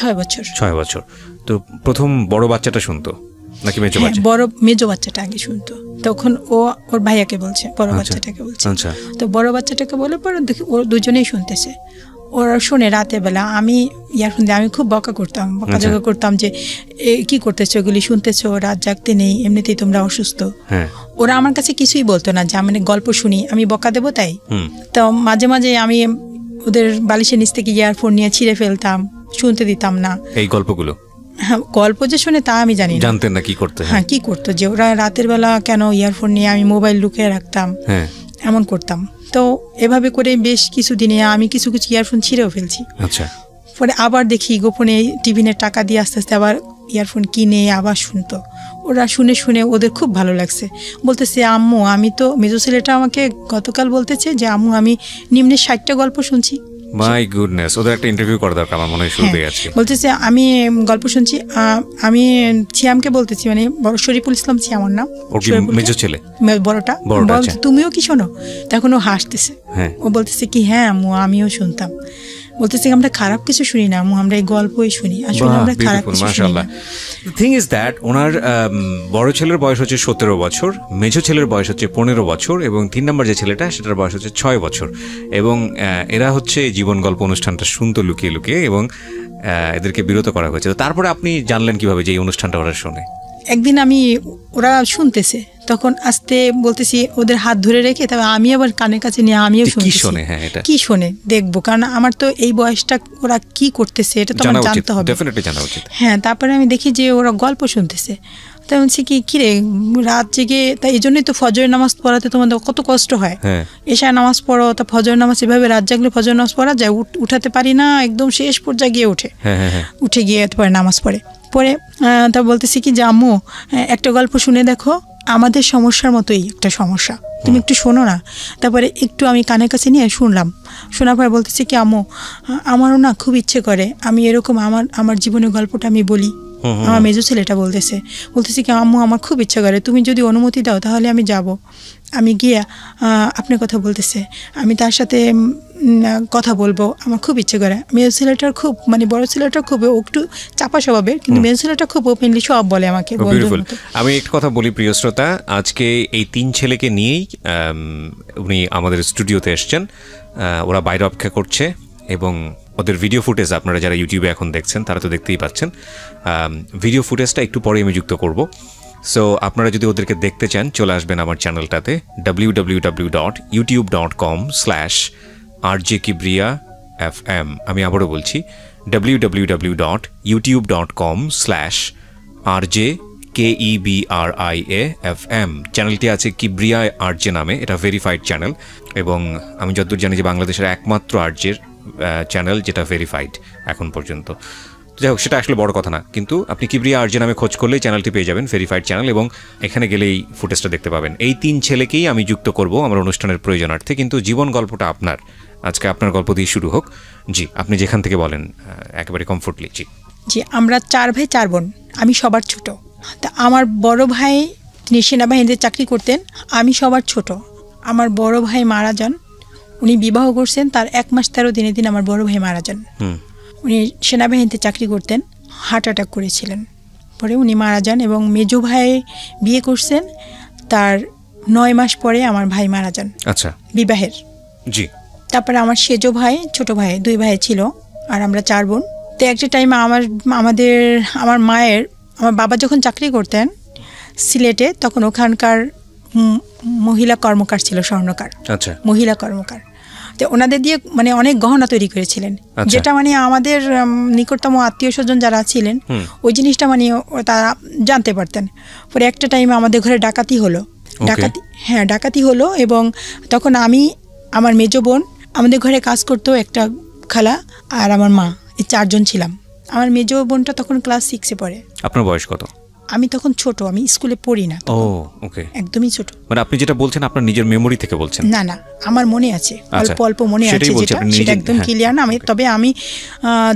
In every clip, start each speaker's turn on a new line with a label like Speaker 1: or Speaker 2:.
Speaker 1: 6 বছর।
Speaker 2: 6 বছর। তো প্রথম বড় বাচ্চাটা শুনতো নাকি মেজো বাচ্চা?
Speaker 1: বড় মেজো বাচ্চাটা আগে শুনতো, তখন ও ওর ভাইয়াকে বলছে, বড় বাচ্চাটাকে বলছে।
Speaker 2: আচ্ছা।
Speaker 1: তো বড় বাচ্চাটাকে বলে পরে দেখি ওর দুজনেই শুনতেছে। ওরা শুনে রাতের বেলা আমি ইয়ারফোন দিয়ে আমি খুব বকা করতাম, বকাঝকা করতাম যে কি করতেছো, এগুলি শুনতেছো, রাত জাগতে নেই, এমনিতেই তোমরা অসুস্থ। ওরা আমার কাছে কিছুই বলতো না, যে আমি গল্প শুনি আমি বকা দেবো তাই। তো মাঝে মাঝে আমি ওদের বালিশের নিচ থেকে ইয়ারফোন নিয়ে ছিঁড়ে ফেলতাম, শুনতে দিতাম না এই গল্পগুলো। হ্যাঁ, গল্প যে শুনে তা আমি জানি না, জানতেন না কি করতে। হ্যাঁ, কি করতো যে ওরা রাতের বেলা কেন ইয়ারফোন নিয়ে, আমি মোবাইল লুকিয়ে রাখতাম, এমন করতাম। তো এভাবে করে বেশ কিছু দিনে আমি কিছু কিছু ইয়ারফোন ছিঁড়েও ফেলছি। আচ্ছা। পরে আবার দেখি গোপনে টিফিনের টাকা দিয়ে আস্তে আস্তে আবার ইয়ারফোন কিনে আবার শুনতো। ওরা শুনে শুনে ওদের খুব ভালো লাগছে, বলতেছে আম্মু আমি তো, মেজো ছেলেটা আমাকে গতকাল বলতেছে যে আম্মু আমি নিম্নে 60টা গল্প শুনছি। মাই গুডনেস, ওদের একটা ইন্টারভিউ করা দরকার আমার মনে হয় শুরুতেই আছে। বলতেছে আমি গল্প শুনছি, আমি সিয়ামকে বলতেছি, মানে বড় শরীফুল ইসলাম সিয়াম নাম, মেজো ছেলে বড়টা, তুমিও কি শোনো? তখন ও হাসতেছে, ও বলতেছে কি হ্যাঁ আম্মু আমিও শুনতাম। বলতেছে আমরা খারাপ কিছু শুনি না আম্মু, আমরা এই গল্পই শুনি, আসলে আমরা খারাপ কিছু শুনি না।
Speaker 2: থিং ইজ দ্যাট ওনার বড় ছেলের বয়স হচ্ছে 17 বছর, মেজো ছেলের বয়স হচ্ছে 15 বছর, এবং 3 নম্বর যে ছেলেটা সেটার বয়স হচ্ছে 6 বছর। এবং এরা হচ্ছে জীবন গল্প অনুষ্ঠানটা শুনতো লুকিয়ে লুকিয়ে, এবং এদেরকে বিরত করা হয়েছে। তারপরে আপনি জানলেন কিভাবে যে এই অনুষ্ঠানটা ওরা শোনে?
Speaker 1: একদিন আমি, ওরা শুনতেছে, তখন আস্তে বলতেছি ওদের হাত ধরে রেখে, তবে আমি আবার কানের কাছে নিয়ে আমিও শুনতেছি কি শোনে দেখবো, কারণ আমার তো এই বয়সটা ওরা কি করতেছে এটা তো আমার জানতে হবে। হ্যাঁ, তারপরে আমি দেখি যে ওরা গল্প শুনতেছে। তাই বলছি কি রে রাত জেগে, তাই এই জন্যই তো ফজরের নামাজ পড়াতে তোমাদের কত কষ্ট হয়, এশার নামাজ পড়ো, তা ফজরের নামাজ এভাবে রাত জাগলে ফজরের নামাজ পড়া যায়, উঠাতে পারি না, একদম শেষ পর্যায়ে গিয়ে উঠে গিয়ে পরে নামাজ পড়ে। তা বলতেছি কি যে আম্মু একটা গল্প শুনে দেখো, আমাদের সমস্যার মতোই একটা সমস্যা, তুমি একটু শোনো না। তারপরে একটু আমি কানের কাছে নিয়ে শুনলাম, শোনার পরে বলতেছি কি আম্মু আমারও না খুব ইচ্ছে করে আমি এরকম আমার জীবনের গল্পটা আমি বলি। আমার মেজো ছেলেটা বলতেছি কি আম্মু আমার খুব ইচ্ছা করে, তুমি যদি অনুমতি দাও তাহলে আমি যাব। আমি গিয়ে আপনার কথা বলতেছে, আমি তার সাথে কথা বলবো, আমার খুব ইচ্ছে করে। মেজো ছেলেটার খুব, মানে বড় ছেলেটা খুব একটু চাপা স্বভাবের, কিন্তু মেজো ছেলেটা খুব ওপেনলি সব বলে আমাকে।
Speaker 2: আমি একটা কথা বলি প্রিয় শ্রোতা, আজকে এই 3 ছেলেকে নিয়েই উনি আমাদের স্টুডিওতে এসছেন। ওরা বাইরে অপেক্ষা করছে, এবং ওদের ভিডিও ফুটেজ আপনারা যারা ইউটিউবে এখন দেখছেন তারা তো দেখতেই পাচ্ছেন। ভিডিও ফুটেজটা একটু পরে আমি যুক্ত করব। সো আপনারা যদি ওদেরকে দেখতে চান চলে আসবেন আমার চ্যানেলটাতে www.youtube.com/rjkibriya.fm। আমি আবারও বলছি www.youtube.com/rjkibriya.fm। চ্যানেলটি আছে কিব্রিয়া আরজে নামে, এটা ভেরিফাইড চ্যানেল, এবং আমি যতদূর জানি যে বাংলাদেশের একমাত্র আরজের চ্যানেল যেটা ভেরিফাইড এখন পর্যন্ত। যাই হোক, সেটা আসলে বড় কথা না, কিন্তু আপনি কিব্রিয়া আরজে নামে খোঁজ করলেই চ্যানেলটি পেয়ে যাবেন, ভেরিফাইড চ্যানেল, এবং এখানে গেলেই ফুটেজটা দেখতে পাবেন। এই 3 ছেলেকেই আমি যুক্ত করব আমার অনুষ্ঠানের প্রয়োজনার্থে, কিন্তু জীবন গল্পটা আপনার। আজকে আপনার গল্প দিয়ে শুরু হোক। জি, আপনি যেখান থেকে বলেন একেবারে কমফোর্টলি।
Speaker 1: জি, আমরা 4 ভাই 4 বোন, আমি সবার ছোট। তা আমার বড় ভাই তিনি সেনাবাহিনীতে চাকরি করতেন, আমি সবার ছোট। আমার বড় ভাই মারা যান, উনি বিবাহ করছেন, তার 1 মাস 13 দিন আমার বড় ভাই মারা যান। উনি সেনাবাহিনীতে চাকরি করতেন, হার্ট অ্যাটাক করেছিলেন, পরে উনি মারা যান। এবং মেজো ভাই বিয়ে করছেন, তার 9 মাস পরে আমার ভাই মারা যান। আচ্ছা, বিবাহের। জি। তারপরে আমার সেজো ভাই, ছোট ভাই, 2 ভাই ছিল, আর আমরা 4 বোন। তো একটা টাইমে আমার বাবা যখন চাকরি করতেন সিলেটে, তখন ওখানকার মহিলা কর্মকার ছিল, স্বর্ণকার। আচ্ছা, মহিলা কর্মকার। তো ওনাদের দিয়ে মানে অনেক গহনা তৈরি করেছিলেন, যেটা মানে আমাদের নিকটতম আত্মীয় স্বজন যারা ছিলেন ওই জিনিসটা মানে তারা জানতে পারতেন। পরে একটা টাইমে আমাদের ঘরে ডাকাতি হলো, এবং তখন আমি, আমার মেজো বোন, আমাদের ঘরে কাজ করতো একটা খালা আর আমার মা, এই 4 জন ছিলাম। আমার মেজো বোনটা তখন ক্লাস 6-এ পড়ে। আপনার বয়স কত? আমি তখন ছোট, আমি স্কুলে পড়ি না। ও ওকে, একদমই ছোট। মানে আপনি যেটা বলছেন আপনার নিজের মেমোরি থেকে বলছেন? না না, আমার মনে আছে, অল্প অল্প মনে আছে, সেটা একদম ক্লিয়ার না। তবে আমি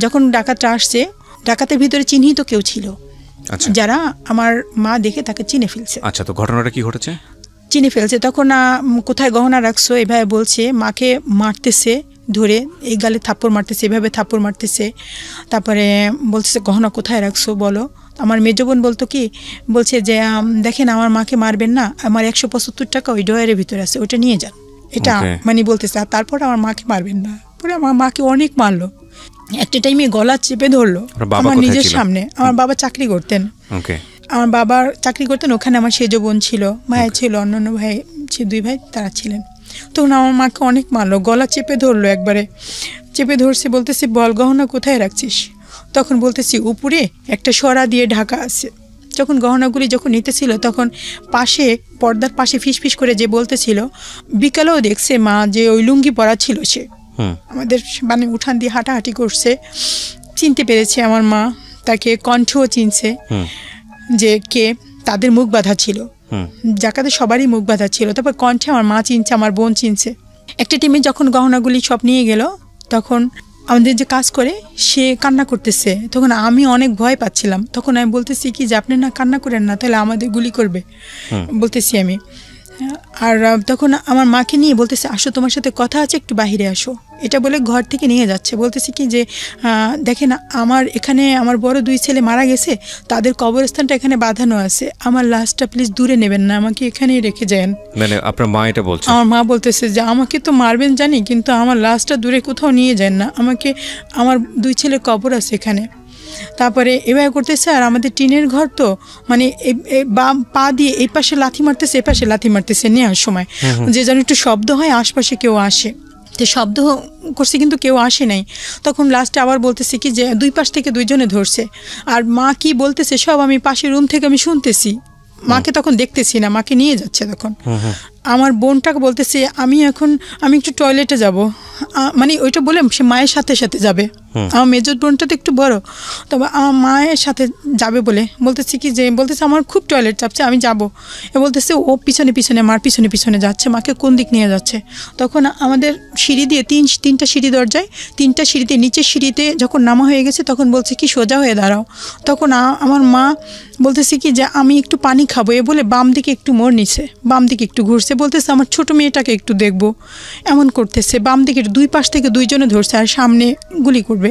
Speaker 1: যখন ডাকাতটা আসছে, ডাকাতের ভিতরে চিহ্নিত কেউ ছিল, যারা আমার মা দেখে তাকে চিনে ফেলছে। আচ্ছা, তো ঘটনাটা কি ঘটেছে? চিনে ফেলছে, তখন কোথায় গহনা রাখছো এভাবে বলছে, মাকে মারতেছে, ধরে এই গালে থাপ্পড় মারতেছে, এভাবে থাপ্পড় মারতেছে। তারপরে বলতেছে গহনা কোথায় রাখছো বলো। আমার মেজ বোন বলতো কি, বলছে যে দেখেন আমার মাকে মারবেন না, আমার 175 টাকা ওই ড্রয়ারের ভিতরে আছে, ওটা নিয়ে যান। এটা মানে বলতেছে। আর তারপর আমার মাকে মারবেন না, পরে আমার মাকে অনেক মারলো। একটা টাইমে গলা চেপে ধরলো আমার নিজের সামনে। আমার বাবা চাকরি করতেন, আমার বাবার চাকরি করতেন ওখানে। আমার সেজ বোন ছিল, ভাই ছিল, অন্যান্য ভাই 2 ভাই তারা ছিলেন। তখন আমার মাকে অনেক মারলো, গলা চেপে ধরলো, একবারে চেপে ধরছে। বলতেছি বল গহনা কোথায় রাখছিস? তখন বলতেছি উপরে একটা সরা দিয়ে ঢাকা আছে। যখন গহনাগুলি যখন নিতেছিল তখন পাশে পর্দার পাশে ফিসফিস করে যে বলতেছিল, বিকালেও দেখছে মা যে ওই লুঙ্গি পরা ছিল, সে আমাদের মানে উঠান দিয়ে হাঁটাহাঁটি করছে। চিনতে পেরেছে আমার মা, তাকে কণ্ঠও চিনছে যে কে। তাদের মুখ বাঁধা ছিল, জাকাতে সবারই মুখ বাঁধা ছিল। তারপর কণ্ঠে আমার মা চিনছে, আমার বোন চিনছে। একটা টিমে যখন গহনাগুলি সব নিয়ে গেল তখন আমাদের যে কাজ করে সে কান্না করতেছে। তখন আমি অনেক ভয় পাচ্ছিলাম। তখন আমি বলতেছি কি যে আপনি না কান্না করেন না, তাহলে আমাদের গুলি করবে, বলতেছি আমি। আর তখন আমার মাকে নিয়ে বলতেছে আসো তোমার সাথে কথা আছে, একটু বাহিরে আসো, এটা বলে ঘর থেকে নিয়ে যাচ্ছে। বলতেছি কি যে দেখেন আমার এখানে আমার বড় 2 ছেলে মারা গেছে, তাদের কবরস্থানটা এখানে বাঁধানো আছে, আমার লাশটা প্লিজ দূরে নেবেন না, আমাকে এখানেই রেখে যান।
Speaker 2: মানে আপনার মা এটা বলছে?
Speaker 1: আমার মা বলতেছে যে আমাকে তো মারবেন জানি, কিন্তু আমার লাশটা দূরে কোথাও নিয়ে যান না, আমাকে, আমার 2 ছেলের কবর আছে এখানে। তারপরে এভাবে করতেছে। আর আমাদের টিনের ঘর তো মানে বাম পা দিয়ে এই পাশে লাথি মারতেছে, এ পাশে লাথি মারতেছে নেওয়ার সময়, যে যেন একটু শব্দ হয়, আশপাশে কেউ আসে। তো শব্দ করছে কিন্তু কেউ আসে নাই। তখন লাস্টে আবার বলতেছে কি যে 2 পাশ থেকে 2 জনে ধরছে। আর মা কি বলতেছে সব আমি পাশের রুম থেকে আমি শুনতেছি। মাকে তখন দেখতেছি না, মাকে নিয়ে যাচ্ছে। তখন আমার বোনটাকে বলতেছে আমি একটু টয়লেটে যাব, মানে ওইটা বলে সে মায়ের সাথে সাথে যাবে। আমার মেজর বোনটা তো একটু বড়, তবে আমার মায়ের সাথে যাবে বলে বলতেছি কি যে বলতেছে আমার খুব টয়লেট চাপছে, আমি যাব। বলতেছে ও পিছনে পিছনে মার পিছনে পিছনে যাচ্ছে, মাকে কোন দিক নিয়ে যাচ্ছে। তখন আমাদের সিঁড়ি দিয়ে 3টা সিঁড়ি দরজায়, 3টা সিঁড়িতে নিচের সিঁড়িতে যখন নামা হয়ে গেছে তখন বলছে কি সোজা হয়ে দাঁড়াও। তখন আমার মা বলতেছে কি যে আমি একটু পানি খাবো, এ বলে বাম দিকে একটু মোড় নিছে, বাম দিকে একটু ঘুরছে। বলতেছে আমার ছোট মেয়েটাকে একটু দেখবো, এমন করতেছে। বাম দিকে 2 পাশ থেকে 2 জনে ধরছে আর সামনে গুলি করবে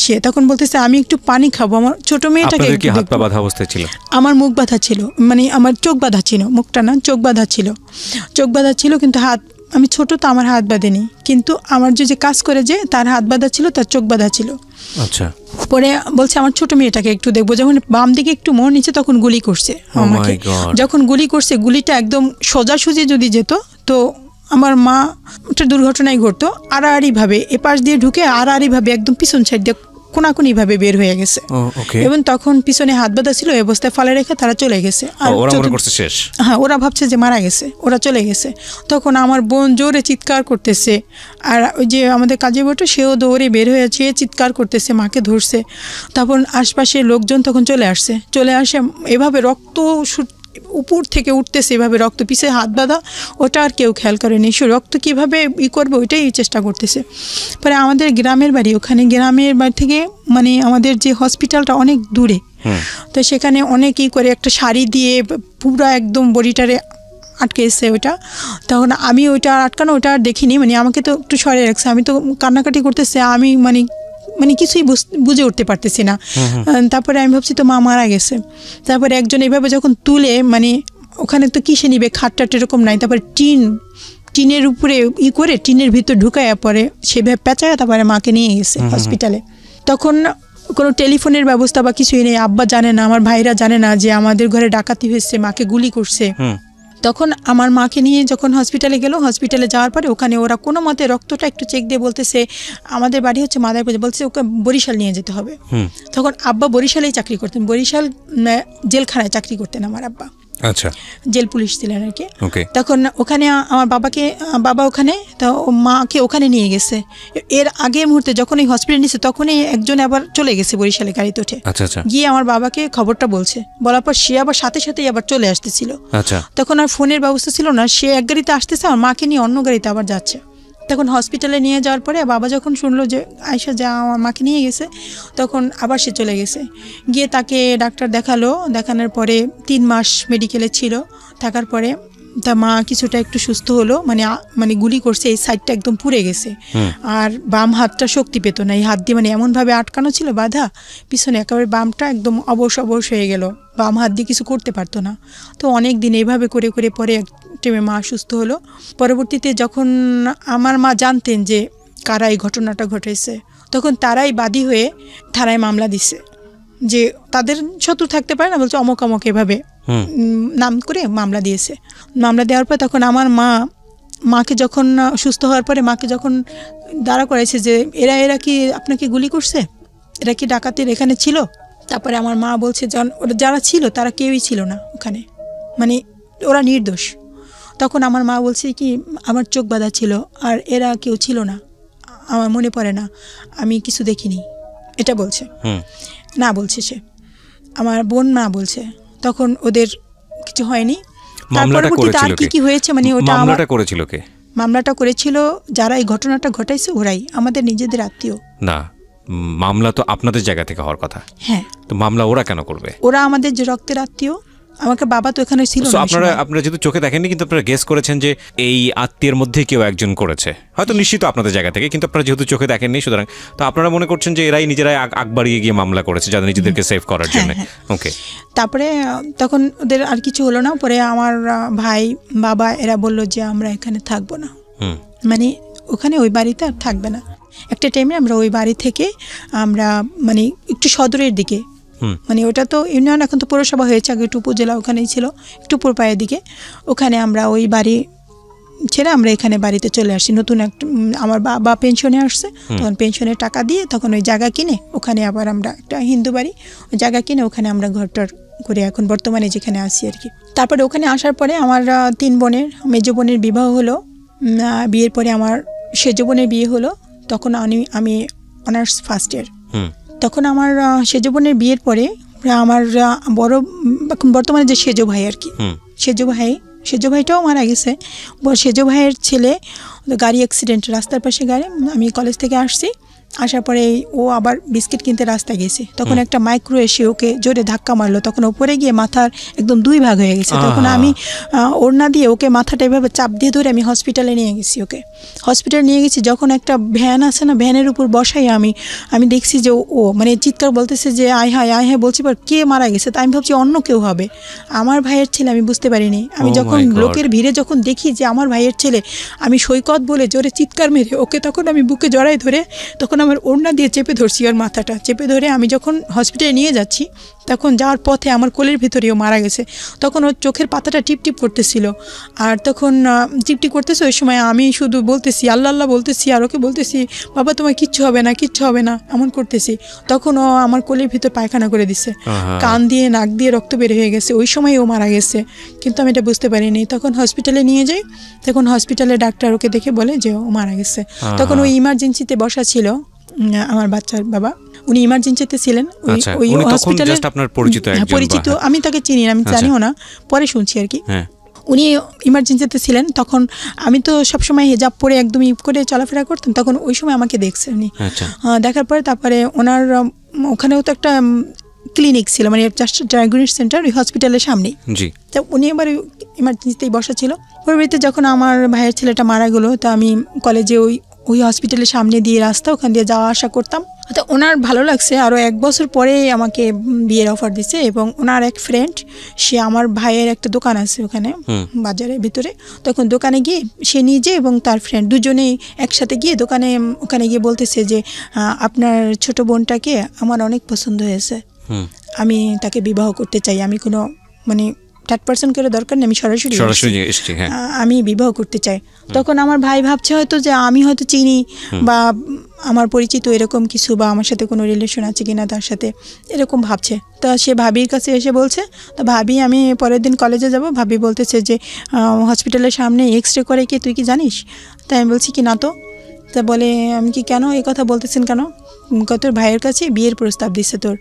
Speaker 1: সে। তখন বলতেছে আমি একটু পানি খাবো, আমার ছোট মেয়েটাকে একটু দেখবো।
Speaker 2: হাত পা বাঁধা অবস্থায় ছিল? আমার
Speaker 1: মুখ বাঁধা ছিল, মানে আমার চোখ বাঁধা ছিল, মুখটা না চোখ বাঁধা ছিল, চোখ বাঁধা ছিল, কিন্তু হাত, আমি ছোট তো আমার হাত বাঁধেনি, কিন্তু আমার যে কাজ করে যে তার হাত বাঁধা ছিল, তার চোখ বাঁধা ছিল।
Speaker 2: আচ্ছা।
Speaker 1: পরে বলছে আমার ছোট মেয়েটাকে একটু দেখবো। যখন বাম দিকে একটু মোড় নিচ্ছে তখন গুলি করছে আমাকে। যখন গুলি করছে, গুলিটা একদম সোজাসুজি যদি যেত তো আমার মা একটা দুর্ঘটনাই ঘটতো। আড়াআড়িভাবে এপাশ দিয়ে ঢুকে আড়াআড়িভাবে একদম পিছন সাইড দিয়ে কোনাকুনিভাবে বের হয়ে গেছে। এবং তখন পিছনে হাত বাঁধা ছিল, এই অবস্থায় ফালে রেখে তারা চলে গেছে। আর হ্যাঁ, ওরা ভাবছে যে মারা গেছে, ওরা চলে গেছে। তখন আমার বোন জোরে চিৎকার করতেছে, আর ওই যে আমাদের কাজে বটে সেও দৌড়ে বের হয়েছে, চিৎকার করতেছে, মাকে ধরছে। তখন আশপাশের লোকজন তখন চলে আসে, এভাবে রক্ত উপর থেকে উঠতেছে, এভাবে রক্ত, পিছে হাত বাঁধা, ওটা আর কেউ খেয়াল করেনি। সে রক্ত কীভাবে করবে ওইটাই চেষ্টা করতেছে। পরে আমাদের গ্রামের বাড়ি, ওখানে গ্রামের বাড়ি থেকে মানে আমাদের যে হসপিটালটা অনেক দূরে, তো সেখানে অনেক করে একটা শাড়ি দিয়ে পুরো একদম বডিটারে আটকে এসছে ওইটা। তখন আমি ওইটা আটকানো, ওটা আর দেখিনি, মানে আমাকে তো একটু সরে রাখছে। আমি তো কান্নাকাটি করতেছে, আমি মানে কিছুই বুঝে উঠতে পারতেছি না। তারপরে আমি ভাবছি তো মা মারা গেছে। তারপরে একজন এইভাবে যখন তুলে, মানে ওখানে তো কিসে নিবে, খাটটাট এরকম নাই, তারপরে টিনের উপরে করে টিনের ভিতর ঢুকায়, পরে সেভাবে পেঁচায় তারপরে মাকে নিয়ে গেছে হসপিটালে। তখন কোনো টেলিফোনের ব্যবস্থা বা কিছুই নেই, আব্বা জানে না, আমার ভাইরা জানে না যে আমাদের ঘরে ডাকাতি হয়েছে, মাকে গুলি করছে। তখন আমার মাকে নিয়ে যখন হসপিটালে গেল, হসপিটালে যাওয়ার পরে ওখানে ওরা কোনো মতে রক্তটা একটু চেক দিয়ে বলতেছে আমাদের বাড়ি হচ্ছে মাদারীপুর, বলছে ওকে বরিশাল নিয়ে যেতে হবে। তখন আব্বা বরিশালেই চাকরি করতেন, বরিশাল জেলখানায় চাকরি করতেন আমার আব্বা।
Speaker 2: আচ্ছা,
Speaker 1: জেল পুলিশ ছিলেন আর কি। তখন ওখানে আমার বাবা ওখানে, তো মাকে ওখানে নিয়ে গেছে। এর আগের মুহূর্তে যখন এই হসপিটাল নিয়েছে তখনই একজন আবার চলে গেছে বরিশালে গাড়িতে উঠে, গিয়ে আমার বাবাকে খবরটা বলছে। বলার পর সে আবার সাথে সাথেই আবার চলে আসতেছিল। তখন আর ফোনের ব্যবস্থা ছিল না, সে এক গাড়িতে আসতেছে, আমার মাকে নিয়ে অন্য গাড়িতে আবার যাচ্ছে। তখন হসপিটালে নিয়ে যাওয়ার পরে বাবা যখন শুনলো যে আয়শা যা আমার মাকে নিয়ে গেছে, তখন আবার সে চলে গেছে। গিয়ে তাকে ডাক্তার দেখানোর পরে 3 মাস মেডিকেলে ছিল, থাকার পরে তা মা কিছুটা একটু সুস্থ হলো, মানে গুলি করছে এই সাইডটা একদম পুড়ে গেছে, আর বাম হাতটা শক্তি পেত না, এই হাত দিয়ে মানে এমনভাবে আটকানো ছিল বাধা পিছনে, একেবারে বামটা একদম অবশ হয়ে গেল, বাম হাত দিয়ে কিছু করতে পারতো না। তো অনেক দিন এইভাবে করে করে পরে এক টাইমে মা সুস্থ হলো। পরবর্তীতে যখন আমার মা জানতেন যে কারা এই ঘটনাটা ঘটেছে, তখন তারাই বাদী হয়ে থানায় মামলা দিছে, যে তাদের শত্রু থাকতে পারে না, বলছে অমক অমক এভাবে নাম করে মামলা দিয়েছে। মামলা দেওয়ার পর তখন আমার মাকে যখন সুস্থ হওয়ার পরে মাকে যখন দাঁড়া করাইছে যে এরা কি আপনাকে গুলি করছে, এরা কি ডাকাতের এখানে ছিল? তারপরে আমার মা বলছে ওরা যারা ছিল তারা কেউই ছিল না ওখানে, মানে ওরা নির্দোষ। তখন আমার মা বলছে কি আমার চোখ বাঁধা ছিল আর এরা কেউ ছিল না, আমার মনে পড়ে না, আমি কিছু দেখিনি, এটা বলছে। না বলছে সে, আমার বোন না বলছে। তখন ওদের কিছু হয়নি। পরবর্তীতে আর কি হয়েছে, মানে ওটা মামলাটা করেছিল যারা এই ঘটনাটা ঘটাইছে ওরাই, আমাদের নিজেদের আত্মীয়
Speaker 2: না। মামলা তো আপনাদের জায়গা থেকে হওয়ার কথা।
Speaker 1: হ্যাঁ,
Speaker 2: তো মামলা ওরা কেন করবে?
Speaker 1: ওরা আমাদের যে রক্তের আত্মীয়, আমাকে বাবা তো এখানে ছিল না।
Speaker 2: আপনারা যেহেতু চোখে দেখেননি, কিন্তু আপনারা গেস করেছেন যে এই আত্মীয়ের মধ্যে কেউ একজন করেছে, হয়তো নিশ্চিত আপনাদের জায়গা থেকে, কিন্তু আপনারা যেহেতু চোখে দেখেননি, সুতরাং তো আপনারা মনে করছেন যে এরাই নিজেরাই আগ বাড়িয়ে গিয়ে মামলা করেছে যাদের নিজেদেরকে সেভ করার জন্য। ওকে।
Speaker 1: তারপরে তখন ওদের আর কিছু হলো না। পরে আমার ভাই বাবা এরা বললো যে আমরা এখানে থাকবো না, মানে ওখানে ওই বাড়িতে আর থাকবে না। একটা টাইমে আমরা ওই বাড়ি থেকে আমরা মানে একটু সদরের দিকে, মানে ওটা তো ইউনিয়ন, এখন তো পৌরসভা হয়েছে, আগে একটু উপজেলা ওখানেই ছিল, একটু পূর্বায়ের দিকে, ওখানে আমরা ওই বাড়ি ছেড়ে আমরা এখানে বাড়িতে চলে আসছি। নতুন একটা আমার বাবা পেনশনে আসছে, তখন পেনশনের টাকা দিয়ে তখন ওই জায়গা কিনে ওখানে আবার আমরা একটা হিন্দু বাড়ি, ওই জায়গা কিনে ওখানে আমরা ঘরটার করে এখন বর্তমানে যেখানে আসি আর কি। তারপরে ওখানে আসার পরে আমার 3 বোনের, মেজো বোনের বিবাহ হলো। বিয়ের পরে আমার সেজো বোনের বিয়ে হলো, তখন আমি অনার্স ফার্স্ট ইয়ার। তখন আমার সেজো বোনের বিয়ের পরে আমার বড় এখন বর্তমানে যে সেজো ভাই আর কি, সেজো ভাইটাও মারা গেছে। সেজো ভাইয়ের ছেলে গাড়ি অ্যাক্সিডেন্ট, রাস্তার পাশে গাড়ি, আমি কলেজ থেকে আসছি, আসার পরে ও আবার বিস্কিট কিনতে রাস্তায় গেছে, তখন একটা মাইক্রো এসে ওকে জোরে ধাক্কা মারলো, তখন ওপরে গিয়ে মাথার একদম 2 ভাগ হয়ে গেছে। তখন আমি ওড়না দিয়ে ওকে মাথাটা এভাবে চাপ দিয়ে ধরে আমি হসপিটালে নিয়ে গেছি, হসপিটালে নিয়ে গেছি। যখন একটা ভ্যান আছে না, ভ্যানের উপর বসাই আমি দেখছি যে ও মানে চিৎকার বলতেছে যে আয় হায় বলছি, পর কে মারা গেছে, তাই আমি ভাবছি অন্য কেউ হবে, আমার ভাইয়ের ছেলে, আমি বুঝতে পারিনি। আমি যখন লোকের ভিড়ে যখন দেখি যে আমার ভাইয়ের ছেলে, আমি সৈকত বলে জোরে চিৎকার মেরে ওকে তখন আমি বুকে জড়াই ধরে তখন আমার ওড়না দিয়ে চেপে ধরছি, ওর মাথাটা চেপে ধরে আমি যখন হসপিটালে নিয়ে যাচ্ছি, তখন যাওয়ার পথে আমার কোলের ভিতরেও মারা গেছে। তখন ওর চোখের পাতাটা টিপটিপ করতেছিল, আর তখন টিপটিপ করতেছে, ওই সময় আমি শুধু বলতেছি আল্লাহ আল্লাহ বলতেছি, আর ওকে বলতেছি বাবা তোমার কিচ্ছু হবে না এমন করতেছি। তখন ও আমার কোলের ভিতর পায়খানা করে দিছে, কান দিয়ে নাক দিয়ে রক্ত বের হয়ে গেছে, ওই সময় ও মারা গেছে, কিন্তু আমি এটা বুঝতে পারিনি। তখন হসপিটালে নিয়ে যাই, তখন হসপিটালে ডাক্তার ওকে দেখে বলে যে ও মারা গেছে। তখন ওই ইমার্জেন্সিতে বসা ছিল আমার বাচ্চার বাবা, উনি ইমার্জেন্সিতে ছিলেন ওই হসপিটালে। পরিচিত, আমি তাকে চিনি না, আমি জানিও না, পরে শুনছি আর কি। উনি ইমার্জেন্সিতে ছিলেন, তখন আমি তো সবসময় হেজাব পরে একদম করে চলাফেরা করতাম, তখন ওই সময় আমাকে দেখছে উনি। দেখার পরে তারপরে ওনার ওখানেও তো একটা ক্লিনিক ছিল, মানে ডায়াগনস্টিক সেন্টার ওই হসপিটালের সামনেই, তো উনি এবার ইমার্জেন্সিতেই বসা ছিল। পরবর্তীতে যখন আমার ভাইয়ের ছেলেটা মারা গেলো, তো আমি কলেজে ওই হসপিটালের সামনে দিয়ে রাস্তা, ওখান দিয়ে যাওয়া আসা করতাম। তো ওনার ভালো লাগছে, আরও 1 বছর পরে আমাকে বিয়ের অফার দিছে, এবং ওনার এক ফ্রেন্ড, সে আমার ভাইয়ের একটা দোকান আছে ওখানে বাজারের ভিতরে, তখন দোকানে গিয়ে সে নিজে এবং তার ফ্রেন্ড দুজনেই একসাথে গিয়ে ওখানে গিয়ে বলতেছে যে আপনার ছোট বোনটাকে আমার অনেক পছন্দ হয়েছে, আমি তাকে বিবাহ করতে চাই, আমি কোনো মানে 3rd করে দরকার নেই, আমি সরাসরি আমি বিবাহ করতে চাই। তখন আমার ভাই ভাবছে হয়তো যে আমি হয়তো চিনি বা আমার পরিচিত এরকম কিছু, বা আমার সাথে কোনো রিলেশন আছে কিনা তার সাথে, এরকম ভাবছে। তা সে ভাবির কাছে এসে বলছে, তা ভাবি আমি পরের দিন কলেজে যাব, ভাবি বলতেছে যে হসপিটালের সামনে এক্সরে করে কি তুই কি জানিস? তাই আমি বলছি কি না তো। তা বলে আমি কি কেন এই কথা বলতেছেন কেন? তোর ভাইয়ের কাছে বিয়ের প্রস্তাব দিচ্ছে তোর।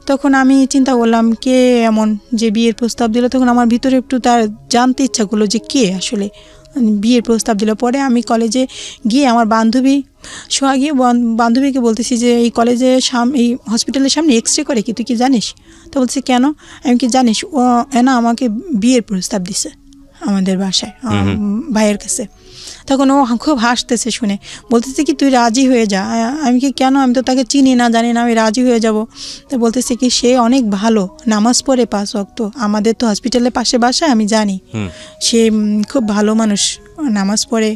Speaker 1: তখন আমি চিন্তা করলাম কে এমন যে বিয়ের প্রস্তাব দিল, তখন আমার ভিতরে একটু তার জানতে ইচ্ছা করলো যে কে আসলে বিয়ের প্রস্তাব দিল। পরে আমি কলেজে গিয়ে আমার বান্ধবী সোহাগী বান্ধবীকে বলতেছি যে এই কলেজে এই হসপিটালের সামনে এক্সরে করে কি তুই কি জানিস? তো বলছি কেন? আমি কি জানিস ও না আমাকে বিয়ের প্রস্তাব দিছে। আমাদের বাসায় ভাইয়ের কাছে। তখন ও খুব হাসতেছে শুনে, বলতেছে কি তুই রাজি হয়ে যা। আমি কি কেন, আমি তো তাকে চিনি না জানি না, আমি রাজি হয়ে যাব। তো বলতেছে কি সে অনেক ভালো, নামাজ পড়ে 5 ওয়াক্ত, আমাদের তো হসপিটালের পাশে বাসায়, আমি জানি সে খুব ভালো মানুষ, নামাজ পড়ে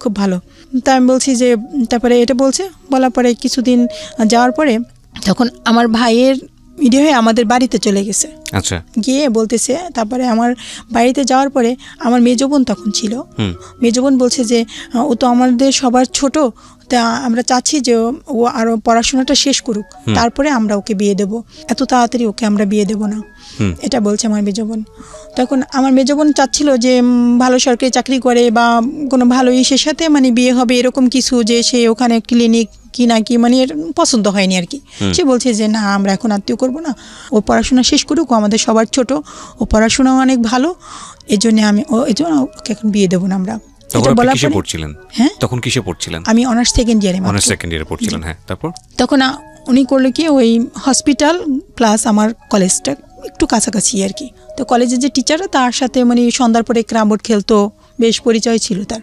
Speaker 1: খুব ভালো। তা আমি বলছি যে, তারপরে এটা বলছে, বলার পরে কিছুদিন যাওয়ার পরে তখন আমার ভাইয়ের ভিডিও হয়ে আমাদের বাড়িতে চলে গেছে।
Speaker 2: আচ্ছা,
Speaker 1: গিয়ে বলতেছে, তারপরে আমার বাড়িতে যাওয়ার পরে আমার মেজো বোন তখন ছিল, মেজো বোন বলছে যে ও তো আমাদের সবার ছোট, তা আমরা চাচ্ছি যে ও আরও পড়াশোনাটা শেষ করুক, তারপরে আমরা ওকে বিয়ে দেব, এত তাড়াতাড়ি ওকে আমরা বিয়ে দেব না, এটা বলছে আমার মেজো বোন। তখন আমার মেজো বোন চাচ্ছিল যে ভালো সরকারি চাকরি করে বা কোনো ভালো ইসের সাথে মানে বিয়ে হবে, এরকম কিছু, যে সে ওখানে ক্লিনিক কি না কি, মানে এর পছন্দ হয়নি আর কি। সে বলছে যে না, আমরা এখন আত্মীয় করবো না, ও পড়াশোনা শেষ করুক, ও আমাদের সবার ছোট, ও পড়াশোনাও অনেক ভালো, এই জন্য ওকে এখন বিয়ে দেবো না আমরা।
Speaker 2: কিসে পড়ছিলেন?
Speaker 1: হ্যাঁ,
Speaker 2: তখন কিসে পড়ছিলেন?
Speaker 1: আমি অনার্স সেকেন্ড ইয়ারে
Speaker 2: পড়ছিলেন। হ্যাঁ, তারপর
Speaker 1: তখন উনি করলো কি, ওই হসপিটাল প্লাস আমার কলেজটা একটু কাছাকাছি আর কি। তো কলেজের যে টিচাররা, তার সাথে মানে সন্ধ্যার পরে ক্যারাম বোর্ড খেলতো, বেশ পরিচয় ছিল তার।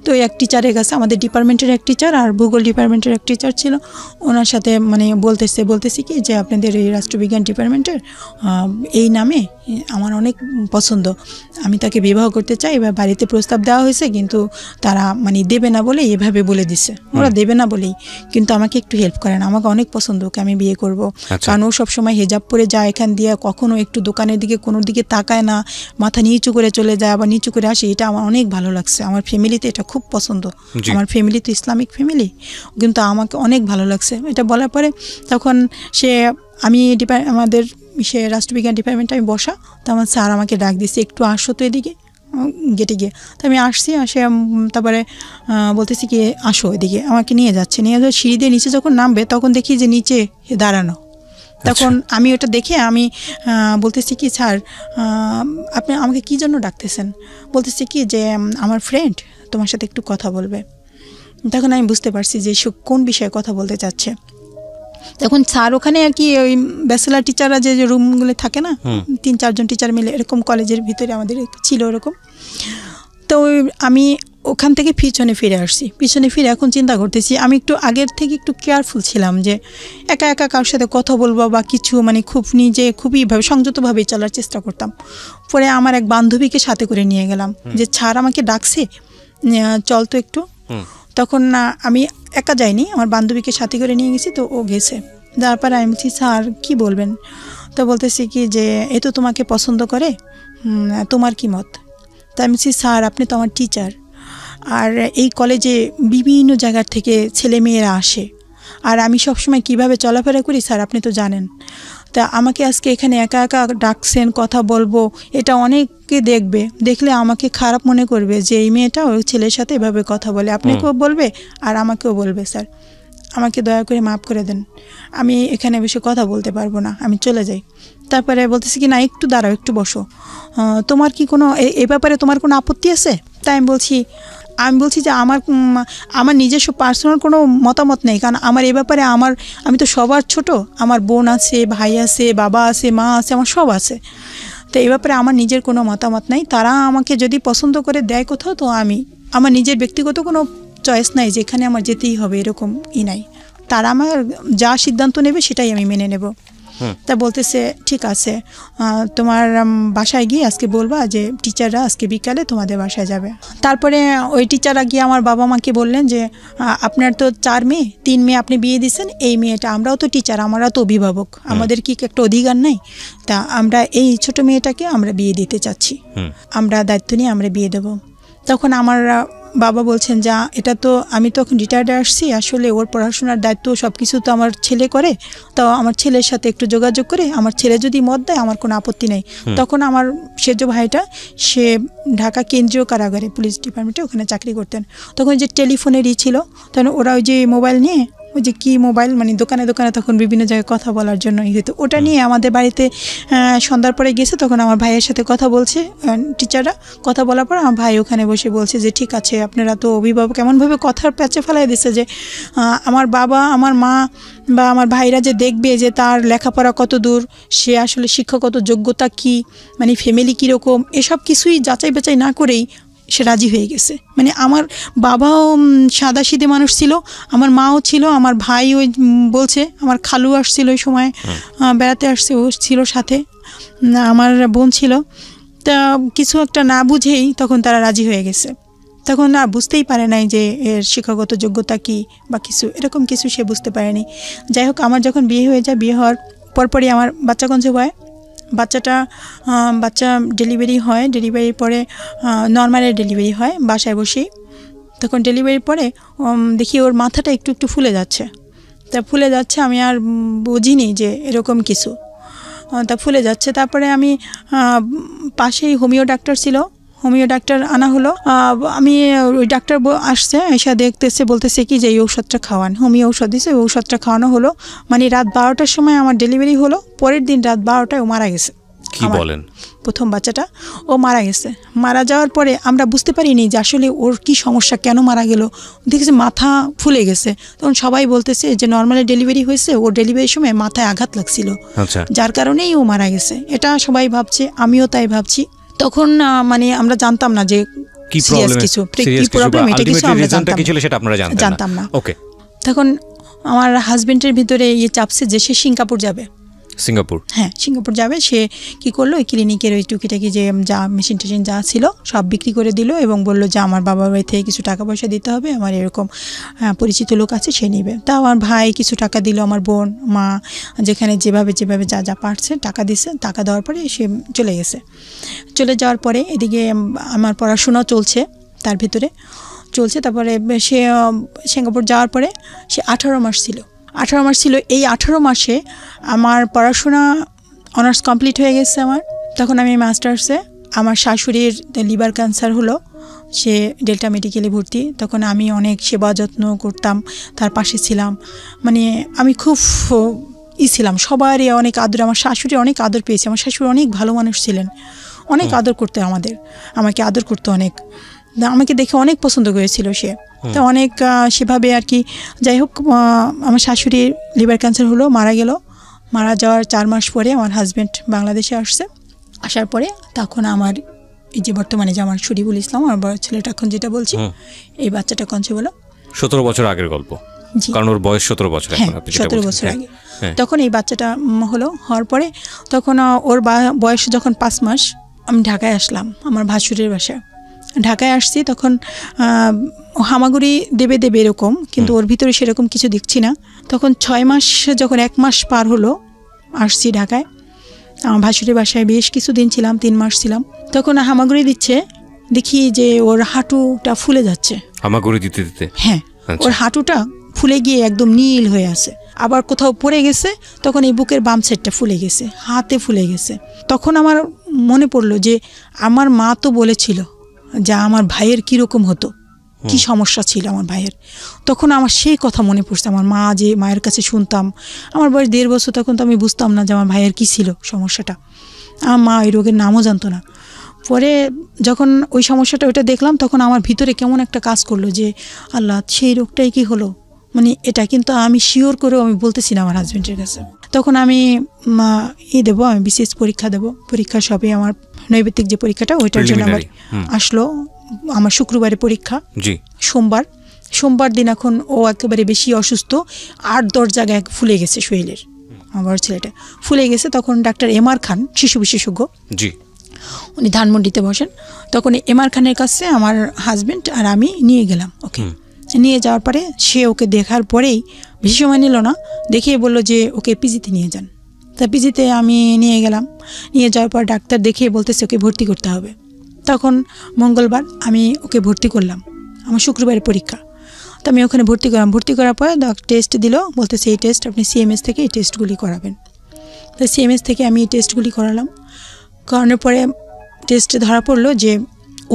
Speaker 1: তো এক টিচারের কাছে, আমাদের ডিপার্টমেন্টের এক টিচার আর ভূগোল ডিপার্টমেন্টের এক টিচার ছিল, ওনার সাথে মানে বলতেছি কি যে আপনাদের এই রাষ্ট্রবিজ্ঞান ডিপার্টমেন্টের এই নামে আমার অনেক পছন্দ, আমি তাকে বিবাহ করতে চাই, এবার বাড়িতে প্রস্তাব দেওয়া হয়েছে, কিন্তু তারা মানে দেবে না বলে এভাবে বলে দিছে, ওরা দেবে না বলেই, কিন্তু আমাকে একটু হেল্প করেন, আমাকে অনেক পছন্দ, ওকে আমি বিয়ে করব। কারণ ও সবসময় হেজাব পরে যায় এখান দিয়ে, কখনো একটু দোকানের দিকে কোনো দিকে তাকায় না, মাথা নিচু করে চলে যায়, আবার নিচু করে আসে, এটা আমার অনেক ভালো লাগছে, আমার ফ্যামিলিতে এটা খুব পছন্দ, আমার ফ্যামিলি তো ইসলামিক ফ্যামিলি, কিন্তু আমাকে অনেক ভালো লাগছে। এটা বলার পরে তখন আমি আমাদের সে রাষ্ট্রবিজ্ঞান ডিপার্টমেন্টে আমি বসা, তো আমার স্যার আমাকে ডাক দিচ্ছে, একটু আসো তো এদিকে, গেটে গিয়ে। তো আমি আসছি, তারপরে বলতেছি কি আসো এদিকে, আমাকে নিয়ে যাচ্ছে, সিঁড়ি দিয়ে নিচে যখন নামবে তখন দেখি যে নিচে দাঁড়ানো। তখন আমি ওটা দেখে আমি বলতেছি কি স্যার, আপনি আমাকে কী জন্য ডাকতেছেন? বলতেছি কি যে আমার ফ্রেন্ড তোমার সাথে একটু কথা বলবে। তখন আমি বুঝতে পারছি যে কোন বিষয়ে কথা বলতে চাচ্ছে। তখন স্যার ওখানে আর কি ওই ব্যাচেলার টিচাররা যে রুমগুলো থাকে না, 3-4 জন টিচার মিলে, এরকম কলেজের ভিতরে আমাদের ছিল এরকম। তো আমি ওখান থেকে পিছনে ফিরে আসছি, পিছনে ফিরে এখন চিন্তা করতেছি, আমি একটু আগের থেকে একটু কেয়ারফুল ছিলাম যে একা একা কারোর সাথে কথা বলবো বা কিছু, মানে খুবই সংযতভাবেই চলার চেষ্টা করতাম। পরে আমার এক বান্ধবীকে সাথে করে নিয়ে গেলাম, যে স্যার আমাকে ডাকছে, চল তো একটু। তখন আমি একা যাইনি, আমার বান্ধবীকে সাথে করে নিয়ে গেছি, তো ও গেছে। তারপরে আমি বলছি স্যার কি বলবেন? তো বলতেছি কি যে এ তো তোমাকে পছন্দ করে, তোমার কি মত? তা আমি বলছি স্যার আপনি তো আমার টিচার, আর এই কলেজে বিভিন্ন জায়গার থেকে ছেলে মেয়েরা আসে, আর আমি সবসময় কিভাবে চলাফেরা করি স্যার আপনি তো জানেন, তা আমাকে আজকে এখানে একা একা ডাকছেন, কথা বলবো, এটা অনেকে দেখলে আমাকে খারাপ মনে করবে যে এই মেয়েটা ওই ছেলের সাথে এভাবে কথা বলে, আপনাকেও বলবে আর আমাকেও বলবে। স্যার আমাকে দয়া করে মাফ করে দেন, আমি এখানে বেশি কথা বলতে পারবো না, আমি চলে যাই। তারপরে বলতেছি কি না একটু দাঁড়াও, একটু বসো, তোমার কি কোনো এই ব্যাপারে তোমার কোনো আপত্তি আছে? তাই আমি বলছি যে আমার নিজস্ব পার্সোনাল কোনো মতামত নেই, কারণ আমার এই ব্যাপারে আমি তো সবার ছোট, আমার বোন আছে, ভাই আছে, বাবা আছে, মা আছে, আমার সব আছে, তো এই ব্যাপারে আমার নিজের কোনো মতামত নাই। তারা আমাকে যদি পছন্দ করে দেয় কোথাও, তো আমার নিজের ব্যক্তিগত কোনো চয়েস নাই যে এখানে আমার যেতেই হবে, এরকম নাই। তারা আমার যা সিদ্ধান্ত নেবে সেটাই আমি মেনে নেব। তা বলতেছে ঠিক আছে, তোমার বাসায় গিয়ে আজকে বলবা যে টিচাররা আজকে বিকালে তোমাদের বাসায় যাবে। তারপরে ওই টিচাররা গিয়ে আমার বাবা মাকে বললেন যে আপনার তো 4 মেয়ে, 3 মেয়ে আপনি বিয়ে দিয়েছেন, এই মেয়েটা, আমরাও তো টিচার, আমরা তো অভিভাবক, আমাদের কি একটা অধিকার নেই? তা আমরা এই ছোট মেয়েটাকে আমরা বিয়ে দিতে চাচ্ছি, আমরা দায়িত্ব নিয়ে আমরা বিয়ে দেব। তখন আমার বাবা বলছেন যা এটা তো আমি তো এখন রিটায়ার্ডে আসছি, আসলে ওর পড়াশোনার দায়িত্ব সব কিছু তো আমার ছেলে করে, তো আমার ছেলের সাথে একটু যোগাযোগ করে আমার ছেলে যদি মত দেয় আমার কোনো আপত্তি নেই। তখন আমার সেজ ভাইটা সে ঢাকা কেন্দ্রীয় কারাগারে পুলিশ ডিপার্টমেন্টে ওখানে চাকরি করতেন, তখন যে টেলিফোনেরই ছিল, তখন ওরা ওই যে মোবাইল নিয়ে ওই যে কি মোবাইল মানে দোকানে দোকানে তখন বিভিন্ন জায়গায় কথা বলার জন্য হতো, ওটা নিয়ে আমাদের বাড়িতে সন্ধ্যার পরে গেছে। তখন আমার ভাইয়ের সাথে কথা বলছে টিচাররা, কথা বলার পর আমার ভাই ওখানে বসে বলছে যে ঠিক আছে আপনারা তো অভিভাবক, এমনভাবে কথার প্যাচে ফেলাই দিচ্ছে যে আমার বাবা আমার মা বা আমার ভাইরা যে দেখবে যে তার লেখাপড়া কত দূর, সে আসলে শিক্ষাগত যোগ্যতা কি, মানে ফ্যামিলি কীরকম, এসব কিছুই যাচাই বাছাই না করেই সে রাজি হয়ে গেছে। মানে আমার বাবাও সাদাসিধে মানুষ ছিল, আমার মাও ছিল, আমার ভাই ওই বলছে, আমার খালু আসছিল ওই সময় বেড়াতে আসছে, ও ছিল সাথে, আমার বোন ছিল। তা কিছু একটা না বুঝেই তখন তারা রাজি হয়ে গেছে। তখন আর বুঝতেই পারে নাই যে এর শিক্ষাগত যোগ্যতা কি বা কিছু এরকম কিছু সে বুঝতে পারেনি। যাই হোক, আমার যখন বিয়ে হয়ে যায়, বিয়ে হওয়ার পরপরই আমার বাচ্চা কনসিভ হয়। বাচ্চা ডেলিভারি হয়, ডেলিভারির পরে নর্মালের ডেলিভারি হয় বাসায় বসেই। তখন ডেলিভারির পরে দেখি ওর মাথাটা একটু একটু ফুলে যাচ্ছে। তা ফুলে যাচ্ছে, আমি আর বুঝিনি যে এরকম কিছু, তা ফুলে যাচ্ছে। তারপরে আমি পাশেই হোমিও ডাক্তার ছিল, হোমিও ডাক্তার আনা হলো। আমি ওই ডাক্তার আসছে, এসে দেখতেছে, বলতেছে কি যে এই ঔষধটা খাওয়ান। হোমিও ঔষধ দিয়েছে, ওই ঔষধটা খাওয়ানো হলো। মানে রাত 12টার সময় আমার ডেলিভারি হলো, পরের দিন রাত 12টায় ও মারা গেছে।
Speaker 2: কি বলেন?
Speaker 1: প্রথম বাচ্চাটা ও মারা গেছে। মারা যাওয়ার পরে আমরা বুঝতে পারিনি যে আসলে ওর কি সমস্যা, কেন মারা গেল। দেখেছি মাথা ফুলে গেছে। তখন সবাই বলতেছে যে নর্মালি ডেলিভারি হয়েছে, ওর ডেলিভারির সময় মাথায় আঘাত লাগছিল, যার কারণেই ও মারা গেছে। এটা সবাই ভাবছে, আমিও তাই ভাবছি। তখন মানে আমরা জানতাম না যে
Speaker 2: কি প্রবলেম, এটা কিছু আমরা জানতাম না। ওকে,
Speaker 1: তখন আমার হাজবেন্ডের ভিতরে চাপছে যে সে সিঙ্গাপুর যাবে। হ্যাঁ, সিঙ্গাপুর যাবে। সে কি করলো, ওই ক্লিনিকের ওই টুকিটাকি যে যা মেশিন টেশিন যা ছিল সব বিক্রি করে দিল এবং বলল যে আমার বাবার বাড়ি থেকে কিছু টাকা পয়সা দিতে হবে, আমার এরকম পরিচিত লোক আছে, সে নিবে। তা আমার ভাই কিছু টাকা দিল, আমার বোন, মা, যেখানে যেভাবে যা যা পারছে টাকা দিছে। টাকা দেওয়ার পরে সে চলে গেছে। চলে যাওয়ার পরে এদিকে আমার পড়াশোনাও চলছে, তার ভিতরে চলছে। তারপরে সে সিঙ্গাপুর যাওয়ার পরে সে 18 মাস ছিল। এই 18 মাসে আমার পড়াশোনা অনার্স কমপ্লিট হয়ে গেছে আমার। তখন আমি মাস্টার্সে, আমার শাশুড়ির লিভার ক্যান্সার হলো, সে ডেল্টা মেডিকেলে ভর্তি। তখন আমি অনেক সেবা যত্ন করতাম, তার পাশে ছিলাম। মানে আমি খুব ছিলাম, সবারই অনেক আদর, আমার শাশুড়ি অনেক আদর পেয়েছে। আমার শাশুড়ি অনেক ভালো মানুষ ছিলেন, অনেক আদর করতে আমাকে আদর করতো অনেক, আমাকে দেখে অনেক পছন্দ করেছিল সে। তো অনেক সেভাবে আর কি। যাই হোক, আমার শাশুড়ির লিভার ক্যান্সার হলো, মারা গেল। মারা যাওয়ার 4 মাস পরে আমার হাজব্যান্ড বাংলাদেশে আসছে। আসার পরে তখন আমার এই যে বর্তমানে যে আমার শরীফুল ইসলাম, আমার বড় ছেলেটা এখন যেটা বলছি, এই বাচ্চাটা কনসিভ হলো।
Speaker 2: 17 বছর আগের গল্প, কারণ ওর বয়স 17 বছর।
Speaker 1: হ্যাঁ, 17 বছর আগে। তখন এই বাচ্চাটা হওয়ার পরে তখন ওর বয়স যখন 5 মাস, আমি ঢাকায় আসলাম আমার ভাসুরের বাসায়। ঢাকায় আসছি, তখন হামাগুড়ি দেবে এরকম, কিন্তু ওর ভিতরে সেরকম কিছু দেখছি না। তখন 6 মাস, যখন 1 মাস পার হলো, আসছি ঢাকায়। আমার ভাসুরের বাসায় বেশ কিছুদিন ছিলাম, 3 মাস ছিলাম। তখন হামাগুড়ি দিচ্ছে, দেখি যে ওর হাঁটুটা ফুলে যাচ্ছে।
Speaker 2: হামাগুড়ি দিতে দিতে?
Speaker 1: হ্যাঁ, ওর হাঁটুটা ফুলে গিয়ে একদম নীল হয়ে আছে। আবার কোথাও পড়ে গেছে, তখন এই বুকের বাম সাইডটা ফুলে গেছে, হাতে ফুলে গেছে। তখন আমার মনে পড়লো যে আমার মা তো বলেছিল যে আমার ভাইয়ের কীরকম হতো, কি সমস্যা ছিল আমার ভাইয়ের। তখন আমার সেই কথা মনে পড়ছে, আমার মা যে মায়ের কাছে শুনতাম। আমার বয়স 1.5 বছর, তখন তো আমি বুঝতাম না যে আমার ভাইয়ের কী ছিল সমস্যাটা। আমার মা এই রোগের নামও জানতো না। পরে যখন ওই সমস্যাটা ওইটা দেখলাম, তখন আমার ভিতরে কেমন একটা কাজ করলো যে আল্লাহ, সেই রোগটাই কি হলো, মানে এটা কিন্তু আমি শিওর করেও আমি বলতেছি না আমার হাজব্যান্ডের কাছে। তখন আমি দেবো, আমি বিশেষ পরীক্ষা দেবো। পরীক্ষা সবই আমার নৈবেদিক যে পরীক্ষাটা, ওইটার জন্য আমার আসলো। আমার শুক্রবারে পরীক্ষা, সোমবার দিন এখন ও একেবারে বেশি অসুস্থ, 8-10 জায়গায় ফুলে গেছে শরীরের, আমার ছেলেটা ফুলে গেছে। তখন ডাক্তার এমআর খান, শিশু বিশেষজ্ঞ, উনি ধানমন্ডিতে বসেন। তখন এমআর খানের কাছে আমার হাজব্যান্ড আর আমি নিয়ে গেলাম ওকে। নিয়ে যাওয়ার পরে সে ওকে দেখার পরেই, বেশি সময় নিল না, দেখিয়ে বললো যে ওকে পিজিতে নিয়ে যান। তা পিজিতে আমি নিয়ে গেলাম। নিয়ে যাওয়ার পর ডাক্তার দেখিয়ে বলতেছে ওকে ভর্তি করতে হবে। তখন মঙ্গলবার আমি ওকে ভর্তি করলাম, আমার শুক্রবারের পরীক্ষা। তো আমি ওখানে ভর্তি করলাম। ভর্তি করার পরে টেস্ট দিল, বলতেছে এই টেস্ট আপনি সিএমএস থেকে এই টেস্টগুলি করাবেন। তো সিএমএস থেকে আমি এই টেস্টগুলি করালাম। করানোর পরে টেস্টে ধরা পড়লো যে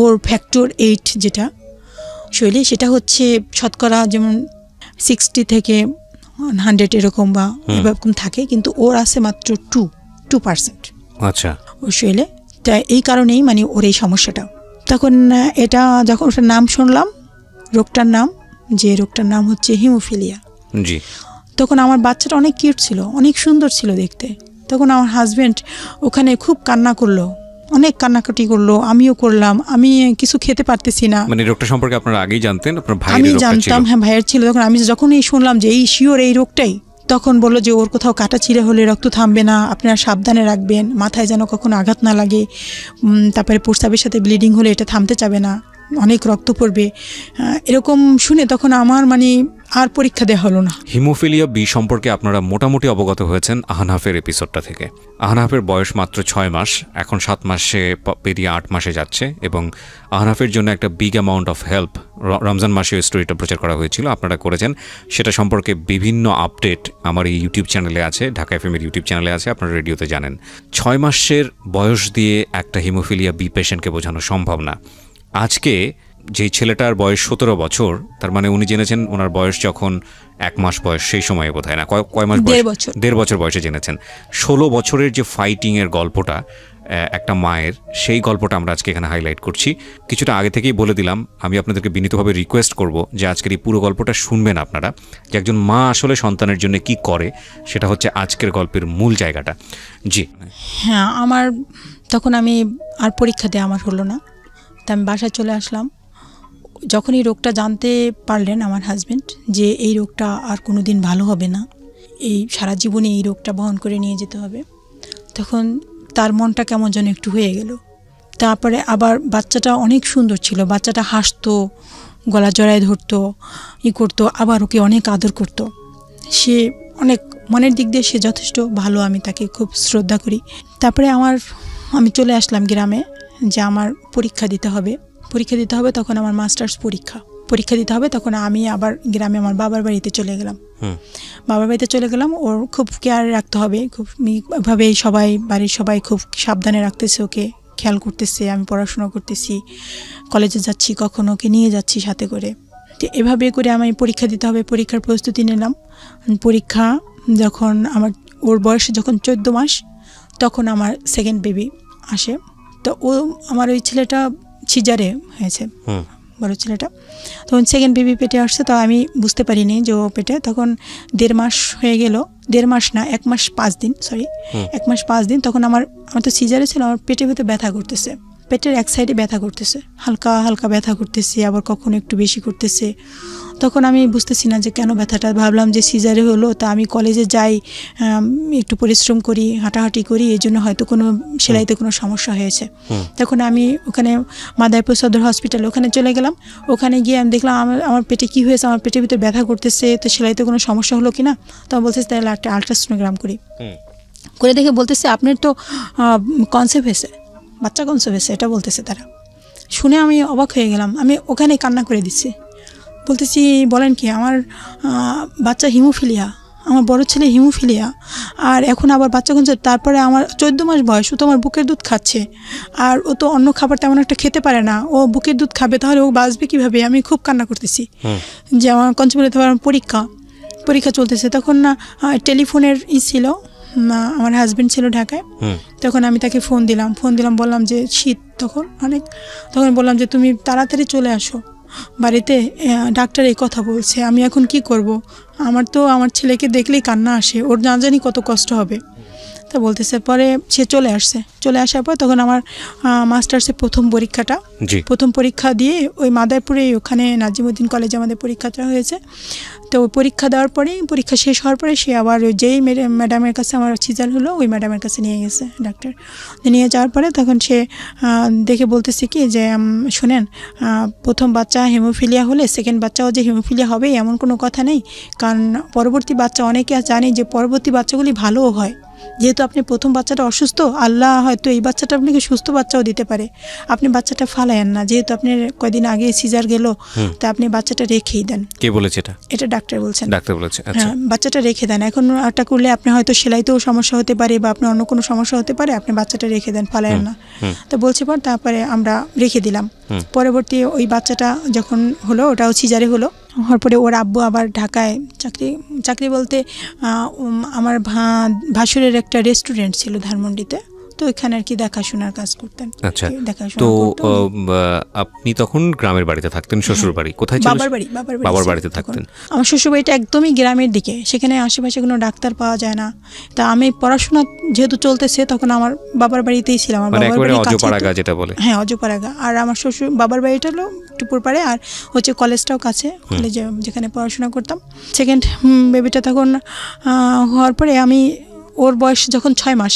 Speaker 1: ওর ফ্যাক্টর 8 যেটা শৈলী, সেটা হচ্ছে শতকরা যেমন 60 থেকে 100 এরকম বা এরকম থাকে, কিন্তু ওর আছে মাত্র 2%।
Speaker 2: আচ্ছা,
Speaker 1: ওর শরীরে। তাই এই কারণেই মানে ওর এই সমস্যাটা। তখন এটা যখন ওটার নাম শুনলাম, রোগটার নাম হচ্ছে হিমোফিলিয়া।
Speaker 2: জি।
Speaker 1: তখন আমার বাচ্চাটা অনেক কিউট ছিল, অনেক সুন্দর ছিল দেখতে। তখন আমার হাজবেন্ড ওখানে খুব কান্না করলো, অনেক কান্নাকাটি করলো, আমিও করলাম। আমি কিছু খেতে পারতেছি না।
Speaker 2: মানে রোগটা সম্পর্কে আপনারা আগেই জানতেন? আপনার ভাইয়ের
Speaker 1: আমি
Speaker 2: রোগটা ছিল?
Speaker 1: জানতাম, হ্যাঁ ভাইয়ের ছিল। তখন আমি যখন এই শুনলাম যে এই শিওর এই রোগটাই, তখন বললো যে ওর কোথাও কাটা ছিঁড়ে হলে রক্ত থামবে না, আপনারা সাবধানে রাখবেন, মাথায় যেন কখনো আঘাত না লাগে, তারপরে প্রস্রাবের সাথে ব্লিডিং হলে এটা থামতে চাবে না, অনেক রক্ত পড়বে। এরকম শুনে তখন আমার মানে আর পরীক্ষা দেওয়া হলো না।
Speaker 2: হিমোফিলিয়া বি সম্পর্কে আপনারা মোটামুটি অবগত হয়েছেন আহনাফের এপিসোডটা থেকে। আহনাফের বয়স মাত্র 6 মাস, এখন 7 মাসে পেরিয়ে 8 মাসে যাচ্ছে, এবং আহনাফের জন্য একটা big amount of help Ramzan মাসে স্টোরিটা প্রচার করা হয়েছিল, আপনারা করেছেন। সেটা সম্পর্কে বিভিন্ন আপডেট আমার এই ইউটিউব চ্যানেলে আছে, ঢাকা এফএমের ইউটিউব চ্যানেলে আছে, আপনারা রেডিওতে জানেন। 6 মাসের বয়স দিয়ে একটা হিমোফিলিয়া বি পেশেন্টকে বোঝানো সম্ভব না। আজকে যে ছেলেটার বয়স 17 বছর, তার মানে উনি জেনেছেন ওনার বয়স যখন 1 মাস বয়স, সেই সময়ে বোধহয় না, কয় মাস বয়স? 1.5 বছর বয়সে জেনেছেন। 16 বছরের যে ফাইটিংয়ের গল্পটা একটা মায়ের, সেই গল্পটা আমরা আজকে এখানে হাইলাইট করছি। কিছুটা আগে থেকেই বলে দিলাম, আমি আপনাদেরকে বিনীতভাবে রিকোয়েস্ট করব যে আজকের এই পুরো গল্পটা শুনবেন আপনারা, যে একজন মা আসলে সন্তানের জন্য কি করে, সেটা হচ্ছে আজকের গল্পের মূল জায়গাটা। জি
Speaker 1: হ্যাঁ, আমার তখন আমি আর পরীক্ষা দেওয়া আমার হলো না, তা আমি বাসায় চলে আসলাম। যখন এই রোগটা জানতে পারলেন আমার হাজব্যান্ড যে এই রোগটা আর কোনো দিন ভালো হবে না, এই সারা জীবনে এই রোগটা বহন করে নিয়ে যেতে হবে, তখন তার মনটা কেমন যেন একটু হয়ে গেল। তারপরে আবার বাচ্চাটা অনেক সুন্দর ছিল, বাচ্চাটা হাসতো, গলা জড়ায় ধরতো, করতো, আবার ওকে অনেক আদর করতো। সে অনেক মনের দিক দিয়ে সে যথেষ্ট ভালো, আমি তাকে খুব শ্রদ্ধা করি। তারপরে আমি চলে আসলাম গ্রামে, যে আমার পরীক্ষা দিতে হবে। তখন আমার মাস্টার্স পরীক্ষা দিতে হবে। তখন আমি আবার গ্রামে আমার বাবার বাড়িতে চলে গেলাম। ওর খুব কেয়ার রাখতে হবে, খুব ভাবে বাড়ির সবাই খুব সাবধানে রাখতেছে, ওকে খেয়াল করতেছে। আমি পড়াশোনা করতেছি, কলেজে যাচ্ছি, কখনো ওকে নিয়ে যাচ্ছি সাথে করে। তো এভাবে করে আমি পরীক্ষা দিতে হবে, পরীক্ষার প্রস্তুতি নিলাম। পরীক্ষা যখন ওর বয়স যখন 14 মাস, তখন আমার সেকেন্ড বেবি আসে। তো আমার ওই ছেলেটা সিজারে হয়েছে, বড় ছেলেটা। তখন সেকেন্ড বেবি পেটে আসছে, তো আমি বুঝতে পারিনি যে ও পেটে। তখন 1.5 মাস হয়ে গেল, 1.5 মাস না, 1 মাস 5 দিন, 1 মাস 5 দিন। তখন আমার তো সিজারে ছিল, আমার পেটের ভিতরে ব্যথা করতেছে, পেটের এক সাইডে ব্যথা করতেছে, হালকা হালকা ব্যথা করতেছে, আবার কখনো একটু বেশি করতেছে। তখন আমি বুঝতেছি না যে কেন ব্যথাটা। ভাবলাম যে সিজারে হলো, তা আমি কলেজে যাই, একটু পরিশ্রম করি, হাঁটাহাঁটি করি, এই জন্য হয়তো কোনো সেলাইতে কোনো সমস্যা হয়েছে। তখন আমি ওখানে মাদারীপুর সদর হসপিটাল ওখানে চলে গেলাম। ওখানে গিয়ে আমি দেখলাম আমার পেটে কী হয়েছে, আমার পেটের ভিতরে ব্যথা করতেছে, তো সেলাইতে কোনো সমস্যা হলো কিনা। তো বলতেছে তাহলে একটা আলট্রাসোনোগ্রাম করে দেখে বলতেছে আপনার তো কনসেপ্ট হয়েছে, বাচ্চা কনসেপ্ট হয়েছে, এটা বলতেছে তারা। শুনে আমি অবাক হয়ে গেলাম, আমি ওখানে কান্না করে দিচ্ছি। বলতেছি বলেন কি, আমার বাচ্চা হিমোফিলিয়া, আমার বড় ছেলে হিমোফিলিয়া, আর এখন আবার বাচ্চা কনসেপ্ট। তারপরে আমার 14 মাস বয়স, ও তো আমার বুকের দুধ খাচ্ছে, আর ও তো অন্য খাবার তেমন একটা খেতে পারে না, ও বুকের দুধ খাবে, তাহলে ও বাঁচবে কীভাবে। আমি খুব কান্না করতেছি যে আমার কনসেপ্ট পরীক্ষা চলতেছে। তখন না টেলিফোনের ছিল, আমার হাজব্যান্ড ছিল ঢাকায়। তখন আমি তাকে ফোন দিলাম, বললাম যে শীত তখন বললাম যে তুমি তাড়াতাড়ি চলে আসো বাড়িতে, ডাক্তার এই কথা বলছে, আমি এখন কি করব। আমার ছেলেকে দেখলেই কান্না আসে, ওর না জানি কত কষ্ট হবে। তা বলতেছে, পরে সে চলে আসার পর তখন আমার মাস্টার্সের প্রথম পরীক্ষা দিয়ে ওই মাদারীপুরে ওখানে নাজিমুদ্দিন কলেজে আমাদের পরীক্ষাটা হয়েছে। তো ওই পরীক্ষা দেওয়ার পরেই, পরীক্ষা শেষ হওয়ার পরে সে আবার যেই ম্যাডামের কাছে আমার সিজার হলো, ওই ম্যাডামের কাছে নিয়ে গেছে ডাক্তার। নিয়ে যাওয়ার পরে তখন সে দেখে বলতেছে কি যে শোনেন, প্রথম বাচ্চা হিমোফিলিয়া হলে সেকেন্ড বাচ্চাও যে হিমোফিলিয়া হবে এমন কোনো কথা নেই, কারণ পরবর্তী বাচ্চা অনেকে জানে যে পরবর্তী বাচ্চাগুলি ভালোও হয়। যেহেতু আপনি প্রথম বাচ্চাটা অসুস্থ, আল্লাহ হয়তো এই বাচ্চাটা আপনাকে সুস্থ বাচ্চাও দিতে পারে, আপনি বাচ্চাটা ফালায়েন না। যেহেতু আপনার কয়দিন আগে সিজার গেল, তা আপনি বাচ্চাটা রেখেই দেন।
Speaker 2: কে বলেছে এটা?
Speaker 1: ডাক্তার বলছেন।
Speaker 2: আচ্ছা,
Speaker 1: বাচ্চাটা রেখে দেন। এখন একটা করলে আপনি হয়তো সেলাইতেও সমস্যা হতে পারে, বা আপনার অন্য কোনো সমস্যা হতে পারে, আপনি বাচ্চাটা রেখে দেন, ফালায়েন না। তো বলছে পর তারপরে আমরা রেখে দিলাম। পরবর্তী ওই বাচ্চাটা যখন হলো, ওটাও সিজারে হলো, হওয়ার পরে ওর আব্বু আবার ঢাকায় চাকরি বলতে আমার ভাসুরের একটা রেস্টুরেন্ট ছিল ধানমন্ডিতে, তো ওইখানে আর কি দেখাশোনার কাজ করতেন।
Speaker 2: আচ্ছা, তো আপনি তখন গ্রামের বাড়িতে থাকতেন, শ্বশুর বাড়ি কোথায় ছিল? বাবার বাড়িতে থাকতেন।
Speaker 1: আমার শ্বশুর বাড়িটা একদমই গ্রামের দিকে, সেখানে আশেপাশে কোনো ডাক্তার পাওয়া যায় না। তা আমি পড়াশোনা যেহেতু চলতেছে তখন আমার বাবার বাড়িতেই ছিলাম। আমার বাবার বাড়ি
Speaker 2: অজপাড়াগা যেটা বলে,
Speaker 1: হ্যাঁ অজপাড়াগা। আর আমার শ্বশুর বাবার বাড়িটা হলো টুপুর পাড়ে, আর হচ্ছে কলেজটাও কাছে, কলেজে যেখানে পড়াশোনা করতাম। সেকেন্ড বেবিটা তখন হওয়ার পরে আমি, ওর বয়স যখন 6 মাস,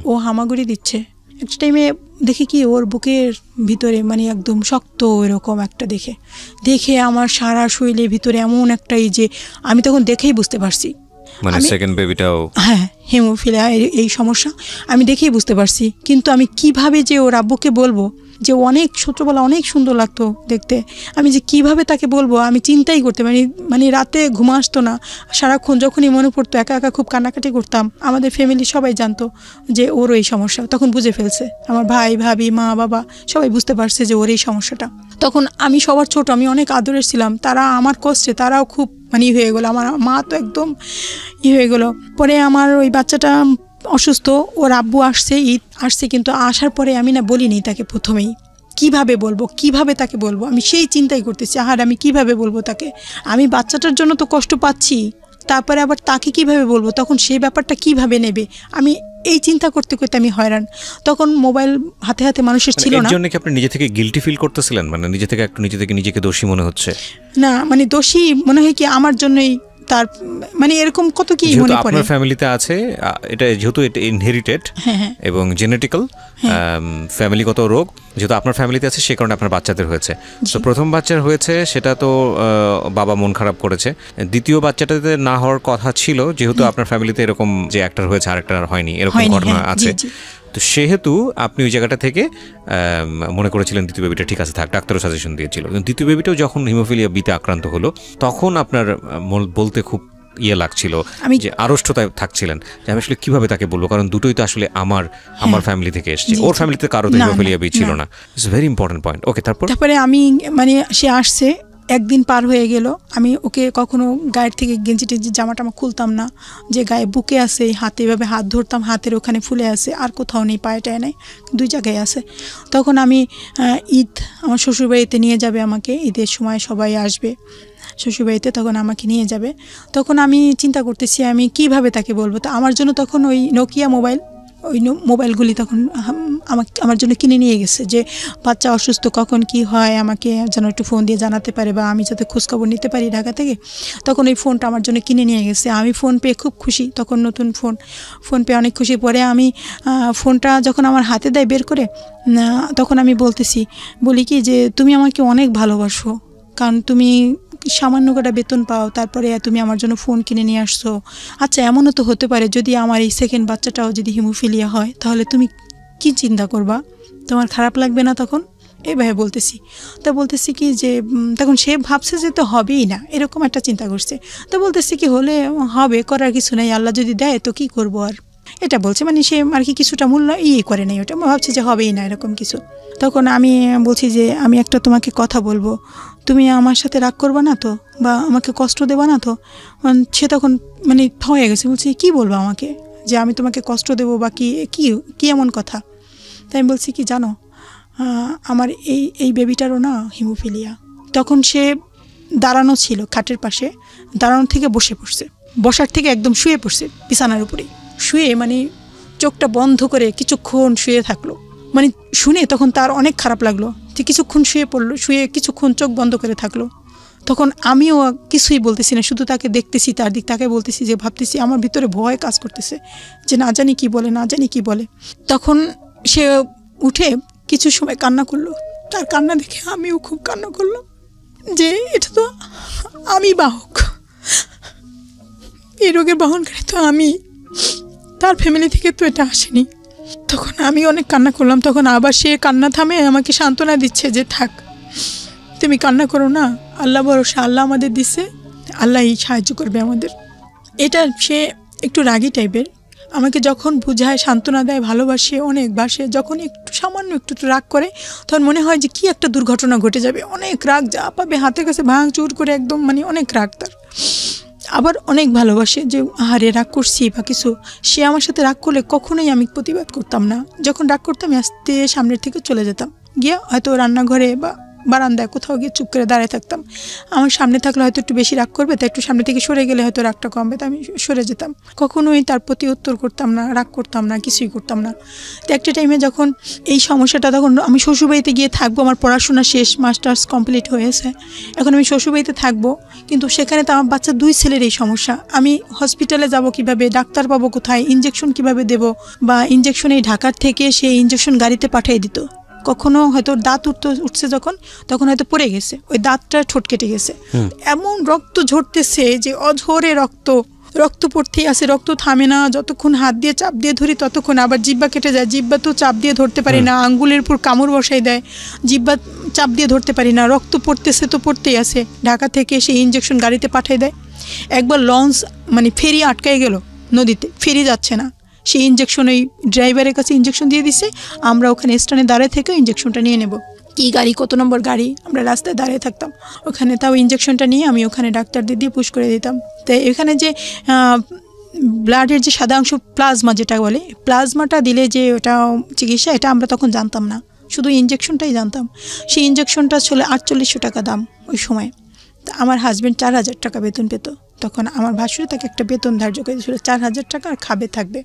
Speaker 1: ও হামাগুড়ি দিচ্ছে। একটা টাইমে দেখি কি ওর বুকের ভিতরে মানে একদম শক্ত এরকম একটা দেখে আমার সারা শরীরের ভিতরে এমন একটা, এই যে আমি তখন দেখেই বুঝতে পারছি
Speaker 2: মানে সেকেন্ড বেবিটাও
Speaker 1: হ্যাঁ হিমোফিলিয়া এই সমস্যা আমি দেখেই বুঝতে পারছি। কিন্তু আমি কিভাবে যে ওর আব্বুকে বলবো, যে অনেক ছোটবেলা অনেক সুন্দর লাগতো দেখতে, আমি যে কিভাবে তাকে বলবো আমি চিন্তাই করতে পারি। মানে রাতে ঘুম আসতো না, সারাক্ষণ যখনই মনে পড়তো একা একা খুব কান্নাকাটি করতাম। আমাদের ফ্যামিলি সবাই জানতো যে ওর এই সমস্যা, তখন বুঝে ফেলছে আমার ভাই ভাবি মা বাবা সবাই বুঝতে পারছে যে ওর এই সমস্যাটা। তখন আমি সবার ছোট, আমি অনেক আদরের ছিলাম, তারা আমার কষ্টে তারাও খুব মানে হয়ে গেলো। আমার মা তো একদম হয়ে গেলো। পরে আমার ওই বাচ্চাটা অসুস্থ, ওর আব্বু আসছে কিন্তু আসার পরে আমি না বলিনি তাকে প্রথমেই, কিভাবে তাকে বলবো, আমি সেই চিন্তাই করতেছি আর আমি কিভাবে বলবো তাকে। আমি বাচ্চাটার জন্য তো কষ্ট পাচ্ছি, তারপরে আবার তাকে কিভাবে বলবো, তখন সেই ব্যাপারটা কিভাবে নেবে, আমি এই চিন্তা করতে করতে আমি হয়রান। তখন মোবাইল হাতে মানুষের ছিল না।
Speaker 2: এর জন্য কি আপনি নিজে থেকে গিল্টি ফিল করতেছিলেন, মানে নিজে থেকে নিজেকে দোষী মনে হচ্ছে?
Speaker 1: না, মানে দোষী মনে হয় কি আমার জন্যই, তার মানে এরকম কত কি মনে পড়ে।
Speaker 2: আপনার ফ্যামিলিতে আছে এটা, যেহেতু এটা ইনহেরিটেড এবং জেনেটিক্যাল ফ্যামিলিগত রোগ, যেহেতু আপনার ফ্যামিলিতে আছে সে কারণে আপনার বাচ্চাদের হয়েছে। তো প্রথম বাচ্চার হয়েছে সেটা তো বাবা মন খারাপ করেছে। দ্বিতীয় বাচ্চাটাতে না হওয়ার কথা ছিল, যেহেতু আপনার ফ্যামিলিতে এরকম যে একটার হয়েছে আর একটার হয়নি এরকম ঘটনা আছে, তো সেহেতু আপনি ওই জায়গাটা থেকে মনে করেছিলেন দ্বিতীয় বেবিটা ঠিক আছে থাক, ডাক্তারও সাজেশন দিয়েছিল। কিন্তু দ্বিতীয় বেবিটাও যখন হিমোফিলিয়া বিতে আক্রান্ত হলো তখন আপনার বলতে খুব লাগছিল, যে আড়ষ্টতায় থাকছিলেন যে আমি আসলে কিভাবে তাকে বলবো, কারণ দুটোই তো আসলে আমার ফ্যামিলি থেকে এসছে, ওর ফ্যামিলিতে কারো তো হিমোফিলিয়া বি ছিল না। It's very important point. Okay, তারপরে
Speaker 1: আমি মানে সে আসছে, একদিন পার হয়ে গেল, আমি ওকে কখনো গায়ের থেকে গেঞ্জি টেঞ্জি জামাটামা খুলতাম না, যে গায়ে বুকে আছে হাতে এভাবে হাত ধরতাম, হাতের ওখানে ফুলে আছে, আর কোথাও নেই, পায়েটায় নেই, 2 জায়গায় আছে। তখন আমি ঈদ আমার শ্বশুরবাড়িতে নিয়ে যাবে আমাকে, ঈদের সময় সবাই আসবে শ্বশুরবাড়িতে, তখন আমাকে নিয়ে যাবে। তখন আমি চিন্তা করতেছি আমি কিভাবে তাকে বলবো। তো আমার জন্য তখন ওই নোকিয়া মোবাইলগুলি তখন আমার জন্য কিনে নিয়ে গেছে, যে বাচ্চা অসুস্থ কখন কি হয় আমাকে যেন একটু ফোন দিয়ে জানাতে পারে, বা আমি যাতে খোঁজখবর নিতে পারি ঢাকা থেকে। তখন ওই ফোনটা আমার জন্য কিনে নিয়ে গেছে। আমি ফোন পেয়ে খুব খুশি, তখন নতুন ফোন পেয়ে অনেক খুশি। পরে আমি ফোনটা যখন আমার হাতে দেয় বের করে, তখন আমি বলি কি যে তুমি আমাকে অনেক ভালোবাসো, কারণ তুমি সামান্য কটা বেতন পাও, তারপরে তুমি আমার জন্য ফোন কিনে নিয়ে আসছো। আচ্ছা, এমনও তো হতে পারে যদি আমার এই সেকেন্ড বাচ্চাটাও যদি হিমোফিলিয়া হয়, তাহলে তুমি কি চিন্তা করবা, তোমার খারাপ লাগবে না? তখন এইভাবে বলতেছি কি যে তখন সে ভাবছে যে তো হবেই না, এরকম একটা চিন্তা করছে। তো বলতেছি কি হলে হবে, করার কিছু নেই, আল্লাহ যদি দেয় তো কি করবো আর, এটা বলছে। মানে সে আর কি কিছুটা মূল্য করে নেই, ওটা ভাবছে যে হবেই না এরকম কিছু। তখন আমি বলছি যে আমি একটা তোমাকে কথা বলবো, তুমি আমার সাথে রাগ করবা না তো, বা আমাকে কষ্ট দেবা না তো? সে তখন মানে হয়ে গেছে, বলছি কি বলবো আমাকে, যে আমি তোমাকে কষ্ট দেবো বা কি এমন কথা? তাই আমি বলছি কি জানো, আমার এই বেবিটারও না হিমোফিলিয়া। তখন সে দাঁড়ানো ছিল খাটের পাশে, দাঁড়ানো থেকে বসার থেকে একদম শুয়ে পড়ছে বিছানার উপরে, শুয়ে মানে চোখটা বন্ধ করে কিছুক্ষণ শুয়ে থাকলো। মানে শুনে তখন তার অনেক খারাপ লাগলো, যে কিছুক্ষণ শুয়ে কিছুক্ষণ চোখ বন্ধ করে থাকলো। তখন আমিও কিছুই বলতেছি না, শুধু তাকে দেখতেছি, তার দিক তাকে বলতেছি, যে ভাবতেছি আমার ভিতরে ভয় কাজ করতেছে, যে না জানি কি বলে। তখন সে উঠে কিছু সময় কান্না করলো, তার কান্না দেখে আমিও খুব কান্না করলাম, যে এটা তো আমি বাহক, এই রোগের বহনকারী তো আমি, তার ফ্যামিলি থেকে তো এটা আসেনি। তখন আমি অনেক কান্না করলাম। তখন আবার সে কান্না থামে আমাকে সান্ত্বনা দিচ্ছে যে থাক, তুমি কান্না করো না, আল্লাহ ভরসা, আল্লাহ আমাদের দিচ্ছে, আল্লাহই সাহায্য করবে আমাদের। এটা সে একটু রাগী টাইপের, আমাকে যখন বুঝায়, সান্ত্বনা দেয়, ভালোবাসে, অনেক বাসে, যখন একটু সামান্য একটু রাগ করে তখন মনে হয় যে কি একটা দুর্ঘটনা ঘটে যাবে, অনেক রাগ, যা পাবে হাতের কাছে ভাঙচুর করে একদম, মানে অনেক রাগ তার। আবার অনেক ভালোবাসে, যে আহারে রাগ করছি বা কিছু, সে আমার সাথে রাগ করলে কখনোই আমি প্রতিবাদ করতাম না। যখন রাগ করতাম আস্তে সামনের থেকে চলে যেতাম, গিয়ে হয়তো রান্নাঘরে বা বারান্দায় কোথাও গিয়ে চুপ করে দাঁড়িয়ে থাকতাম। আমার সামনে থাকলে হয়তো একটু বেশি রাগ করবে, তাই একটু সামনে থেকে সরে গেলে হয়তো রাগটা কমবে, তাই আমি সরে যেতাম। কখনোই তার প্রতি উত্তর করতাম না, রাগ করতাম না, কিছুই করতাম না। তো একটা টাইমে যখন এই সমস্যাটা, তখন আমি শ্বশুরবাড়িতে গিয়ে থাকবো, আমার পড়াশোনা শেষ, মাস্টার্স কমপ্লিট হয়েছে, এখন আমি শ্বশুরবাড়িতে থাকবো, কিন্তু সেখানে তো আমার বাচ্চা 2 ছেলের এই সমস্যা। আমি হসপিটালে যাব কিভাবে, ডাক্তার পাবো কোথায়, ইঞ্জেকশন কিভাবে দেব, বা ইঞ্জেকশন এই ঢাকার থেকে সেই ইঞ্জেকশন গাড়িতে পাঠিয়ে দিত। কখনো হয়তো দাঁত উঠছে তখন হয়তো পড়ে গেছে, ওই দাঁতটা ঠোঁট কেটে গেছে, এমন রক্ত ঝরতেছে যে অঝরে রক্ত পড়তেই আছে, রক্ত থামে না, যতক্ষণ হাত দিয়ে চাপ দিয়ে ধরি ততক্ষণ। আবার জিব্বা কেটে যায়, জিব্বা তো চাপ দিয়ে ধরতে পারি না, আঙ্গুলের উপর কামড় বসাই দেয়, জিব্বা চাপ দিয়ে ধরতে পারি না, রক্ত পড়তেছে তো পড়তেই আছে। ঢাকা থেকে সেই ইঞ্জেকশন গাড়িতে পাঠিয়ে দেয়। একবার লঞ্চ, মানে ফেরি আটকায় গেল নদীতে, ফেরি যাচ্ছে না, সেই ইঞ্জেকশন ওই ড্রাইভারের কাছে ইঞ্জেকশন দিয়ে দিছে, আমরা ওখানে স্ট্যান্ডে দাঁড়িয়ে থেকে ইঞ্জেকশনটা নিয়ে নেব। কি গাড়ি, কত নম্বর গাড়ি, আমরা রাস্তায় দাঁড়িয়ে থাকতাম ওখানে, তাও ইঞ্জেকশনটা নিয়ে আমি ওখানে ডাক্তারদের দিয়ে পুশ করে দিতাম। তাই এখানে যে ব্লাডের যে সাদা অংশ, প্লাজমা যেটা বলে, প্লাজমাটা দিলে যে ওটা চিকিৎসা, এটা আমরা তখন জানতাম না, শুধু ইঞ্জেকশনটাই জানতাম। সেই ইঞ্জেকশনটা ছিল 4800 টাকা দাম ওই সময়। তা আমার হাজব্যান্ড 4000 টাকা বেতন পেত তখন। আমার ভাসুরে তাকে একটা বেতন ধার্য করে দিয়েছিল 4000 টাকা, আর খাবে থাকবে।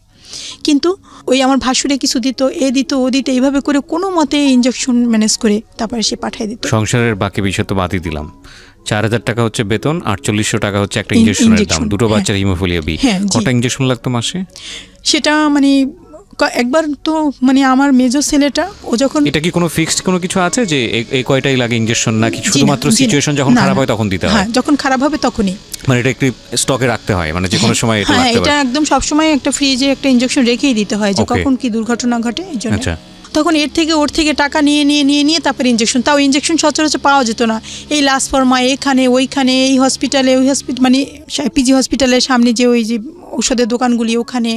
Speaker 1: কিন্তু ওই আমার ভাসুরে কিছু দিত, এ দিত, ও দিত, এইভাবে করে কোনো মতে ইঞ্জেকশন ম্যানেজ করে তারপরে সে পাঠিয়ে দিত।
Speaker 3: সংসারের বাকি বিষয় তো বাদই দিলাম, 4000 টাকা হচ্ছে বেতন, 4800 টাকা হচ্ছে একটা ইঞ্জেকশনের দাম, দুটো বাচ্চার হিমোফিলিয়া বি। কটা ইঞ্জেকশন লাগতো মাসে?
Speaker 1: সেটা মানে একবার তো, মানে আমার মেজর ছেলেটা, ও যখন,
Speaker 3: এটা কি কোনো ফিক্সড কোনো কিছু আছে যে এই কয়টাই লাগে ইঞ্জেকশন, নাকি শুধুমাত্র সিচুয়েশন যখন খারাপ হয় তখন দিতে হয়?
Speaker 1: হ্যাঁ, যখন খারাপ হবে তখনই,
Speaker 3: মানে এটা একটু স্টকে রাখতে হয়, মানে যে কোনো সময় এটা লাগতে পারে?
Speaker 1: এটা একদম সব সময় একটা ফ্রিজে একটা ইঞ্জেকশন রেখেই দিতে হয়, যে কখন কি দুর্ঘটনা ঘটে এই জন্য।
Speaker 3: আচ্ছা,
Speaker 1: তখন ওর থেকে টাকা নিয়ে তারপরে ইঞ্জেকশন, তাও ইঞ্জেকশন সচরাচর পাওয়া যেত না। এই লাস্ট ফর্মা এখানে ওইখানে, এই হসপিটালে ওই হসপিটাল, মানে পিজি হসপিটালের সামনে যে ওই যে ঔষধের দোকানগুলি, ওখানে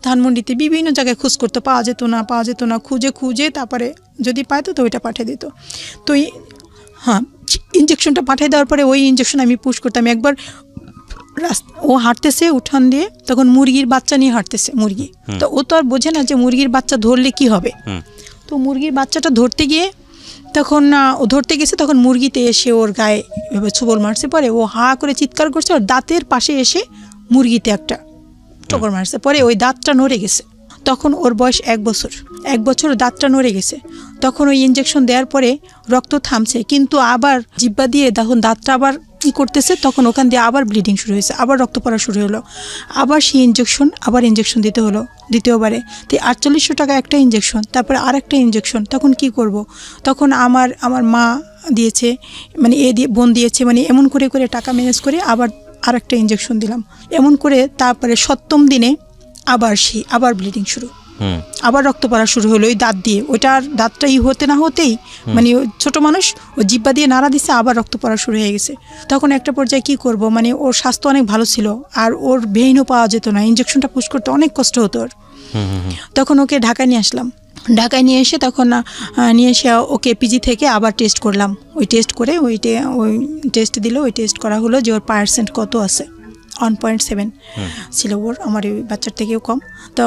Speaker 1: ধানমন্ডিতে বিভিন্ন জায়গায় খোঁজ করতে, পাওয়া যেত না, খুঁজে তারপরে যদি পাইতো তো ওইটা পাঠিয়ে দিত। তো ইঞ্জেকশনটা পাঠিয়ে দেওয়ার পরে ওই ইঞ্জেকশন আমি পুশ করতাম। একবার ও হাঁটতেছে উঠান দিয়ে, তখন মুরগির বাচ্চা নিয়ে হাঁটতেছে, মুরগি, তো ও তো আর বোঝে না যে মুরগির বাচ্চা ধরলে কি হবে। তো মুরগির বাচ্চাটা ধরতে গিয়ে তখন ও ধরতে গেছে, তখন মুরগিতে এসে ওর গায়ে এভাবে ছোবল মারছে। পরে ও হা করে চিৎকার করছে, ওর দাঁতের পাশে এসে মুরগিতে একটা ঠোকর মারছে। পরে ওই দাঁতটা নড়ে গেছে। তখন ওর বয়স 1 বছর, দাঁতটা নড়ে গেছে। তখন ওই ইঞ্জেকশন দেওয়ার পরে রক্ত থামছে, কিন্তু আবার জিব্বা দিয়ে তখন দাঁতটা আবার কি করতেছে, তখন ওখান দিয়ে আবার ব্লিডিং শুরু হয়েছে, আবার রক্ত পড়া শুরু হলো। আবার সেই ইঞ্জেকশন দিতে হলো দ্বিতীয়বারে। তো 4800 টাকা একটা ইঞ্জেকশন, তারপরে আর একটা ইঞ্জেকশন। তখন কি করব? তখন আমার মা দিয়েছে, মানে বোন দিয়েছে, মানে এমন করে টাকা ম্যানেজ করে আবার আর একটা ইঞ্জেকশন দিলাম। এমন করে তারপরে 7ম দিনে আবার ব্লিডিং শুরু, আবার রক্ত পড়া শুরু হলো ওই দাঁত দিয়ে। ওইটার দাঁতটা হতে না হতেই, মানে ছোট মানুষ, ও জিব্বা দিয়ে নাড়া দিছে, আবার রক্ত পড়া শুরু হয়ে গেছে। তখন একটা পর্যায়ে কি করব, মানে ওর স্বাস্থ্য অনেক ভালো ছিল, আর ওর ভেইনও পাওয়া যেত না, ইঞ্জেকশনটা পুশ করতে অনেক কষ্ট হতো ওর। তখন ওকে ঢাকায় নিয়ে আসলাম। ঢাকায় নিয়ে এসে ওকে পিজি থেকে আবার টেস্ট করলাম। ওই টেস্ট করে ওই টেস্ট দিল, ওই টেস্ট করা হলো যে ওর পার্সেন্ট কত আছে, 1.7 ছিল ওর, আমার ওই বাচ্চার থেকেও কম। তো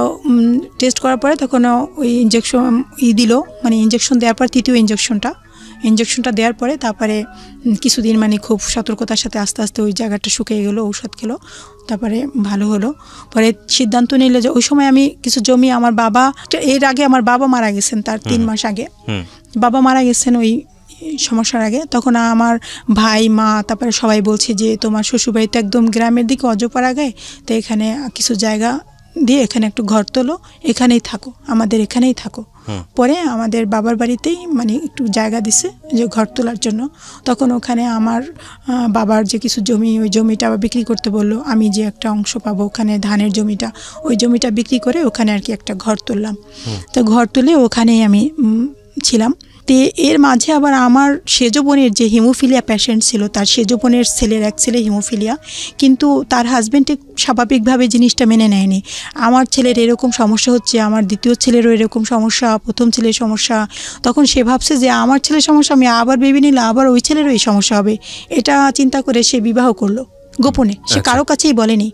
Speaker 1: টেস্ট করার পরে তখন ওই ইঞ্জেকশন দিল, মানে ইঞ্জেকশন দেওয়ার পর তৃতীয় ইঞ্জেকশনটা দেওয়ার পরে তারপরে কিছুদিন মানে খুব সতর্কতার সাথে আস্তে আস্তে ওই জায়গাটা শুকিয়ে গেলো, ঔষধ খেলো, তারপরে ভালো হলো। পরে সিদ্ধান্ত নিল যে ওই সময় আমি কিছু জমি, আমার বাবা, এর আগে আমার বাবা মারা গেছেন, তার 3 মাস আগে বাবা মারা গেছেন ওই সমস্যার আগে। তখন আমার ভাই, মা, তারপরে সবাই বলছে যে তোমার শ্বশুরবাড়িতে একদম গ্রামের দিকে, অজপাড়া গায়ে, তো এখানে কিছু জায়গা দিয়ে এখানে একটু ঘর তোলো, এখানেই থাকো, আমাদের এখানেই থাকো। পরে আমাদের বাবার বাড়িতেই মানে একটু জায়গা দিছে যে ঘর তোলার জন্য। তখন ওখানে আমার বাবার যে কিছু জমি, ওই জমিটা আবার বিক্রি করতে বললো, আমি যে একটা অংশ পাবো ওখানে ধানের জমিটা, ওই জমিটা বিক্রি করে ওখানে আর কি একটা ঘর তুললাম। তো ঘর তুলে ওখানেই আমি ছিলাম। তো এর মাঝে আবার আমার সেজ বোনের যে হিমোফিলিয়া পেশেন্ট ছিল, তার সেজ বোনের ছেলের এক ছেলে হিমোফিলিয়া, কিন্তু তার হাজব্যান্ডে স্বাভাবিকভাবে জিনিসটা মেনে নেয়নি। আমার ছেলের এরকম সমস্যা হচ্ছে, আমার দ্বিতীয় ছেলেরও এরকম সমস্যা, প্রথম ছেলের সমস্যা। তখন সে ভাবছে যে আমার ছেলের সমস্যা, আমি আবার বেবি নিলে আবার ওই ছেলেরও এই সমস্যা হবে। এটা চিন্তা করে সে বিবাহ করলো গোপনে, সে কারো কাছেই বলেনি।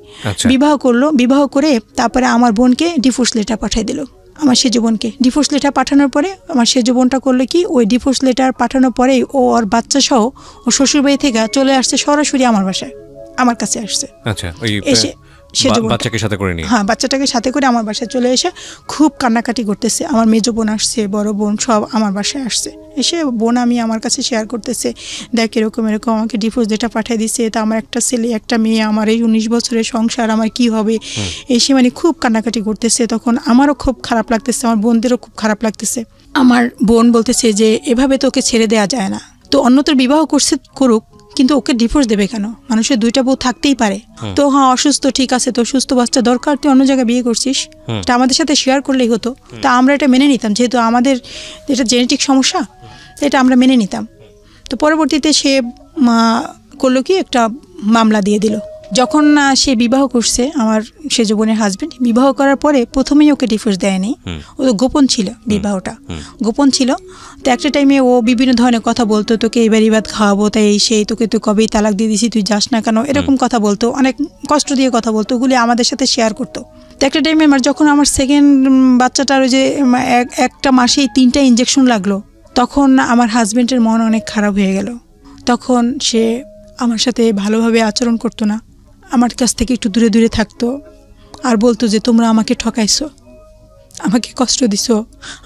Speaker 1: বিবাহ করলো, বিবাহ করে তারপরে আমার বোনকে ডিভোর্স লেটার পাঠিয়ে দিল। আমার সেজ বোনকে ডিভোর্স লেটার পাঠানোর পরে আমার সেজ বোনটা করলো কি, ওই ডিভোর্স লেটার পাঠানোর পরেই ও ওর বাচ্চা সহ ও শ্বশুরবাড়ি থেকে চলে আসছে সরাসরি আমার বাসায়, আমার কাছে আসছে।
Speaker 2: আচ্ছা, ওই
Speaker 1: এসে
Speaker 2: বাচ্চাকে সাথে করে নিয়ে,
Speaker 1: হ্যাঁ, বাচ্চাটাকে সাথে করে আমার বাসায় চলে এসে খুব কান্নাকাটি করতেছে। আমার মেজ বোন আসছে, বড় বোন সব আমার বাসায় আসছে। এসে বোন আমি আমার কাছে শেয়ার করতেছে, দেখ এরকম এরকম আমাকে ডিভোর্স যেটা পাঠিয়ে দিচ্ছে, তা আমার একটা ছেলে একটা মেয়ে, আমার এই 19 বছরের সংসার, আমার কি হবে। এসে মানে খুব কান্নাকাটি করতেছে। তখন আমারও খুব খারাপ লাগতেছে, আমার বোনদেরও খুব খারাপ লাগতেছে। আমার বোন বলতেছে যে এভাবে তো ওকে ছেড়ে দেওয়া যায় না, তো অন্যত্র বিবাহ করছে করুক, কিন্তু ওকে ডিভোর্স দেবে কেন? মানুষের দুইটা বউ থাকতেই পারে। তো হ্যাঁ, অসুস্থ, ঠিক আছে, তো সুস্থ বাচ্চা দরকার, তুই অন্য জায়গায় বিয়ে করছিস, এটা আমাদের সাথে শেয়ার করলেই হতো। তা আমরা এটা মেনে নিতাম, যেহেতু আমাদের এটা জেনেটিক সমস্যা, এটা আমরা মেনে নিতাম। তো পরবর্তীতে সে করলো কি, একটা মামলা দিয়ে দিল। যখন সে বিবাহ করছে, আমার সেজ বোনের হাজবেন্ড বিবাহ করার পরে প্রথমেই ওকে ডিভোর্স দেয়নি, ও তো গোপন ছিল, বিবাহটা গোপন ছিল। তো একটা টাইমে ও বিভিন্ন ধরনের কথা বলতো, তোকে এইবার ইবাদ খাওয়াবো, তাই এই সেই, তোকে তো কবেই তালাক দিয়ে দিছি, তুই যাস না কেন, এরকম কথা বলতো, অনেক কষ্ট দিয়ে কথা বলতো, ওগুলি আমাদের সাথে শেয়ার করতো। তো একটা টাইমে যখন আমার সেকেন্ড বাচ্চাটার ওই যে একটা মাসেই 3টা ইঞ্জেকশন লাগলো, তখন আমার হাজবেন্ডের মন অনেক খারাপ হয়ে গেল। তখন সে আমার সাথে ভালোভাবে আচরণ করতো না, আমার কাছ থেকে একটু দূরে দূরে থাকতো, আর বলতো যে তোমরা আমাকে ঠকাইছো, আমাকে কষ্ট দিছো,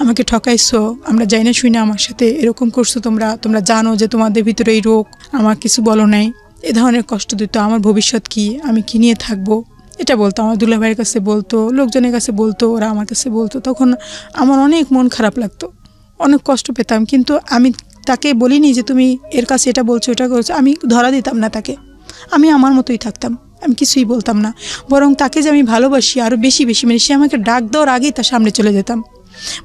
Speaker 1: আমাকে ঠকাইছো, আমরা যাই না শুই না আমার সাথে এরকম করছো, তোমরা জানো যে তোমাদের ভিতরে এই রোগ, আমার কিছু বলো নাই, এ ধরনের কষ্ট দিত। আমার ভবিষ্যৎ কি, আমি কি নিয়ে থাকবো, এটা বলতো। আমার দুলাভাইয়ের কাছে বলতো, লোকজনের কাছে বলতো, ওরা আমার কাছে বলতো। তখন আমার অনেক মন খারাপ লাগতো, অনেক কষ্ট পেতাম। কিন্তু আমি তাকে বলিনি যে তুমি এর কাছে এটা বলছো, এটা করছো, আমি ধরা দিতাম না তাকে, আমি আমার মতোই থাকতাম, আমি কিছুই বলতাম না। বরং তাকে যে আমি ভালোবাসি আরও বেশি বেশি, মানে সে আমাকে ডাক দেওয়ার আগেই তার সামনে চলে যেতাম,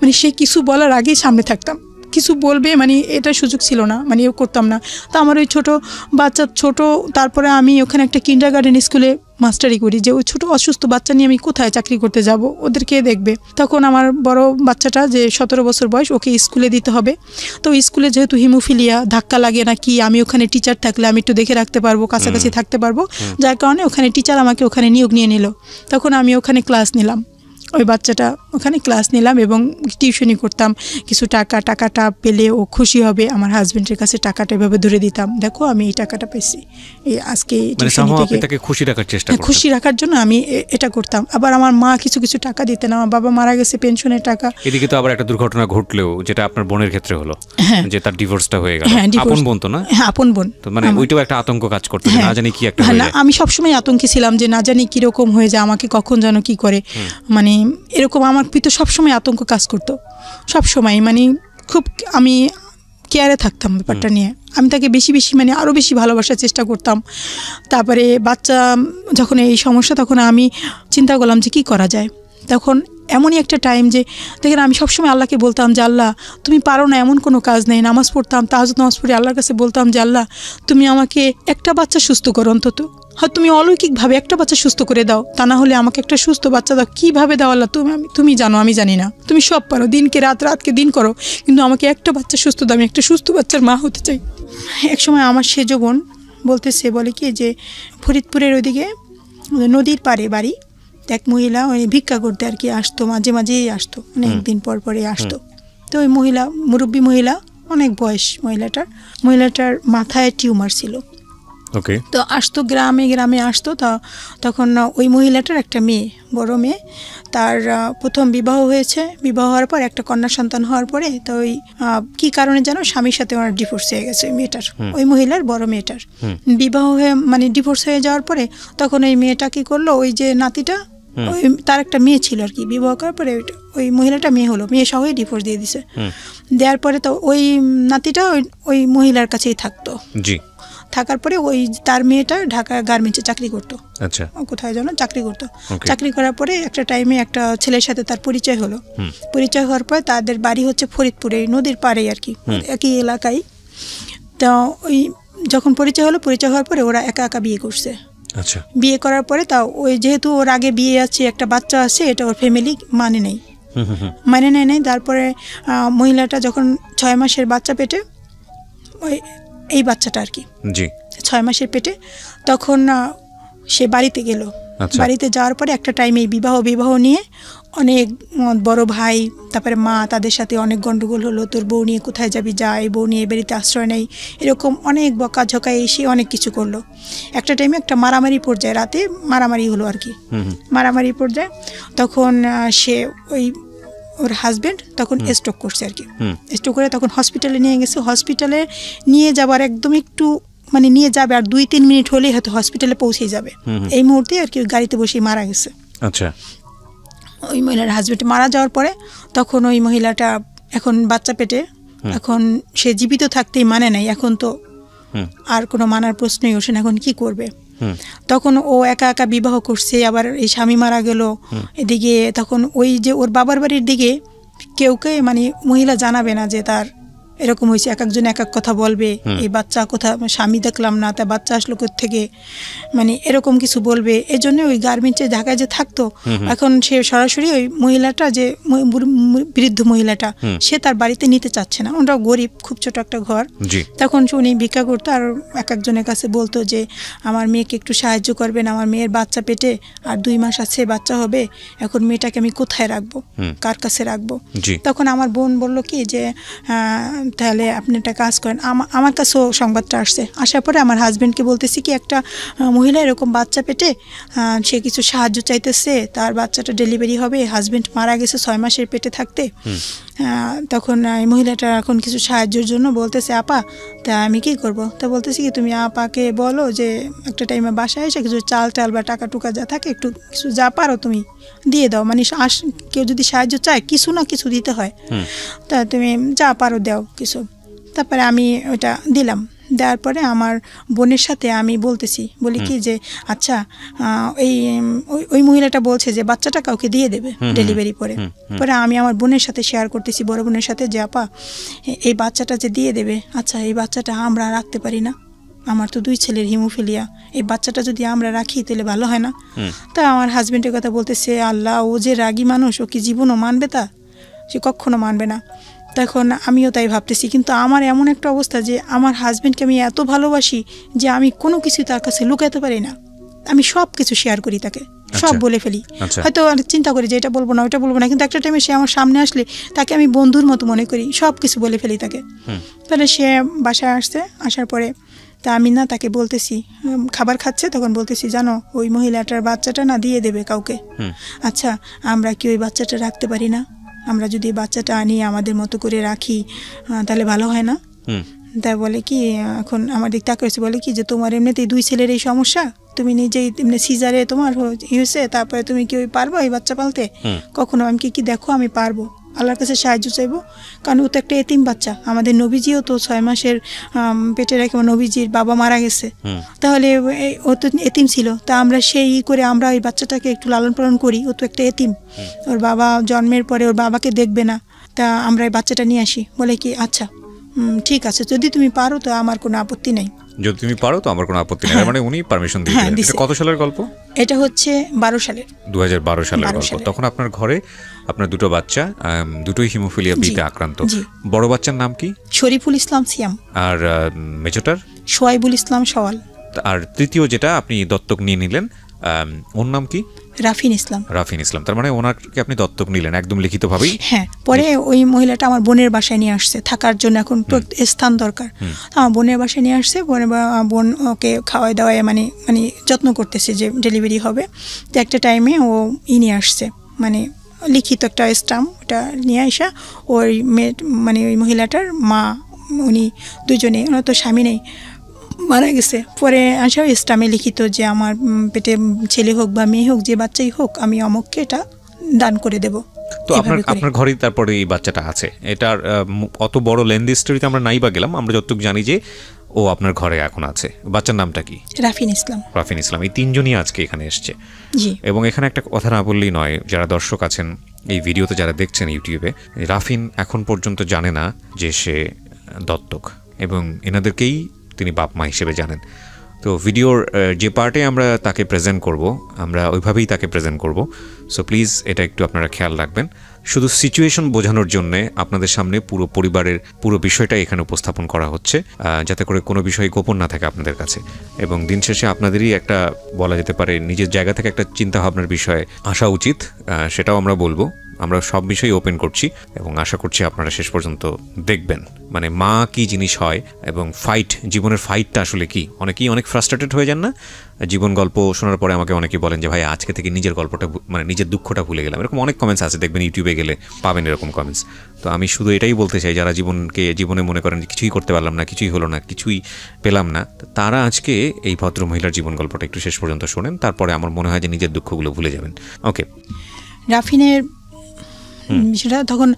Speaker 1: মানে সে কিছু বলার আগেই সামনে থাকতাম। কিছু বলবে মানে এটা সুযোগ ছিল না, মানে এও করতাম না। তো আমার ওই ছোটো বাচ্চা তারপরে আমি ওখানে একটা কিন্ডারগার্টেন স্কুলে মাস্টারি করি, যে ওই ছোটো অসুস্থ বাচ্চা নিয়ে আমি কোথায় চাকরি করতে যাব, ওদের কে দেখবে। তখন আমার বড় বাচ্চাটা যে 17 বছর বয়স, ওকে স্কুলে দিতে হবে। তো স্কুলে যেহেতু হিমোফিলিয়া, ধাক্কা লাগে না কি, আমি ওখানে টিচার থাকলে আমি একটু দেখে রাখতে পারবো, কাছাকাছি থাকতে পারবো, যার কারণে ওখানে টিচার আমাকে ওখানে নিয়োগ নিয়ে নিল। তখন আমি ওখানে ক্লাস নিলাম, ওই বাচ্চাটা ওখানে ক্লাস নিলাম এবং টিউশনি করতাম। কিছু টাকাটা পেলে ও খুশি হবে, আমার হাজবেন্ডের কাছে টাকাটা এভাবে ধরে দিতাম, দেখো আমি এই টাকাটা পেয়েছি, এই আজকে খুশি রাখার জন্য আমি এটা করতাম। আবার আমার মা কিছু কিছু টাকা দিতেন, আমার বাবা মারা গেছে, পেনশনের টাকা।
Speaker 2: এদিকে তো আবার একটা দুর্ঘটনা ঘটলেও, যেটা আপনার বোনের ক্ষেত্রে হলো, যে তার ডিভোর্সটা হয়ে গেল। আপন বোন তো না?
Speaker 1: হ্যাঁ, আপন বোন।
Speaker 2: তো মানে ওইটাও একটা আতঙ্ক কাজ করতে, না জানি কি একটা।
Speaker 1: না, আমি সবসময় আতঙ্কে ছিলাম যে না জানি কিরকম হয়ে যায়, আমাকে কখন যেন কি করে, মানে এরকম আমার ভিতর সবসময় আতঙ্ক কাজ করতো, সবসময়। মানে খুব আমি কেয়ারে থাকতাম ব্যাপারটা নিয়ে, আমি তাকে বেশি বেশি মানে আরও বেশি ভালোবাসার চেষ্টা করতাম। তারপরে বাচ্চা যখন এই সমস্যা, তখন আমি চিন্তা করলাম যে কী করা যায়। তখন এমনই একটা টাইম যে দেখেন, আমি সবসময় আল্লাহকে বলতাম যে আল্লাহ তুমি পারো না এমন কোনো কাজ নেই। নামাজ পড়তাম, তাহাজ্জুদ নামাজ পড়ে আল্লাহর কাছে বলতাম যে আল্লাহ তুমি আমাকে একটা বাচ্চা সুস্থ করো, অন্তত হয় তুমি অলৌকিকভাবে একটা বাচ্চা সুস্থ করে দাও, তা না হলে আমাকে একটা সুস্থ বাচ্চা দাও। কীভাবে দাও আল্লাহ, তুমি জানো, আমি জানি না, তুমি সব পারো, দিনকে রাত, রাতকে দিন করো, কিন্তু আমাকে একটা বাচ্চা সুস্থ দাও, আমি একটা সুস্থ বাচ্চার মা হতে চাই। একসময় আমার সেজ বোন বলতেছে, বলে কি যে ফরিদপুরের ওইদিকে নদীর পাড়ে বাড়ি, এক মহিলা ওই ভিক্ষা করতে আর কি আসতো, মাঝে মাঝেই আসতো, অনেকদিন পর পরে আসতো। তো ওই মহিলা, মুরব্বী মহিলা, অনেক বয়স মহিলাটার মাথায় টিউমার ছিল। তো আসতো, গ্রামে গ্রামে আসতো। তখন ওই মহিলাটার একটা মেয়ে, বড় মেয়ে, তার প্রথম বিবাহ হয়েছে, বিবাহ হওয়ার পর একটা কন্যা সন্তান হওয়ার পরে তো ওই কী কারণে যেন স্বামীর সাথে ওনার ডিভোর্স হয়ে গেছে ওই মেয়েটার, ওই মহিলার বড় মেয়েটার বিবাহ হয়ে মানে ডিভোর্স হয়ে যাওয়ার পরে তখন ওই মেয়েটা কী করলো, ওই যে নাতিটা, ওই তার একটা মেয়ে ছিল আর কি, বিবাহ করার পরে ওই মহিলাটা মেয়ে হলো, মেয়ে সহই ডিভোর্স দিয়ে দিছে। দেওয়ার পরে তো ওই নাতিটা ওই মহিলার কাছেই থাকতো। থাকার পরে ওই তার মেয়েটা ঢাকা গার্মেন্টসে চাকরি করতো,
Speaker 2: আচ্ছা,
Speaker 1: কোথায় যেন চাকরি করতো। চাকরি করার পরে একটা টাইমে একটা ছেলের সাথে তার পরিচয় হলো। পরিচয় হওয়ার পরে তাদের বাড়ি হচ্ছে ফরিদপুরে, নদীর পাড়ে আর কি, একই এলাকায়। তো ওই যখন পরিচয় হলো, পরিচয় হওয়ার পরে ওরা একা একা বিয়ে করছে।
Speaker 2: আচ্ছা,
Speaker 1: বিয়ে করার পরে তা ওই যেহেতু ওর আগে বিয়ে আছে, একটা বাচ্চা আছে, এটা ওর ফ্যামিলি মানে নেই, মানে নেয়। তারপরে মহিলাটা যখন 6 মাসের বাচ্চা পেটে, ওই এই বাচ্চাটা আর কি, জি 6 মাসের পেটে, তখন সে বাড়িতে গেল। বাড়িতে যাওয়ার পরে একটা টাইমে বিবাহ নিয়ে অনেক বড় ভাই, তারপরে মা, তাদের সাথে অনেক গন্ডগোল হলো। তোর বউ নিয়ে কোথায় যাবি, যা, এই বউ নিয়ে বাড়িতে আশ্রয় নেই, এরকম অনেক বকাঝকা এসে অনেক কিছু করলো। একটা টাইমে একটা মারামারি পর্যায়ে, রাতে মারামারি হলো আর কি, মারামারি পর্যায়ে তখন সে ওই ওর হাজব্যান্ড তখন স্ট্রোক করছে আর কি। স্ট্রোক করে তখন হসপিটালে নিয়ে গেছে। হসপিটালে নিয়ে যাবার একদম একটু মানে নিয়ে যাবে আর 2-3 মিনিট হলেই হয়তো হসপিটালে পৌঁছে যাবে, এই মুহূর্তে আর কি গাড়িতে বসে মারা গেছে। আচ্ছা, ওই মহিলার হাজব্যান্ড মারা যাওয়ার পরে তখন ওই মহিলাটা এখন বাচ্চা পেটে, এখন সে জীবিত থাকতেই মানে নাই, এখন তো আর কোনো মানার প্রশ্নই ওঠে না, এখন কি করবে। তখন ও একা একা বিবাহ করছে, আবার এই স্বামী মারা গেল এদিকে। তখন ওই যে ওর বাবার বাড়ির দিকে কেউকে মানে মহিলা জানাবে না যে তার এরকম হয়েছে, এক একজন এক এক কথা বলবে, এই বাচ্চা কোথা, স্বামী দেখলাম না, তার বাচ্চা আসলো থেকে, মানে এরকম কিছু বলবে। এই জন্য ওই গার্মেন্টসে ঢাকায় যে থাকতো, এখন সে সরাসরি ওই মহিলাটা, যে বৃদ্ধ মহিলাটা, সে তার বাড়িতে নিতে চাচ্ছে না। ওরা গরিব, খুব ছোট একটা ঘর। তখন উনি ভিক্ষা করতো আর এক একজনের কাছে বলতো যে আমার মেয়েকে একটু সাহায্য করবেন, আমার মেয়ের বাচ্চা পেটে আর 2 মাস আছে, বাচ্চা হবে, এখন মেয়েটাকে আমি কোথায় রাখবো, কার কাছে রাখবো। তখন আমার বোন বললো কি যে তাহলে আপনি একটা কাজ করেন, আমার কাছেও সংবাদটা আসছে। আসার পরে আমার হাজব্যান্ডকে বলতেছি কি একটা মহিলা এরকম বাচ্চা পেটে, সে কিছু সাহায্য চাইতেছে, তার বাচ্চাটা ডেলিভারি হবে, হাজব্যান্ড মারা গেছে 6 মাসের পেটে থাকতে। তখন এই মহিলাটা এখন কিছু সাহায্যের জন্য বলতেছে, আপা তা আমি কি করব। তা বলতেছি কি তুমি আপাকে বলো যে একটা টাইমে বাসায় এসে কিছু চাল বা টাকা টুকা যা থাকে একটু কিছু যা পারো তুমি দিয়ে দাও, মানে কেউ যদি সাহায্য চায় কিছু না কিছু দিতে হয়, তা তুমি যা পারো দাও কিছু। তারপরে আমি ওটা দিলাম। দেওয়ার পরে আমার বোনের সাথে আমি বলি কি যে আচ্ছা ওই মহিলাটা বলছে যে বাচ্চাটা কাউকে দিয়ে দেবে ডেলিভারি পরে আমি আমার বোনের সাথে শেয়ার করতেছি, বড় বোনের সাথে, যে আপা এই বাচ্চাটা যে দিয়ে দেবে, আচ্ছা এই বাচ্চাটা আমরা রাখতে পারি না, আমার তো 2 ছেলের হিমোফিলিয়া, এই বাচ্চাটা যদি আমরা রাখি তাহলে ভালো হয় না। তা আমার হাজব্যান্ডের কথা বলতেছে, আল্লাহ, ও যে রাগী মানুষ, ও কি জীবনও মানবে, তা সে কখনো মানবে না। তখন আমিও তাই ভাবতেছি, কিন্তু আমার এমন একটা অবস্থা যে আমার হাজব্যান্ডকে আমি এত ভালোবাসি যে আমি কোনো কিছু তার কাছে লুকাতে পারি না, আমি সব কিছু শেয়ার করি, তাকে সব বলে ফেলি। হয়তো চিন্তা করি যে এটা বলবো না, ওটা বলবো না, কিন্তু একটা টাইমে সে আমার সামনে আসলে তাকে আমি বন্ধুর মতো মনে করি, সব কিছু বলে ফেলি তাকে। তাহলে সে বাসায় আসার পরে তা আমি না তাকে বলতেছি, খাবার খাচ্ছে, তখন বলতেছি জানো ওই মহিলাটার বাচ্চাটা না দিয়ে দেবে কাউকে, আচ্ছা আমরা কি ওই বাচ্চাটা রাখতে পারি না, আমরা যদি বাচ্চাটা আনি আমাদের মতো করে রাখি তাহলে ভালো হয় না। তাই বলে কি, এখন আমার দিক তাকাইছে, বলে কি যে তোমার এমনিতেই 2 ছেলের এই সমস্যা, তুমি নিজেই এমনি সিজারে তোমার হয়েছে, তারপরে তুমি কি ওই পারবো এই বাচ্চা পালতে, কখনো আমি কি দেখো আমি পারবো, আল্লাহর কাছে সাহায্য চাইবো, কারণ ও তো একটা এতিম বাচ্চা, আমাদের নবীজিও তো 6 মাসের পেটে রেখে নবীজির বাবা মারা গেছে, তাহলে ও তো এতিম ছিল, তা আমরা সেই করে আমরা ওই বাচ্চাটাকে একটু লালন পালন করি, ও তো একটা এতিম, ওর বাবা জন্মের পরে ওর বাবাকে দেখবে না, তা আমরা এই বাচ্চাটা নিয়ে আসি। বলে কি আচ্ছা ঠিক আছে, যদি তুমি পারো তো আমার কোনো আপত্তি নেই,
Speaker 2: যদি তুমি পারো তো আমার কোনো আপত্তি নেই। মানে উনি পারমিশন দিয়েছেন। এটা কত সালের গল্প?
Speaker 1: এটা হচ্ছে 12 সালের,
Speaker 2: 2012 সালের গল্প। তখন আপনার ঘরে আপনার 2টো বাচ্চা, দুটোই হিমোফিলিয়া বিতে আক্রান্ত। বড় বাচ্চার নাম কি?
Speaker 1: শরীফুল ইসলাম সিয়াম।
Speaker 2: আর মেজোটার?
Speaker 1: সোয়াইবুল ইসলাম সওয়াল।
Speaker 2: আর তৃতীয় যেটা আপনি দত্তক নিয়ে নিলেন, ওর নাম কি?
Speaker 1: রাফিন ইসলাম।
Speaker 2: রাফিন ইসলাম। তার মানে ওনাকে আপনি দত্তক নিলেন একদম লিখিতভাবেই?
Speaker 1: হ্যাঁ। পরে ওই মহিলাটা আমার বোনের বাসায় নিয়ে আসছে থাকার জন্য, এখন তো স্থান দরকার, আমার বোনের বাসায় নিয়ে আসছে। বোন ওকে খাওয়াই দাওয়ায় মানে যত্ন করতেছে যে ডেলিভারি হবে। তো একটা টাইমে ও নিয়ে আসছে, মানে লিখিত একটা স্টাম্প, ওটা নিয়ে আসা ওই মানে ওই মহিলাটার মা, উনি দুজনে, ওনার তো স্বামী নেই, মারা গেছে। পরে আসা স্টামে লিখিত যে আমার পেটে ছেলে হোক বা মেয়ে হোক, যে বাচ্চাই হোক, আমি অমুককে এটা দান করে দেব।
Speaker 2: তো আপনার ঘরেই তারপরে এই বাচ্চাটা আছে। এটার অত বড় লেন্দি স্টোরিতে আমরা নাই বা গেলাম। আমরা যতটুকু জানি যে ও আপনার ঘরে এখন আছে। বাচ্চার নামটা কি?
Speaker 1: রাফিন ইসলাম।
Speaker 2: রাফিন ইসলাম। এই তিনজনই আজকে এখানে এসছে।
Speaker 1: জি।
Speaker 2: এবং এখানে একটা কথা না বললেই নয়, যারা দর্শক আছেন এই ভিডিওতে, যারা দেখছেন ইউটিউবে, রাফিন এখন পর্যন্ত জানে না যে সে দত্তক, এবং এনাদেরকেই তিনি বাপ মা হিসেবে জানেন। তো ভিডিওর যে পার্টে আমরা তাকে প্রেজেন্ট করব, আমরা ওইভাবেই তাকে প্রেজেন্ট করব। সো প্লিজ এটা একটু আপনারা খেয়াল রাখবেন। শুধু সিচুয়েশন বোঝানোর জন্য আপনাদের সামনে পুরো পরিবারের পুরো বিষয়টা এখানে উপস্থাপন করা হচ্ছে, যাতে করে কোনো বিষয় গোপন না থাকে আপনাদের কাছে। এবং দিন শেষে আপনাদেরই একটা বলা যেতে পারে নিজের জায়গা থেকে একটা চিন্তাভাবনার বিষয়ে আসা উচিত, সেটাও আমরা বলবো। আমরা সব বিষয়ই ওপেন করছি এবং আশা করছি আপনারা শেষ পর্যন্ত দেখবেন মানে মা কি জিনিস হয় এবং ফাইট, জীবনের ফাইটটা আসলে কি। অনেকেই অনেক ফ্রাস্ট্রেটেড হয়ে যান না জীবন গল্প শোনার পরে? আমাকে অনেকেই বলেন যে ভাই আজকে থেকে নিজের গল্পটা মানে নিজের দুঃখটা ভুলে গেলাম। এরকম অনেক কমেন্টস আছে, দেখবেন ইউটিউবে গেলে পাবেন এরকম কমেন্টস। তো আমি শুধু এটাই বলতে চাই, যারা জীবনে মনে করেন কিছুই করতে পারলাম না, কিছুই হলো না, কিছুই পেলাম না, তারা আজকে এই ভদ্র মহিলার জীবন গল্পটা একটু শেষ পর্যন্ত শোনেন, তারপরে আমার মনে হয় যে নিজের দুঃখগুলো ভুলে যাবেন। ওকে।
Speaker 1: রাফিনের সেটা তখন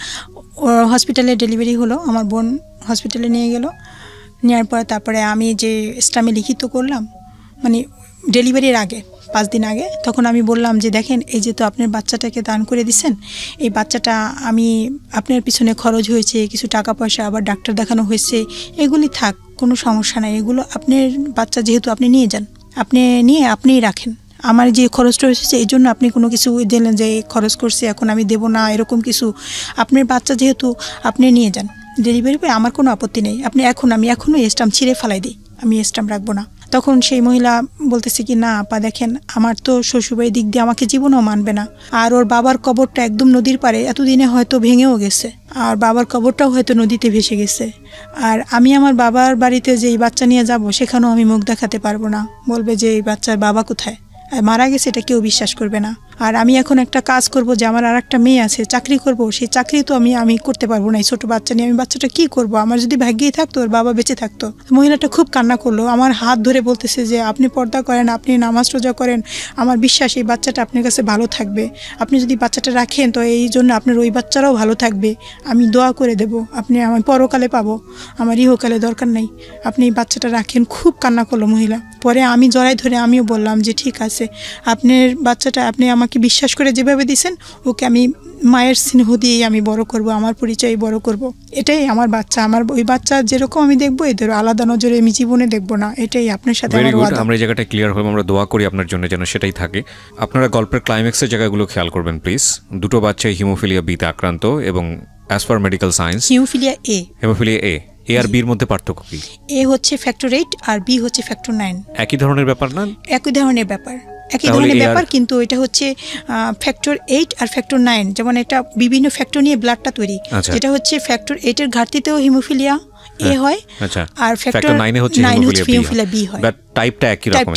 Speaker 1: হসপিটালে ডেলিভারি হলো, আমার বোন হসপিটালে নিয়ে গেল, নেওয়ার পর তারপরে আমি যে স্টামে লিখিত করলাম মানে ডেলিভারির আগে 5 দিন আগে, তখন আমি বললাম যে দেখেন এই যে তো আপনার বাচ্চাটাকে দান করে দিছেন, এই বাচ্চাটা আমি আপনার পিছনে খরচ হয়েছে, কিছু টাকা পয়সা, আবার ডাক্তার দেখানো হয়েছে, এগুলি থাক, কোনো সমস্যা নাই, এগুলো আপনার বাচ্চা যেহেতু আপনি নিয়ে যান, আপনি নিয়ে আপনিই রাখেন, আমার যে খরচটা হয়েছে এই জন্য আপনি কোনো কিছু দিলেন যে খরচ করছি এখন আমি দেবো না, এরকম কিছু, আপনার বাচ্চা যেহেতু আপনি নিয়ে যান ডেলিভারি পেয়ে, আমার কোনো আপত্তি নেই, আমি এখনও স্টাম্প ছিঁড়ে ফেলাই দিই, আমি স্টাম্প রাখবো না। তখন সেই মহিলা বলতেছে কি না আপা দেখেন আমার তো শ্বশুরবাড়ির দিক দিয়ে আমাকে জীবনও মানবে না, আর ওর বাবার কবরটা একদম নদীর পাড়ে, এতদিনে হয়তো ভেঙেও গেছে, আর বাবার কবরটাও হয়তো নদীতে ভেসে গেছে, আর আমি আমার বাবার বাড়িতে যে এই বাচ্চা নিয়ে যাব সেখানেও আমি মুখ দেখাতে পারবো না, বলবে যে এই বাচ্চার বাবা কোথায়, মারা গেছে, এটা কেউ বিশ্বাস করবে না। আর আমি এখন একটা কাজ করব যে আমার আর একটা মেয়ে আছে, চাকরি করব, সেই চাকরি তো আমি করতে পারবো না এই ছোটো বাচ্চা নিয়ে, আমি বাচ্চাটা কি করব, আমার যদি ভাগ্যেই থাকতো ওর বাবা বেঁচে থাকতো। মহিলাটা খুব কান্না করলো, আমার হাত ধরে বলতেছে যে আপনি পর্দা করেন, আপনি নামাজ রোজা করেন, আমার বিশ্বাস এই বাচ্চাটা আপনার কাছে ভালো থাকবে, আপনি যদি বাচ্চাটা রাখেন তো এই জন্য আপনার ওই বাচ্চারাও ভালো থাকবে, আমি দোয়া করে দেব, আপনি আমার পরকালে পাবো, আমার ইহকালে দরকার নাই, আপনি এই বাচ্চাটা রাখেন। খুব কান্না করলো মহিলা। পরে আমি জড়াই ধরে আমিও বললাম যে ঠিক আছে, আপনার বাচ্চাটা আপনি আমাকে বিশ্বাস করে যেভাবে দিয়েছেন ওকে আমি মায়ের স্নেহ দিয়েই আমি বড় করব, আমার পরিচয় বড় করব, এটাই আমার বাচ্চা, আমার ওই বাচ্চা যেরকম আমি দেখবো এদের আলাদা নজরে আমি জীবনে দেখবো না, এটাই আপনার সাথে আমার ওয়াদা।
Speaker 2: আমরা এই জায়গাটা ক্লিয়ার হব, আমরা দোয়া করি আপনার জন্য যেন সেটাই থাকে। আপনারা গল্পের ক্লাইম্যাক্সের জায়গাগুলো খেয়াল করবেন প্লিজ। দুটো বাচ্চাই হিমোফিলিয়া বিতে আক্রান্ত এবং as per medical science hemophilia A. A আর বির মধ্যে পার্থক্য কি?
Speaker 1: এ হচ্ছে ফ্যাক্টর 8 আর বি হচ্ছে ফ্যাক্টর 9।
Speaker 2: একই ধরনের ব্যাপার না?
Speaker 1: একই ধরনের ব্যাপার, একই ধরনের ব্যাপার, কিন্তু এটা হচ্ছে ফ্যাক্টর 8 আর ফ্যাক্টর 9, যেমন এটা বিভিন্ন ফ্যাক্টর নিয়ে ব্লাডটা তৈরি, যেটা হচ্ছে ফ্যাক্টর 8 এর ঘাটতিতেও হিমোফিলিয়া এ হয়, আর ফ্যাক্টর 9 এ হচ্ছে হিমোফিলিয়া বি হয়,
Speaker 2: বাট টাইপটা একই রকম।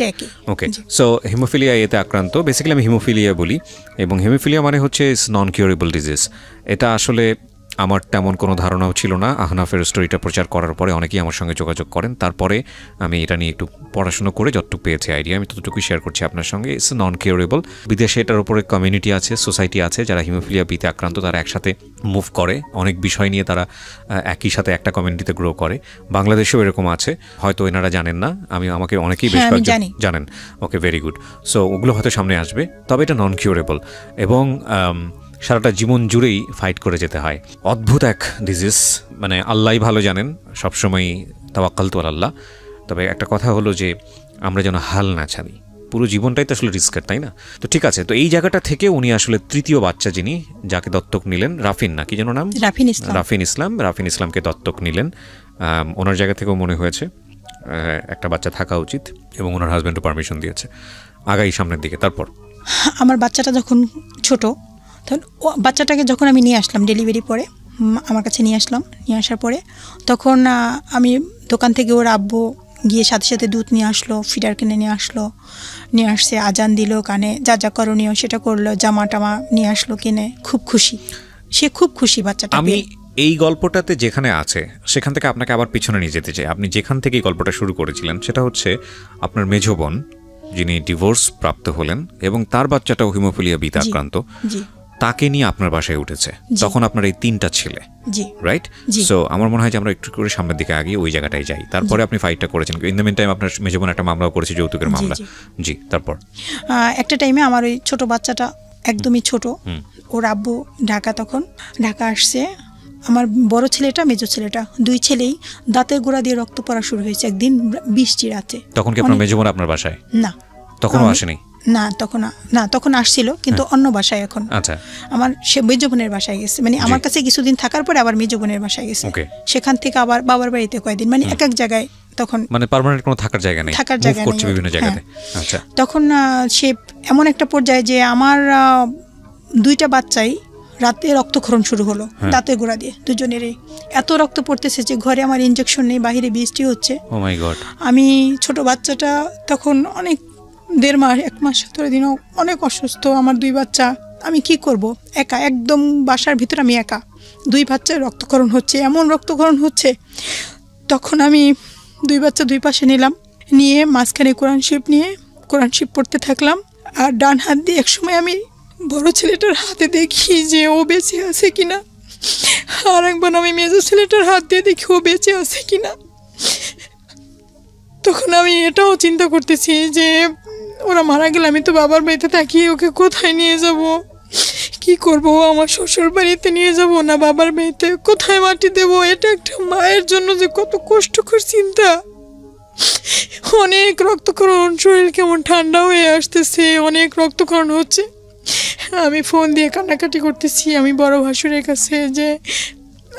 Speaker 2: ওকে, সো হিমোফিলিয়া এতে আক্রান্ত, বেসিক্যালি আমি হিমোফিলিয়া বলি, এবং হিমোফিলিয়া মানে হচ্ছে নন কিউরেবল ডিজিজ। এটা আসলে আমার তেমন কোনো ধারণাও ছিল না। আহনাফের স্টোরিটা প্রচার করার পরে অনেকেই আমার সঙ্গে যোগাযোগ করেন, তারপরে আমি এটা নিয়ে একটু পড়াশোনা করে যতটুকু পেয়েছি আইডিয়া আমি ততটুকুই শেয়ার করছি আপনার সঙ্গে। It's non curable. বিদেশে এটার উপরে কমিউনিটি আছে, সোসাইটি আছে, যারা হিমোফিলিয়া বিতে আক্রান্ত, তারা একসাথে মুভ করে, অনেক বিষয় নিয়ে তারা একই সাথে একটা কমিউনিটিতে গ্রো করে। বাংলাদেশেও এরকম আছে, হয়তো এনারা জানেন না, আমাকে অনেকেই বেশ কয়েকজন জানেন। ওকে, ভেরি গুড। সো ওগুলো হয়তো সামনে আসবে, তবে এটা নন কিউরেবল এবং সারাটা জীবন জুড়েই ফাইট করে যেতে হয়। অদ্ভুত এক ডিজিজ, মানে আল্লাহই ভালো জানেন, সবসময় তাওয়াক্কালতু আলাল্লাহ। তবে একটা কথা হলো যে আমরা যেন হাল না ছাড়ি, পুরো জীবনটাই তো আসলে রিস্কের, তাই না? তো ঠিক আছে, তো এই জায়গাটা থেকে উনি আসলে তৃতীয় বাচ্চা যিনি যাকে দত্তক নিলেন, রাফিন না কি যেন নাম? রাফিন ইসলামকে দত্তক নিলেন। ওনার জায়গা থেকেও মনে হয়েছে একটা বাচ্চা থাকা উচিত এবং ওনার হাজব্যান্ডও পারমিশন দিয়েছে। আগাই সামনের দিকে। তারপর
Speaker 1: আমার বাচ্চাটা যখন ছোট, তখন বাচ্চাটাকে যখন আমি নিয়ে আসলাম ডেলিভারি পরে আমার কাছে নিয়ে আসার পরে তখন আমি দোকান থেকে ওর আব্বু গিয়ে সাথে সাথে দুধ নিয়ে আসলো, ফিডার কিনে নিয়ে আসছে, আজান দিল, কানে যা করণীয় সেটা করলো, জামা টামা নিয়ে আসলো কিনে, খুব খুশি, সে খুব খুশি বাচ্চাটা।
Speaker 2: আমি এই গল্পটাতে যেখানে আছে সেখান থেকে আপনাকে আবার পিছনে নিয়ে যেতে চাই। আপনি যেখান থেকে এই গল্পটা শুরু করেছিলেন সেটা হচ্ছে আপনার মেজ বোন যিনি ডিভোর্স প্রাপ্ত হলেন এবং তার বাচ্চাটাও হিমোফিলিয়া বিতে আক্রান্ত। তাকে নিয়ে আপনার বাসায় উঠেছে, তখন আপনার এই 3টা ছেলে, রাইট? সো আমার মনে হয় যে আমরা একটু করে সামনের দিকে আগে ওই জায়গাটায় যাই। তারপরে আপনি ফাইটটা করেছেন, ইন দ্য মিন টাইম আপনার মেজো বোন একটা মামলাও করেছে, যৌতুকের মামলা। জি, তারপর
Speaker 1: একটা টাইমে আমার ওই ছোট বাচ্চাটা একদমই ছোট, ওর আব্বু ঢাকা আসছে। আমার বড় ছেলেটা মেজো ছেলেটা 2 ছেলেই দাঁতের গোড়া দিয়ে রক্ত পড়া শুরু হয়েছে একদিন বৃষ্টি রাতে।
Speaker 2: তখন কি আপনার মেজো বোন আপনার বাসায়?
Speaker 1: না,
Speaker 2: তখনও আসেনি।
Speaker 1: তখন আসছিল, কিন্তু অন্য বাসায়। এখন আমার সে মেজো বোনের বাসায় গেছে, মানে আমার কাছে কিছুদিন থাকার পরে আবার মেজো বোনের বাসায় গেছে, সেখান থেকে আবার বাবার বাড়িতে কয়েকদিন, মানে এক এক জায়গায়। তখন
Speaker 2: মানে পার্মানেন্ট কোনো থাকার জায়গা নেই, মুভ করছে বিভিন্ন জায়গাতে। আচ্ছা,
Speaker 1: তখন সে এমন একটা পর্যায়ে যে আমার 2টা বাচ্চাই রাতে রক্তক্ষরণ শুরু হলো, দাঁতের গোড়া দিয়ে দুজনেরই এত রক্ত পড়তেছে যে ঘরে আমার ইনজেকশন নেই, বাইরে বৃষ্টি হচ্ছে।
Speaker 2: ও মাই গড।
Speaker 1: আমি ছোট বাচ্চাটা তখন অনেক 1.5 মাস 1 মাস 17 দিনও অনেক অসুস্থ, আমার 2 বাচ্চা। আমি কি করব, একা একদম বাসার ভিতরে, আমি একা, 2 বাচ্চার রক্তক্ষরণ হচ্ছে, এমন রক্তক্ষরণ হচ্ছে। তখন আমি 2 বাচ্চা 2 পাশে নিলাম, নিয়ে মাঝখানে কোরআন শরীফ পড়তে থাকলাম। আর ডান হাত দিয়ে একসময় আমি বড় ছেলেটার হাতে দেখি যে ও বেঁচে আছে কিনা, আর একবার আমি মেজো ছেলেটার হাত দিয়ে দেখি ও বেঁচে আছে কিনা। তখন আমি এটাও চিন্তা করতেছি যে ওরা মারা গেলে আমি তো বাবার বাড়িতে থাকি, ওকে কোথায় নিয়ে যাব, কি করব? আমার শ্বশুর বাড়িতে নিয়ে যাব না বাবার বাড়িতে, কোথায় মাটি দেব? এটা একটা মায়ের জন্য যে কত কষ্টকর চিন্তা। অনেক রক্তক্ষরণ, শরীর কেমন ঠান্ডা হয়ে আসতেছে, অনেক রক্তক্ষরণ হচ্ছে। আমি ফোন দিয়ে কান্নাকাটি করতেছি আমি বড় ভাসুরের কাছে যে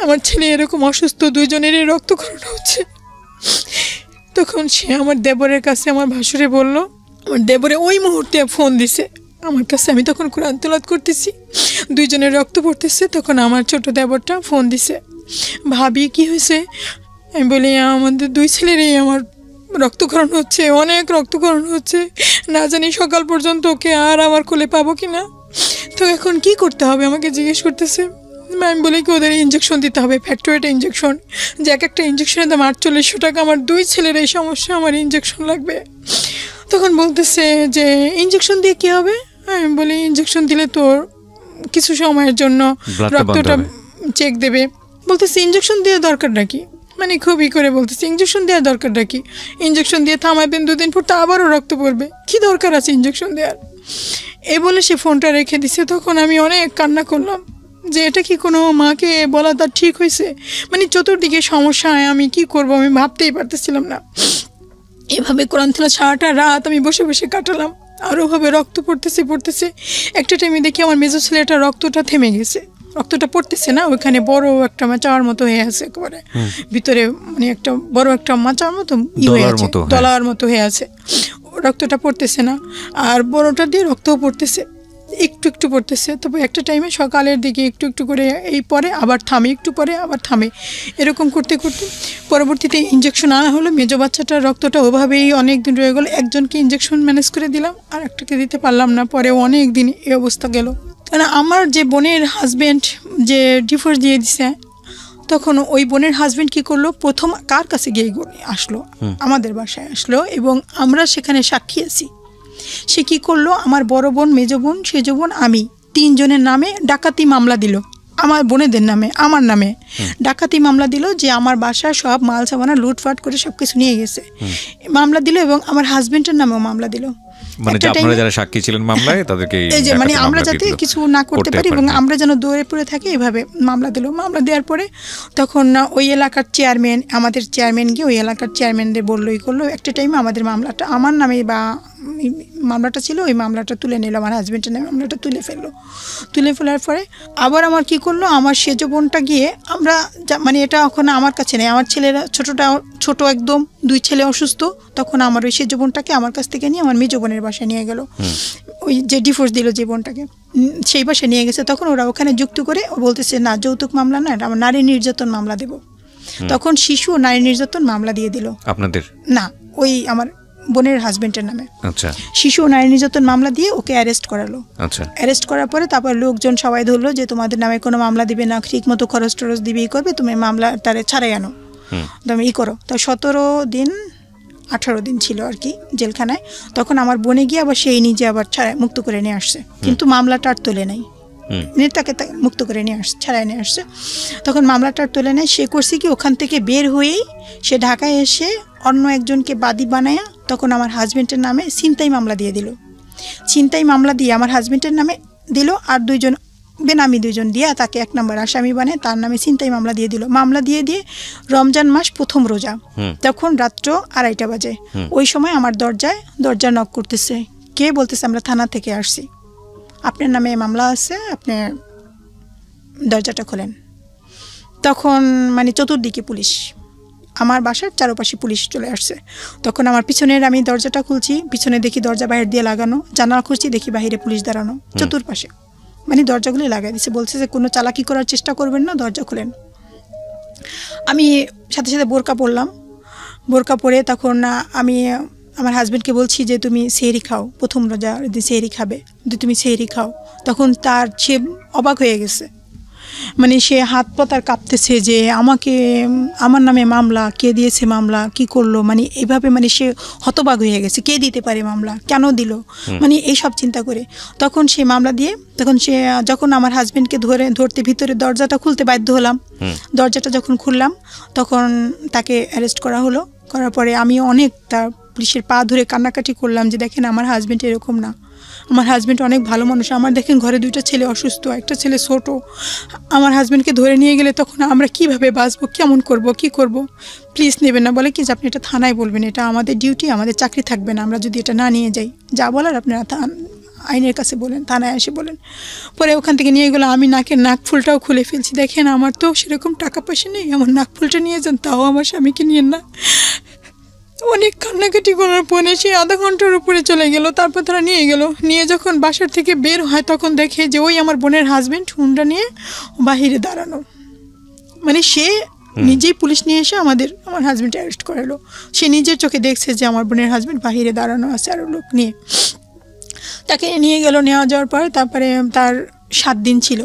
Speaker 1: আমার ছেলে এরকম অসুস্থ, 2 জনেরই রক্তক্ষরণ হচ্ছে। তখন সে আমার দেবরের কাছে, আমার ভাসুরে বলল, আমার দেবরে ওই মুহূর্তে ফোন দিছে আমার কাছে। আমি তখন কোরআন তেলাওয়াত করতেছি, 2 জনের রক্ত পড়তেছে। তখন আমার ছোট দেবরটা ফোন দিছে, ভাবি কি হয়েছে? আমি বলি আমাদের 2 ছেলেরই আমার রক্তক্ষরণ হচ্ছে, অনেক রক্তক্ষরণ হচ্ছে, না জানি সকাল পর্যন্ত ওকে আর আমার কোলে পাবো কিনা। তো এখন কি করতে হবে আমাকে জিজ্ঞেস করতেছে। আমি বলি কি ওদের ইঞ্জেকশন দিতে হবে, ফ্যাক্টরিট ইঞ্জেকশন, যে একটা ইঞ্জেকশনের দাম 4800 টাকা। আমার 2 ছেলের এই সমস্যা, আমার ইঞ্জেকশন লাগবে। তখন বলতেছে যে ইঞ্জেকশন দিয়ে কী হবে? আমি বলি ইঞ্জেকশন দিলে তোর কিছু সময়ের জন্য রক্তটা চেক দেবে। বলতেছে ইঞ্জেকশন দেওয়ার দরকারটা কি? মানে খুবই করে বলতেছে ইঞ্জেকশন দেওয়ার দরকারটা কি? ইঞ্জেকশন দিয়ে থামাবেন, 2 দিন পর তো আবারও রক্ত পড়বে, কী দরকার আছে ইঞ্জেকশন দেওয়ার? এই বলে সে ফোনটা রেখে দিছে। তখন আমি অনেক কান্না করলাম যে এটা কি কোনো মাকে বলা তার ঠিক হয়েছে? মানে চতুর্দিকে সমস্যা, আমি কি করব আমি ভাবতেই পারতেছিলাম না। এভাবে কোরআন তেলাওয়াত সারাটা রাত আমি বসে বসে কাটালাম। আর ওভাবে রক্ত পড়তেছে। একটা টাইমে দেখি আমার মেজো ছেলেটা রক্তটা থেমে গেছে, রক্তটা পড়তেছে না, ওইখানে বড় একটা মাচার মতো হয়ে আছে, একেবারে ভিতরে, মানে একটা বড় একটা মাচার মতো দলার মতো হয়ে আছে, রক্তটা পড়তেছে না। আর বড়টা দিয়ে রক্তও পড়তেছে, একটু পড়তেছে। তবে একটা টাইমে সকালের দিকে একটু করে এই পরে আবার থামে, একটু পরে আবার থামে, এরকম করতে পরবর্তীতে ইঞ্জেকশন আনা হলো। মেজো বাচ্চাটার রক্তটা ওভাবেই অনেক দিন রয়ে গেলো। একজনকে ইঞ্জেকশন ম্যানেজ করে দিলাম, আর একটাকে দিতে পারলাম না। পরে অনেক দিন এই অবস্থা গেল। কারণ আমার যে বোনের হাজব্যান্ড যে ডিভোর্স দিয়ে দিছে, তখন ওই বোনের হাজব্যান্ড কি করলো, প্রথম কার কাছে গিয়ে আসলো, আমাদের বাসায় আসলো, এবং আমরা সেখানে সাক্ষী আছি। সে কি করলো, আমার বড় বোন, মেজো বোন, সেজো বোন, আমি 3 জনের নামে ডাকাতি মামলা দিল। আমার বোনেদের নামে, আমার নামে ডাকাতি মামলা দিল যে আমার বাসার সব মাল সামানা লুটফাট করে সব কিছু নিয়ে গেছে, মামলা দিল। এবং আমার হাজবেন্ডের নামেও মামলা দিল।
Speaker 2: মানে আপনারা যারা সাক্ষী ছিলেন মামলায় তাদেরকে,
Speaker 1: এই যে মানে আমরা যাতে কিছু না করতে পারি এবং আমরা যেন দৌড়ে পড়ে থাকি, এভাবে মামলা দিল। মামলা দেওয়ার পরে তখন ওই এলাকার চেয়ারম্যান, আমাদের চেয়ারম্যান গিয়ে ওই এলাকার চেয়ারম্যানদের বললোই করলো। একটা টাইমে আমাদের মামলাটা আমার নামে বা মামলাটা ছিল, ওই মামলাটা তুলে নিল, আমার হাজব্যান্ডের নামে মামলাটা তুলে ফেলার পরে আবার আমার কি করলো, আমার সেজো বোনটা গিয়ে আমরা মানে এটা এখন আমার কাছে নেই, আমার ছেলেরা ছোট একদম, 2 ছেলে অসুস্থ। তখন আমার ওই সেজো বোনটাকে আমার কাছ থেকে নিয়ে আমার মেজো বোনের বাসায় নিয়ে গেল, ওই যে ডিভোর্স দিল যে বোনটাকে, সেই বাসায় নিয়ে গেছে। তখন ওরা ওখানে যুক্ত করে ও বলতেছে না, যৌতুক মামলা না, আমার নারী নির্যাতন মামলা দেব। তখন শিশু ও নারী নির্যাতন মামলা দিয়ে দিল।
Speaker 2: আপনাদের
Speaker 1: না, ওই আমার বোনের হাজবেন্ডের নামে।
Speaker 2: আচ্ছা।
Speaker 1: শিশু ও নারী নির্যাতন মামলা দিয়ে ওকে অ্যারেস্ট করালো।
Speaker 2: আচ্ছা।
Speaker 1: অ্যারেস্ট করার পরে তারপর লোকজন সবাই ধরলো যে তোমাদের নামে কোনো মামলা দিবে না, ঠিক মতো খরচ টরচ দিবেই করবে, তুমি মামলা তারে ছাড়াই আনো, তুমি করো। তা 18 দিন ছিল আর কি জেলখানায়। তখন আমার বোনে গিয়ে আবার সেই নিজে আবার মুক্ত করে নিয়ে আসছে, কিন্তু মামলাটা আর তোলে নাই। তাকে মুক্ত করে নিয়ে আসছে, ছাড়াই নিয়ে আসছে। তখন মামলাটা তুলে নেয়। সে করছে কি, ওখান থেকে বের হয়েই সে ঢাকায় এসে অন্য একজনকে বাদী বানায়া তখন আমার হাজব্যান্ডের নামে ছিনতাই মামলা দিয়ে দিল। ছিনতাই মামলা দিয়ে আমার হাজব্যান্ডের নামে দিল, আর 2 জন বেনামি 2 জন দিয়ে তাকে 1 নম্বর আসামি বানায় তার নামে ছিনতাই মামলা দিয়ে দিল। মামলা দিয়ে রমজান মাস প্রথম রোজা, তখন রাত্র 2:30 বাজে। ওই সময় আমার দরজা নক করতেছে। কে? বলতেছে আমরা থানা থেকে আসছি, আপনার নামে মামলা আছে, আপনি দরজাটা খোলেন। তখন মানে চতুর্দিকে পুলিশ, আমার বাসার চারপাশে পুলিশ চলে আসছে। তখন আমার পিছনের আমি দরজাটা খুলছি, পিছনে দেখি দরজা বাইরে দিয়ে লাগানো, জানালা খুলছি দেখি বাইরে পুলিশ দাঁড়ানো চতুর্পাশে, মানে দরজাগুলি লাগাই দিচ্ছে। বলছে যে কোনো চালাকি করার চেষ্টা করবেন না, দরজা খোলেন। আমি সাথে সাথে বোরকা পরলাম। বোরকা পরে তখন আমি আমার হাজব্যান্ডকে বলছি যে তুমি সেহরি খাও, প্রথম রোজা সেহরি খাবে, তুমি সেহরি খাও। তখন সে অবাক হয়ে গেছে, মানে সে হাত পা তার কাঁপতেছে যে আমার নামে মামলা, কে দিয়েছে মামলা, কি করলো, মানে এইভাবে মানে সে হতবাক হয়ে গেছে, কে দিতে পারে মামলা, কেন দিল, মানে এইসব চিন্তা করে। তখন সে মামলা দিয়ে যখন আমার হাজব্যান্ডকে ধরতে ভিতরে দরজাটা খুলতে বাধ্য হলাম। দরজাটা যখন খুললাম তখন তাকে অ্যারেস্ট করা হলো। করার পরে আমি অনেক তার পুলিশের পা ধরে কান্নাকাটি করলাম যে দেখেন আমার হাজব্যান্ড এরকম না, আমার হাজব্যান্ড অনেক ভালো মানুষ। আমার দেখেন ঘরে 2টা ছেলে অসুস্থ, একটা ছেলে ছোট, আমার হাজব্যান্ডকে ধরে নিয়ে গেলে তখন আমরা কিভাবে বাঁচবো, কেমন করব, কি করব, প্লিজ নেবেন না। বলে কি যে আপনি এটা থানায় বলবেন, এটা আমাদের ডিউটি, আমাদের চাকরি থাকবে না আমরা যদি এটা না নিয়ে যাই, যা বলার আপনারা আইনের কাছে বলেন, থানায় এসে বলেন। পরে ওখান থেকে নিয়ে গেলো। আমি নাক ফুলটাও খুলে ফেলছি, দেখেন আমার তো সেরকম টাকা পয়সা নেই, আমার নাক ফুলটা নিয়ে যান, তাও আমার স্বামীকে নিয়ে না। অনেক কান্নাকাটি করার পরে সে আধা ঘন্টার উপরে চলে গেল। তারপর তারা নিয়ে যখন বাসার থেকে বের হয় তখন দেখে যে ওই আমার বোনের হাজব্যান্ড হুন্ডা নিয়ে বাহিরে দাঁড়ানো, মানে সে নিজেই পুলিশ নিয়ে এসে আমার হাজব্যান্ড অ্যারেস্ট করালো। সে নিজের চোখে দেখছে যে আমার বোনের হাজব্যান্ড বাহিরে দাঁড়ানো আছে আরও লোক নিয়ে। তাকে নিয়ে যাওয়ার পর তারপরে তার 7 দিন ছিল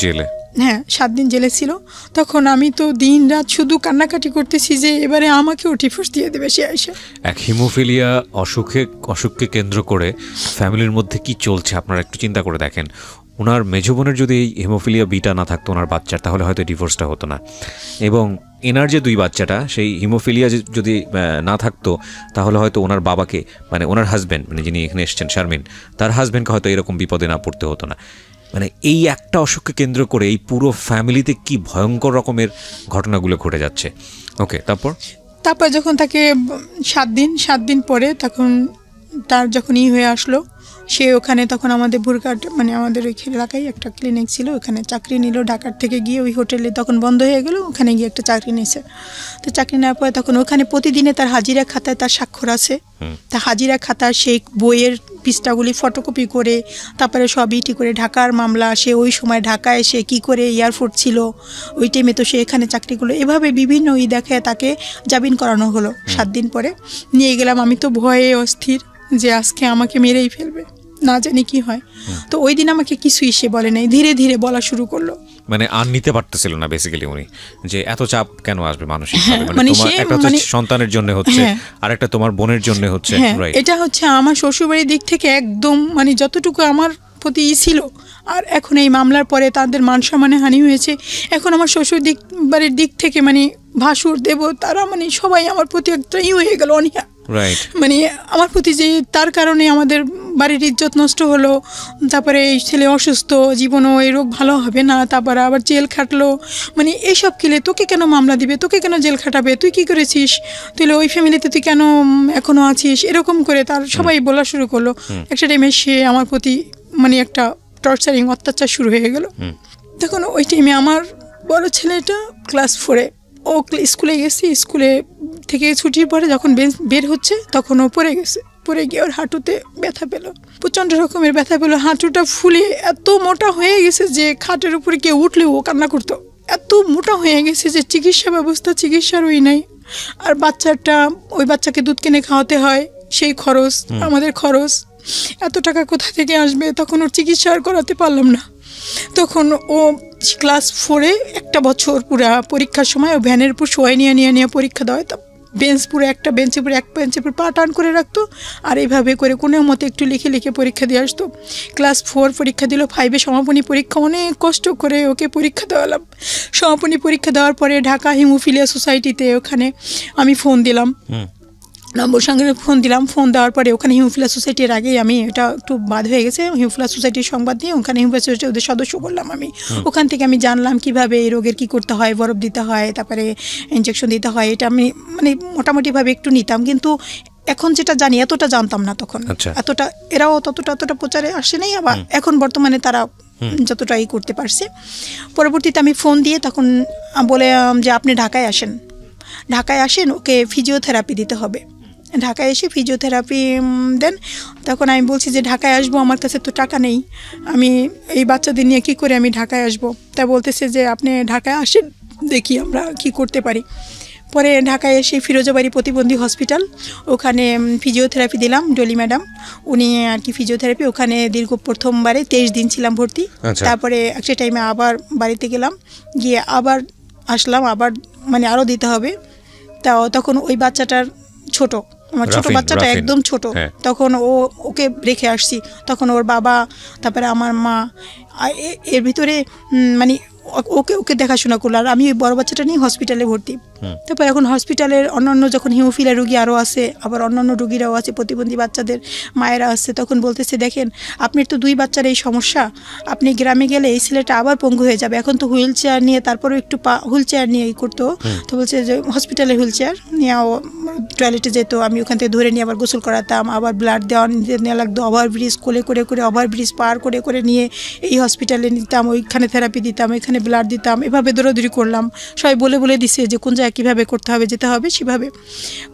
Speaker 2: জেলে।
Speaker 1: হ্যাঁ, 7 দিন জেলে ছিল। তখন আমি তো দিন রাত শুধু কান্নাকাটি করতেছি যে এবারে আমাকেও ডিভোর্স দিয়ে দেবে সে এসে।
Speaker 2: এক হিমোফিলিয়া অসুখকে কেন্দ্র করে ফ্যামিলির মধ্যে কি চলছে আপনারা একটু চিন্তা করে দেখেন। ওনার মেজো বোনের যদি এই হিমোফিলিয়া বিটা না থাকতো ওনার বাচ্চার, তাহলে হয়তো ডিভোর্সটা হতো না। এবং এনার যে 2 বাচ্চাটা, সেই হিমোফিলিয়া যদি না থাকতো তাহলে হয়তো ওনার বাবাকে, মানে ওনার হাজব্যান্ড, মানে যিনি এখানে এসেছেন শারমিন, তার হাজব্যান্ডকে হয়তো এরকম বিপদে না পড়তে হতো না। মানে এই একটা অসুখকে কেন্দ্র করে এই পুরো ফ্যামিলিতে কি ভয়ঙ্কর রকমের ঘটনাগুলো ঘটে যাচ্ছে। ওকে, তারপর
Speaker 1: যখন তাকে 7 দিন পরে তখন তার যখন হয়ে আসলো, সে ওখানে তখন আমাদের ভুরঘাট, মানে আমাদের ওই এলাকায় একটা ক্লিনিক ছিল, ওখানে চাকরি নিল। ঢাকার থেকে গিয়ে ওই হোটেলে তখন বন্ধ হয়ে গেল, ওখানে গিয়ে একটা চাকরি নিয়েছে। তো চাকরি নেওয়ার পরে তখন ওখানে প্রতিদিনে তার হাজিরা খাতায় তার স্বাক্ষর আছে। তা হাজিরা খাতার সেই বইয়ের পৃষ্ঠাগুলি ফটোকপি করে তারপরে সব করে ঢাকার মামলা, সে ওই সময় ঢাকায় সে কি করে এয়ারফোর্ট ছিল ওই টাইমে, তো সে এখানে চাকরিগুলো এভাবে বিভিন্ন দেখে তাকে জামিন করানো হলো। 7 দিন পরে নিয়ে গেলাম। আমি তো ভয়ে অস্থির যে আজকে আমাকে মেরেই ফেলবে, না জানি কি হয়। তো ওই দিন আমাকে কিছুই সে বলে নাই, ধীরে ধীরে বলা শুরু করলো।
Speaker 2: মানে আর নিতে পারতেছিল না বেসিক্যালি উনি, যে এত চাপ কেন আসবে মানসিকভাবে, মানে তোমার একটা হচ্ছে সন্তানের জন্য হচ্ছে, আর একটা তোমার বোনের জন্য হচ্ছে।
Speaker 1: এটা হচ্ছে আমার শ্বশুরবাড়ির দিক থেকে একদম মানে যতটুকু আমার প্রতি ছিল, আর এখন এই মামলার পরে তাদের মান সম্মানে হানি হয়েছে। এখন আমার শ্বশুর বাড়ির দিক থেকে মানে ভাসুর দেব তারা মানে সবাই আমার প্রতি একটা হয়ে গেল অনিহা, মানে আমার প্রতি যে তার কারণে আমাদের বাড়ির ইজ্জত নষ্ট হলো। তারপরে এই ছেলে অসুস্থ, জীবনও এই রোগ ভালো হবে না, তারপরে আবার জেল খাটলো, মানে এইসব খেলে তোকে কেন মামলা দিবে, তোকে কেন জেল খাটাবে, তুই কি করেছিস, তুই ওই ফ্যামিলিতে তুই কেন এখনো আছিস, এরকম করে তার সবাই বলা শুরু করলো। একটা টাইমে সে আমার প্রতি মানে একটা টর্চারিং অত্যাচার শুরু হয়ে গেল। তখন ওই টাইমে আমার বড় ছেলেটা ক্লাস 4-এ, ও স্কুলে গেছে, স্কুলে থেকে ছুটির পরে যখন বের হচ্ছে তখন ও পড়ে গিয়ে ওর হাঁটুতে ব্যথা পেল, প্রচণ্ড রকমের ব্যথা পেলো। হাঁটুটা ফুলে এত মোটা হয়ে গেছে যে খাটের উপরে কেউ উঠলেও ও কান্না করতো, এত মোটা হয়ে গেছে যে চিকিৎসার ওই নাই। আর ওই বাচ্চাকে দুধ কিনে খাওয়াতে হয়, সেই খরচ, আমাদের খরচ, এত টাকা কোথা থেকে আসবে। তখন ওর চিকিৎসা আর করাতে পারলাম না। তখন ও ক্লাস 4-এ একটা বছর পুরা পরীক্ষার সময় ও ভ্যানের উপর শোয়াই নিয়ে পরীক্ষা দেওয়া, বেঞ্চ পুরো একটা বেঞ্চের পর এক বেঞ্চের পর পা টান করে রাখতো, আর এইভাবে করে কোনো মতে একটু লিখে লিখে পরীক্ষা দিয়ে আসতো। ক্লাস 4 পরীক্ষা দিল, 5-এ সমাপনী পরীক্ষা, অনেক কষ্ট করে ওকে পরীক্ষা দেওয়ালাম। সমাপনী পরীক্ষা দেওয়ার পরে ঢাকা হিমোফিলিয়া সোসাইটিতে ওখানে আমি ফোন দিলাম, নম্বর সঙ্গে ফোন দিলাম। ফোন দেওয়ার পরে ওখানে হিমোফিলিয়া সোসাইটির আগেই আমি, এটা একটু বাদ হয়ে গেছে, হিমোফিলিয়া সোসাইটির সংবাদ দিয়ে ওখানে হিমোফিলিয়া সোসাইটির ওদের সদস্য বললাম আমি। ওখান থেকে আমি জানলাম কীভাবে এই রোগের কী করতে হয়, বরফ দিতে হয়, তারপরে ইনজেকশন দিতে হয়। এটা আমি মানে মোটামুটিভাবে একটু নিতাম, কিন্তু এখন যেটা জানি এতটা জানতাম না তখন। এতটা এরাও ততটা প্রচারে আসে নাই, আবার এখন বর্তমানে তারা যতটা ই করতে পারছে। পরবর্তীতে আমি ফোন দিয়ে তখন বলে যে আপনি ঢাকায় আসেন, ঢাকায় আসেন, ওকে ফিজিওথেরাপি দিতে হবে। ঢাকায় এসে ফিজিওথেরাপি দেন। তখন আমি বলছি যে ঢাকায় আসবো, আমার কাছে তো টাকা নেই, আমি এই বাচ্চাদের নিয়ে কী করে আমি ঢাকায় আসবো। তা বলতেছে যে আপনি ঢাকায় আসেন, দেখি আমরা কি করতে পারি। পরে ঢাকায় এসে ফিরোজাবাড়ি প্রতিবন্ধী হসপিটাল, ওখানে ফিজিওথেরাপি দিলাম। ডলি ম্যাডাম উনি আর কি ফিজিওথেরাপি, ওখানে দীর্ঘ প্রথমবারে 23 দিন ছিলাম ভর্তি। তারপরে একটা টাইমে আবার বাড়িতে গেলাম, গিয়ে আবার আসলাম, আবার মানে আরও দিতে হবে। তখন ওই বাচ্চাটার ছোট, আমার ছোট বাচ্চাটা একদম ছোট, তখন ওকে রেখে আসছি। তখন ওর বাবা, তারপরে আমার মা, এর ভিতরে মানে ওকে দেখাশোনা করলো। আর আমি ওই বড় বাচ্চাটা নিয়ে হসপিটালে ভর্তি। তারপর এখন হসপিটালের অন্যান্য যখন হিমোফিলিয়া রোগী আরও আছে, আবার অন্যান্য রোগীরাও আছে, প্রতিবন্ধী বাচ্চাদের মায়েরা আছে, তখন বলতেছে দেখেন আপনার তো 2 বাচ্চার এই সমস্যা, আপনি গ্রামে গেলে এই ছেলেটা আবার পঙ্গু হয়ে যাবে। এখন তো হুইল চেয়ার নিয়ে, তারপরেও একটু হুইল চেয়ার নিয়ে করতো। তো বলছে যে হসপিটালে হুইল চেয়ার নিয়ে টয়লেটে যেত, আমি ওখান থেকে ধরে নিয়ে আবার গোসল করাতাম, আবার ব্লাড নেওয়া লাগতো, ওভারব্রিজ কোলে করে ওভারব্রিজ পার করে নিয়ে এই হসপিটালে নিতাম, ওইখানে থেরাপি দিতাম, ওইখানে ব্লাড দিতাম, এভাবে দৌড়াদৌড়ি করলাম। সবাই বলে দিছে যে কোন জায়গায় কীভাবে করতে হবে, যেতে হবে সেভাবে।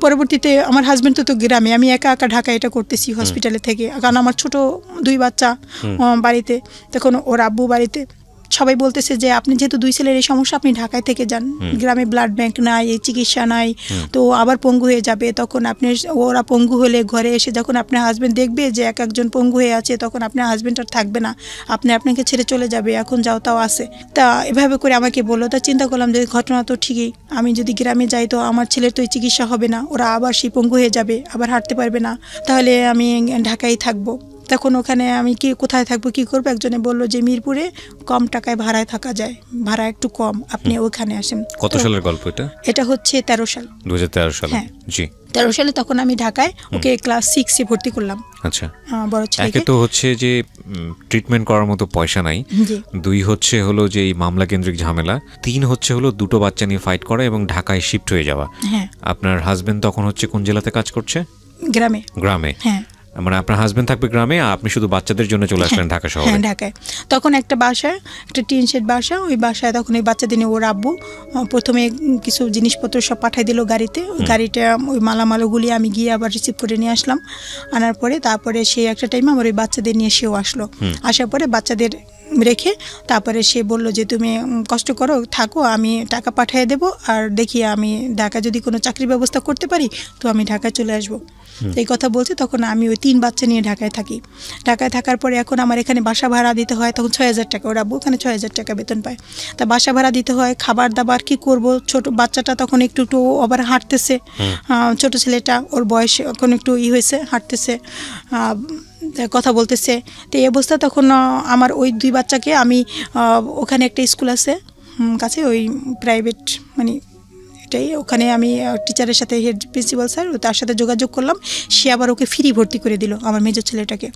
Speaker 1: পরবর্তীতে আমার হাজব্যান্ড তো গ্রামে, আমি একা ঢাকা এটা করতেছি হসপিটালে থেকে, কারণ আমার ছোট 2 বাচ্চা বাড়িতে, তখন ওর আব্বু বাড়িতে। সবাই বলতেছে যে আপনি যেহেতু 2 ছেলের এই সমস্যা, আপনি ঢাকায় থেকে যান, গ্রামে ব্লাড ব্যাংক নাই, এই চিকিৎসা নাই, তো আবার পঙ্গু হয়ে যাবে। তখন আপনি, ওরা পঙ্গু হলে ঘরে এসে যখন আপনার হাজব্যান্ড দেখবে যে একজন পঙ্গু হয়ে আছে, তখন আপনার হাজব্যান্ড আর থাকবে না, আপনাকে ছেড়ে চলে যাবে, এখন যাও তাও আছে। তা এভাবে করে আমাকে বললো। তা চিন্তা করলাম যে ঘটনা তো ঠিকই, আমি যদি গ্রামে যাই তো আমার ছেলের তো এই চিকিৎসা হবে না, ওরা আবার সেই পঙ্গু হয়ে যাবে, আবার হাঁটতে পারবে না, তাহলে আমি ঢাকায় থাকবো। তখন ওখানে আমি কোথায় থাকবো, কী করবো? একজনে বললো যে মিরপুরে কম টাকায় ভাড়ায় থাকা যায়, ভাড়া একটু কম, আপনি ওখানে আসেন।
Speaker 2: কত সালের গল্প এটা?
Speaker 1: এটা হচ্ছে 13 সাল,
Speaker 2: 2013 সাল।
Speaker 1: হ্যাঁ
Speaker 2: জি,
Speaker 1: 13 সালে তখন আমি ঢাকায় ওকে ক্লাস 6-এ ভর্তি করলাম।
Speaker 2: আচ্ছা,
Speaker 1: বড় ছেলেকে।
Speaker 2: একে তো হচ্ছে যে ট্রিটমেন্ট করার মতো পয়সা নাই, 2 হচ্ছে হলো যে এই মামলা কেন্দ্রিক ঝামেলা, 3 হচ্ছে হলো 2টো বাচ্চা নিয়ে ফাইট করা এবং ঢাকায় শিফট হয়ে যাওয়া।
Speaker 1: হ্যাঁ।
Speaker 2: আপনার হাজবেন্ড তখন হচ্ছে কোন জেলাতে কাজ করছে? গ্রামে।
Speaker 1: হ্যাঁ,
Speaker 2: মানে আপনার হাজবেন্ড থাকবে গ্রামে, আপনি শুধু বাচ্চাদের জন্য চলে আসলেন ঢাকা শহরে।
Speaker 1: হ্যাঁ, ঢাকায়। তখন একটা বাসায়, একটা টিন শেড বাসা, ওই বাসায় তখন ওই বাচ্চাদের নিয়ে ওর আব্বু প্রথমে কিছু জিনিসপত্র সব পাঠাই দিল গাড়িতে। ওই গাড়িটা, ওই মালামালগুলি আমি গিয়ে আবার রিসিভ করে নিয়ে আসলাম। আনার পরে তারপরে সে একটা টাইমে আমার ওই বাচ্চাদের নিয়ে সেও আসলো। আসার পরে বাচ্চাদের রেখে তারপরে সে বলল যে তুমি কষ্ট করো, থাকো, আমি টাকা পাঠিয়ে দেবো, আর দেখি আমি ঢাকা যদি কোনো চাকরির ব্যবস্থা করতে পারি তো আমি ঢাকায় চলে আসবো। এই কথা বলছে। তখন আমি ওই 3 বাচ্চা নিয়ে ঢাকায় থাকি। ঢাকায় থাকার পরে এখন আমার এখানে বাসা ভাড়া দিতে হয়, তখন 6000 টাকা, ওরা ওখানে 6000 টাকা বেতন পায়। তা বাসা ভাড়া দিতে হয়, খাবার দাবার কি করব। ছোট বাচ্চাটা তখন একটু আবার হাঁটতেছে, ছোট ছেলেটা, ওর বয়স এখন একটু হয়েছে, হাঁটতেছে, কথা বলতেছে। তো এই অবস্থা তখন আমার ওই 2 বাচ্চাকে আমি ওখানে একটা স্কুল আছে কাছে, ওই প্রাইভেট, মানে এটাই, ওখানে আমি টিচারের সাথে, হেড প্রিন্সিপাল স্যার, তার সাথে যোগাযোগ করলাম। সে আবার ওকে ফ্রি ভর্তি করে দিল আমার মেজর ছেলেটাকে।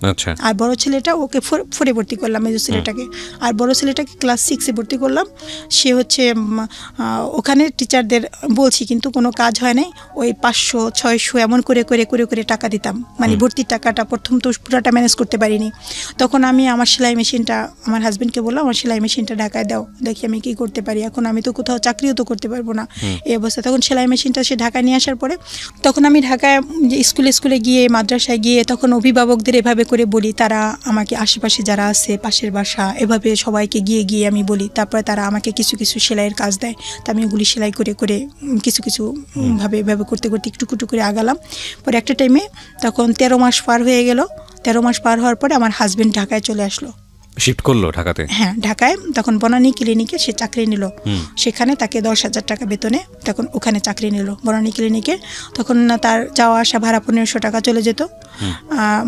Speaker 1: আর বড় ছেলেটা ওকে 4-এ ভর্তি করলাম, মেজর ছেলেটাকে। আর বড় ছেলেটাকে ক্লাস 6-এ ভর্তি করলাম। সে হচ্ছে ওখানে টিচারদের বলছি, কিন্তু কোনো কাজ হয় নাই। ওই 500-600 এমন করে টাকা দিতাম, মানে ভর্তির টাকাটা। প্রথম তো পুরাটা ম্যানেজ করতে পারিনি। তখন আমি আমার সেলাই মেশিনটা, আমার হাজব্যান্ডকে বললাম আমার সেলাই মেশিনটা ঢাকায় দাও, দেখি আমি কি করতে পারি। এখন আমি তো কোথাও চাকরিও তো করতে পারবো না এই অবস্থা। তখন সেলাই মেশিনটা সে ঢাকায় নিয়ে আসার পরে তখন আমি ঢাকায় স্কুলে গিয়ে, মাদ্রাসায় গিয়ে তখন অভিভাবকদের এভাবে করে বলি, তারা আমাকে আশেপাশে যারা আছে, পাশের বাসা, এভাবে সবাইকে গিয়ে আমি বলি। তারপরে তারা আমাকে কিছু সেলাইয়ের কাজ দেয়। তা আমি ওগুলি সেলাই করে কিছু ভাবে এভাবে করতে একটু করে আগালাম। পরে একটা টাইমে তখন 13 মাস পার হয়ে গেল। 13 মাস পার হওয়ার পরে আমার হাজব্যান্ড ঢাকায় চলে আসলো।
Speaker 2: শিফট করলো ঢাকাতে?
Speaker 1: হ্যাঁ, ঢাকায় তখন বনানী ক্লিনিকে সে চাকরি নিল। সেখানে তাকে 10,000 টাকা বেতনে তখন ওখানে চাকরি নিল বনানী ক্লিনিকে। তখন তার যাওয়া আসা ভাড়া 1500 টাকা চলে যেত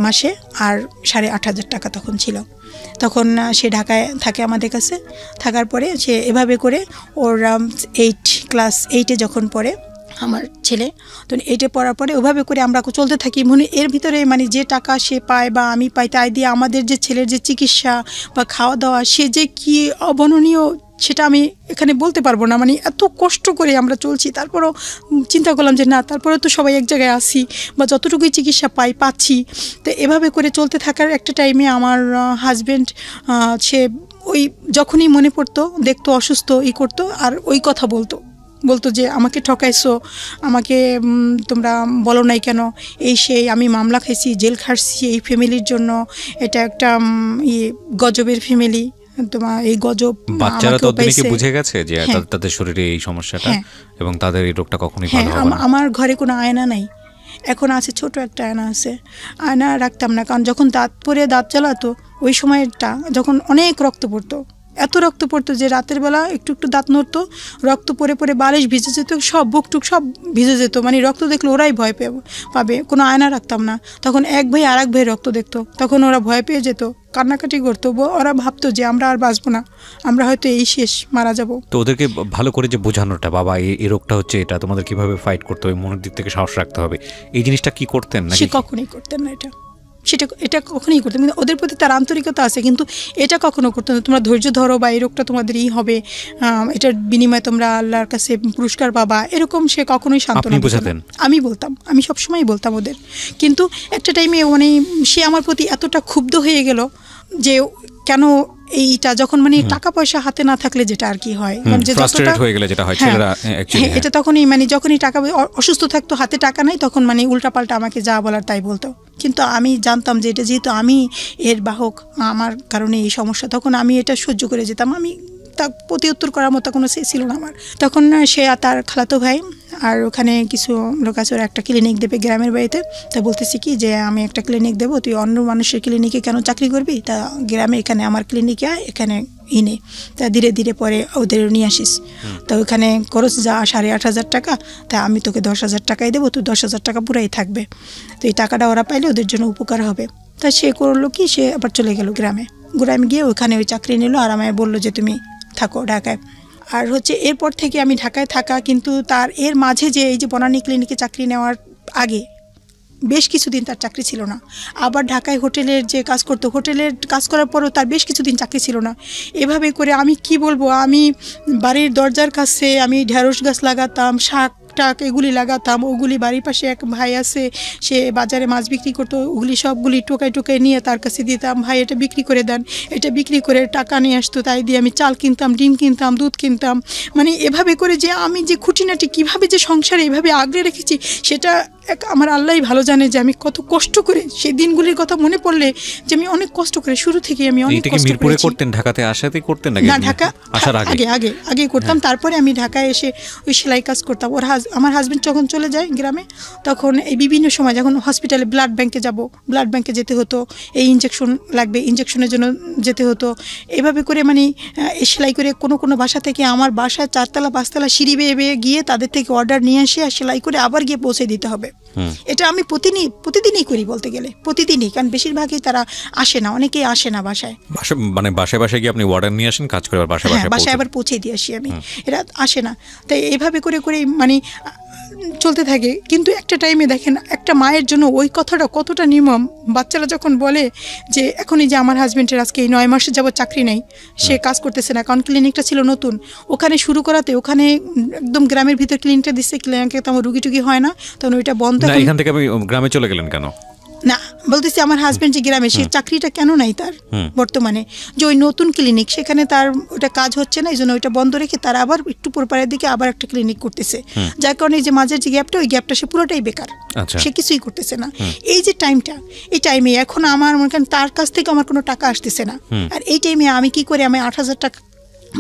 Speaker 1: মাসে, আর 8,500 টাকা তখন ছিল। তখন সে ঢাকায় থাকে আমাদের কাছে। থাকার পরে সে এভাবে করে ওর ক্লাস 8-এ যখন পড়ে আমার ছেলে, তো 8-এ পড়ার পরে ওভাবে করে আমরা চলতে থাকি। মনে এর ভিতরে মানে যে টাকা সে পায় বা আমি পাই, তাই দিয়ে আমাদের যে ছেলের যে চিকিৎসা বা খাওয়া দাওয়া, সে যে কি অবর্ণনীয় সেটা আমি এখানে বলতে পারবো না। মানে এত কষ্ট করে আমরা চলছি, তারপরও চিন্তা করলাম যে না, তারপরে তো সবাই এক জায়গায় আসি বা যতটুকুই চিকিৎসা পাচ্ছি। তো এভাবে করে চলতে থাকার একটা টাইমে আমার হাজব্যান্ড সে ওই যখনই মনে পড়তো, দেখতো অসুস্থ করতো, আর ওই কথা বলতো যে আমাকে ঠকাইছো, আমাকে তোমরা বলো নাই কেন, এই সেই, আমি মামলা খাইছি, জেল খাটছি এই ফ্যামিলির জন্য, এটা একটা গজবের ফ্যামিলি, তোমার এই গজব।
Speaker 2: বাচ্চারা তো কি বুঝে গেছে যে তাদের শরীরে এই সমস্যাটা এবং তাদের এই রোগটা কখনোই ভালো হবে না।
Speaker 1: আমার ঘরে কোনো আয়না নাই, এখন আছে ছোট একটা আয়না আছে, আয়না রাখতাম না, কারণ যখন দাঁত চালাতো ওই সময়টা যখন অনেক রক্ত পড়তো, এত রক্ত পড়তো যে রাতের বেলা একটু দাঁত নড়তো, রক্ত পরে বালিশ ভিজে যেত, সব বুকটুক সব ভিজে যেত। মানে রক্ত দেখলে ওরাই ভয় পাবে, কোনো আয়না রাখতাম না। তখন এক ভাই আর এক ভাই রক্ত দেখতো, তখন ওরা ভয় পেয়ে যেত, কান্নাকাটি করতো। ওরা ভাবতো যে আমরা আর বাঁচবো না, আমরা হয়তো এই শেষ, মারা যাব।
Speaker 2: তো ওদেরকে ভালো করে যে বোঝানোটা, বাবা এই রোগটা হচ্ছে, এটা তোমাদের কিভাবে ফাইট করতে হবে, মনের দিক থেকে সাহস রাখতে হবে, এই জিনিসটা কি করতেন না?
Speaker 1: সে কখনোই করতেন না এটা কখনোই করতেন, কিন্তু ওদের প্রতি তার আন্তরিকতা আছে, কিন্তু এটা কখনো করতেন না। তোমরা ধৈর্য ধরো, বা এই রোগটা তোমাদের হবে, এটার বিনিময়ে তোমরা আল্লাহর কাছে পুরস্কার পাবা, এরকম সে কখনোই সান্ত্বনা দিতেন। আমি বলতাম, আমি সবসময় বলতাম ওদের। কিন্তু একটা টাইমে মানে সে আমার প্রতি এতটা ক্ষুব্ধ হয়ে গেল যে কেন এইটা, যখন মানে টাকা পয়সা হাতে না থাকলে যেটা আর কি হয়, এটা তখনই মানে যখনই টাকা অসুস্থ থাকতো, হাতে টাকা নাই, তখন মানে উল্টাপাল্টা আমাকে যা বলার তাই বলতো। কিন্তু আমি জানতাম যে এটা যেহেতু আমি এর বাহক, আমার কারণে এই সমস্যা, তখন আমি এটা সহ্য করে যেতাম। আমি তা প্রতি উত্তর করার মতো কোনো সে ছিল না আমার। তখন সে তার খালাতো ভাই আর ওখানে কিছু লোক আছে, ওরা একটা ক্লিনিক দেবে গ্রামের বাড়িতে। তা বলতেছি কি যে আমি একটা ক্লিনিক দেবো, তুই অন্য মানুষের ক্লিনিকে কেন চাকরি করবি, তা গ্রামে এখানে আমার ক্লিনিকে এখানে ইনে, তা ধীরে ধীরে পরে ওদের নিয়ে আসিস। তা ওইখানে খরচ যা 8,500 টাকা, তা আমি তোকে 10,000 টাকাই দেবো, তুই 10,000 টাকা পুরাই থাকবে। তো এই টাকাটা ওরা পাইলে ওদের জন্য উপকার হবে। তা সে করলো কি, সে আবার চলে গেল গ্রামে গিয়ে ওখানে ওই চাকরি নিল, আর আমায় বললো যে তুমি থাকো ঢাকায়। আর এরপর থেকে আমি ঢাকায় থাকা, কিন্তু তার এর মাঝে যে এই যে বনানী ক্লিনিকে চাকরি নেওয়ার আগে বেশ কিছুদিন তার চাকরি ছিল না। আবার ঢাকায় হোটেলের যে কাজ করতো, হোটেলের কাজ করার পরও তার বেশ কিছুদিন চাকরি ছিল না। এভাবে করে আমি কি বলবো, আমি বাড়ির দরজার কাছে আমি ঢেঁড়স গাছ লাগাতাম, শাক এগুলি লাগাতাম, ওগুলি বাড়ির পাশে এক ভাই আছে, সে বাজারে মাছ বিক্রি করতো, ওগুলি সবগুলি টোকায় নিয়ে তার কাছে দিতাম, ভাই এটা বিক্রি করে দেন, এটা বিক্রি করে টাকা নিয়ে আসতো, তাই দিয়ে আমি চাল কিনতাম, ডিম কিনতাম, দুধ কিনতাম। মানে এভাবে করে যে আমি যে খুঁটিনাটি কীভাবে যে সংসারে এভাবে আগলে রেখেছি, সেটা আমার আল্লাহই ভালো জানে যে আমি কত কষ্ট করে, সেই দিনগুলির কথা মনে পড়লে যে আমি অনেক কষ্ট করে, শুরু থেকে আমি অনেক কষ্ট করেছি।
Speaker 2: ঢাকাতে আসাতে করতেন না,
Speaker 1: ঢাকা আসার আগে করতাম। তারপরে আমি ঢাকায় এসে ওই সেলাই কাজ করতাম। আমার হাজব্যান্ড যখন চলে যায় গ্রামে, তখন এই বিভিন্ন সময় যখন হসপিটালে ব্লাড ব্যাংকে যেতে হতো, এই ইনজেকশন লাগবে, ইনজেকশনের জন্য যেতে হতো। এভাবে করে মানে সেলাই করে কোনো বাসা থেকে আমার বাসায় 4তলা 5তলা সিঁড়ি বেয়ে গিয়ে তাদের থেকে অর্ডার নিয়ে আসে, আর সেলাই করে আবার গিয়ে পৌঁছে দিতে হবে। এটা আমি প্রতিদিনই করি বলতে গেলে, প্রতিদিনই, কারণ বেশিরভাগই তারা আসে না, অনেকেই আসে না বাসায়।
Speaker 2: মানে বাসায় গিয়ে আপনি অর্ডার নিয়ে আসেন, কাজ করে বাসায়
Speaker 1: আবার পৌঁছে দিয়ে আসি আমি, এরা আসে না। তাই এইভাবে করে মানে চলতে থাকে। কিন্তু একটা টাইমে দেখেন, একটা মায়ের জন্য ওই কথাটা কতটা নির্মম। বাচ্চারা যখন বলে যে এখনই যে আমার হাজব্যান্ডের আজকে এই 9 মাসে যাবত চাকরি নেই, সে কাজ করতেছে না, কারণ ক্লিনিকটা ছিল নতুন, ওখানে শুরু করাতে, ওখানে একদম গ্রামের ভিতর ক্লিনিকটা দিচ্ছে, ক্লিনিকে তো আমার রুগী টুগি হয় না, তখন ওইটা বন্ধ।
Speaker 2: এখান থেকে আপনি গ্রামে চলে গেলেন কেন?
Speaker 1: না, বলতেছি আমার হাজব্যান্ড যে গ্রামে, সে চাকরিটা কেন নাই তার বর্তমানে, যে ওই নতুন ক্লিনিক, সেখানে তার ওটা কাজ হচ্ছে না, এই জন্য ওইটা বন্ধ রেখে তার আবার একটু পরপারের দিকে আবার একটা ক্লিনিক করতেছে, যার কারণে যে মাঝের যে গ্যাপটা, ওই গ্যাপটা সে পুরোটাই বেকার, সে কিছুই করতেছে না। এই যে টাইমটা, এই টাইমে এখন আমার মনে করেন তার কাছ থেকে আমার কোনো টাকা আসতেছে না, আর এই টাইমে আমি কি করে, আমি 8,000 টাকা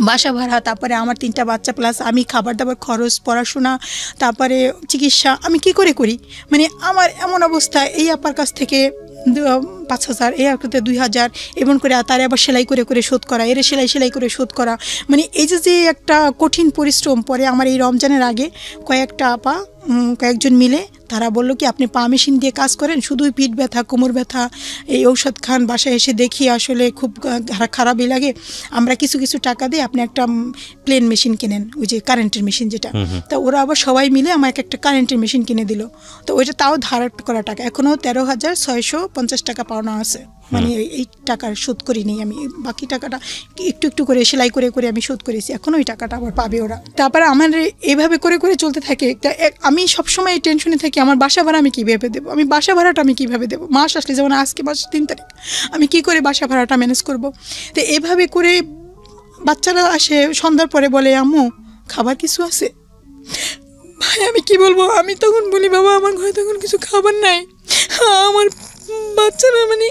Speaker 1: বাসা ভাড়া, তারপরে আমার 3টা বাচ্চা, প্লাস আমি খাবার দাবার খরচ, পড়াশোনা, তারপরে চিকিৎসা, আমি কি করে করি। মানে আমার এমন অবস্থা, এই আপার কাছ থেকে 5,000, এই আঁকড়াতে 2,000, এমন করে তার আবার সেলাই করে করে শোধ করা, এর সেলাই করে শোধ করা। মানে এই যে একটা কঠিন পরিশ্রম। পরে আমার এই রমজানের আগে কয়েকজন মিলে তারা বললো কি আপনি পা মেশিন দিয়ে কাজ করেন, শুধুই পিঠ ব্যথা, কোমর ব্যথা, এই ঔষধ খান, বাসায় এসে দেখি আসলে খুব খারাপই লাগে, আমরা কিছু টাকা দিয়ে আপনি একটা প্লেন মেশিন কেনেন, ওই যে কারেন্টের মেশিন যেটা। তা ওরা আবার সবাই মিলে আমাকে একটা কারেন্টের মেশিন কিনে দিল। তো ওইটা তাও ধার করা টাকা, এখনও 13,650 টাকা পাওনা আছে। মানে এই টাকার শোধ করিনি আমি, বাকি টাকাটা একটু করে সেলাই করে করে আমি শোধ করেছি, এখনও ওই টাকাটা আবার পাবে ওরা। তারপরে আমার এইভাবে করে করে চলতে থাকে। আমি সবসময় টেনশনে থাকি আমার বাসা ভাড়া আমি কীভাবে দেবো, বাসা ভাড়াটা আমি কীভাবে দেবো। মাস আসলে, যেমন আজকে মাসের 3 তারিখ, আমি কি করে বাসা ভাড়াটা ম্যানেজ করব। তো এভাবে করে বাচ্চারা আসে সন্ধ্যার পরে বলে আম্মু খাবার কিছু আছে। ভাই আমি কি বলবো, আমি তখন বলি বাবা আমার ঘরে তখন কিছু খাবার নাই, আমার বাচ্চারা মানে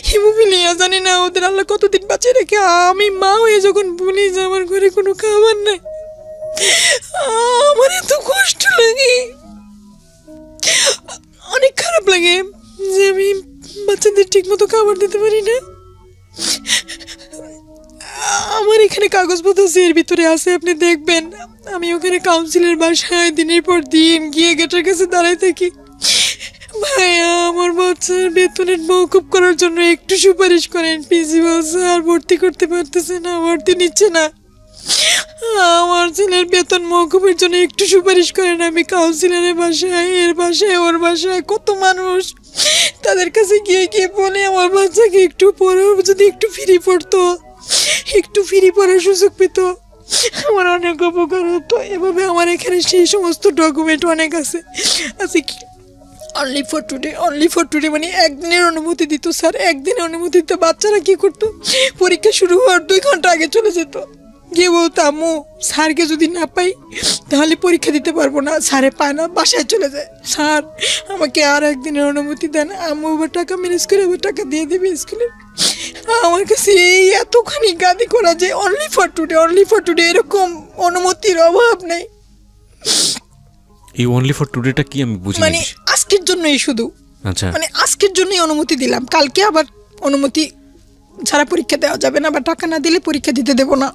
Speaker 1: হিমোফিলিয়া, জানি না ওদের আল্লাহ কতদিন বাঁচিয়ে রেখে, আমি মা হয়ে যখন বলি যে আমার ঘরে কোনো খাবার নাই, আমার এত কষ্ট লাগে, অনেক খারাপ লাগে যে আমি বাচ্চাদের ঠিক মতো খাবার দিতে পারি না। আমার এখানে কাগজপত্র আছে, এর ভিতরে আছে, আপনি দেখবেন। আমি ওখানে কাউন্সিলের বাসায় দিনের পর দিন গিয়ে গেটের কাছে দাঁড়াই থাকি, ভাইয়া আমার বাচ্চার বেতনের মওকুফ করার জন্য একটু সুপারিশ করেন, প্রিন্সিপাল স্যার ভর্তি করতে পারতেছে না, ভর্তি নিচ্ছে না, আমার ছেলের বেতন মওকুফের জন্য একটু সুপারিশ করেন। আমি কাউন্সিলরের বাসায়, এর বাসায়, ওর বাসায়, কত মানুষ, তাদের কাছে গিয়ে বলে আমার বাচ্চাকে একটু পড়ো, যদি একটু ফ্রি পড়তো, একটু ফ্রি পড়ার সুযোগ পেত, আমার অনেক উপকার হতো। এভাবে আমার এখানে সেই সমস্ত ডকুমেন্ট অনেক আছে কি অনলি ফর টুডে মানে একদিনের অনুমতি দিত স্যার, একদিনের অনুমতি দিত। বাচ্চারা কি করতো, পরীক্ষা শুরু হওয়ার 2 ঘন্টা আগে চলে যেত, গিয়ে বলতো আম্মু স্যারকে যদি না পাই তাহলে পরীক্ষা দিতে পারবো না, স্যারে পায় না, বাসায় চলে যায়, স্যার আমাকে আর একদিনের অনুমতি দেন। আম্মু আবার টাকা ম্যানেজ করে আবার টাকা দিয়ে দেবে স্কুলে। আমার কাছে এই এতখানি গাদি করা যে অনলি ফর টুডে এরকম অনুমতির অভাব নেই।
Speaker 3: এই অনলি ফর টুডেটা কি আমি বুঝি
Speaker 1: মানে আজকের জন্যই শুধু,
Speaker 3: আচ্ছা
Speaker 1: মানে আজকের জন্যই অনুমতি দিলাম, কালকে আবার অনুমতি ছাড়া পরীক্ষা দেওয়া যাবে না, বা টাকা না দিলে পরীক্ষা দিতে দেব না।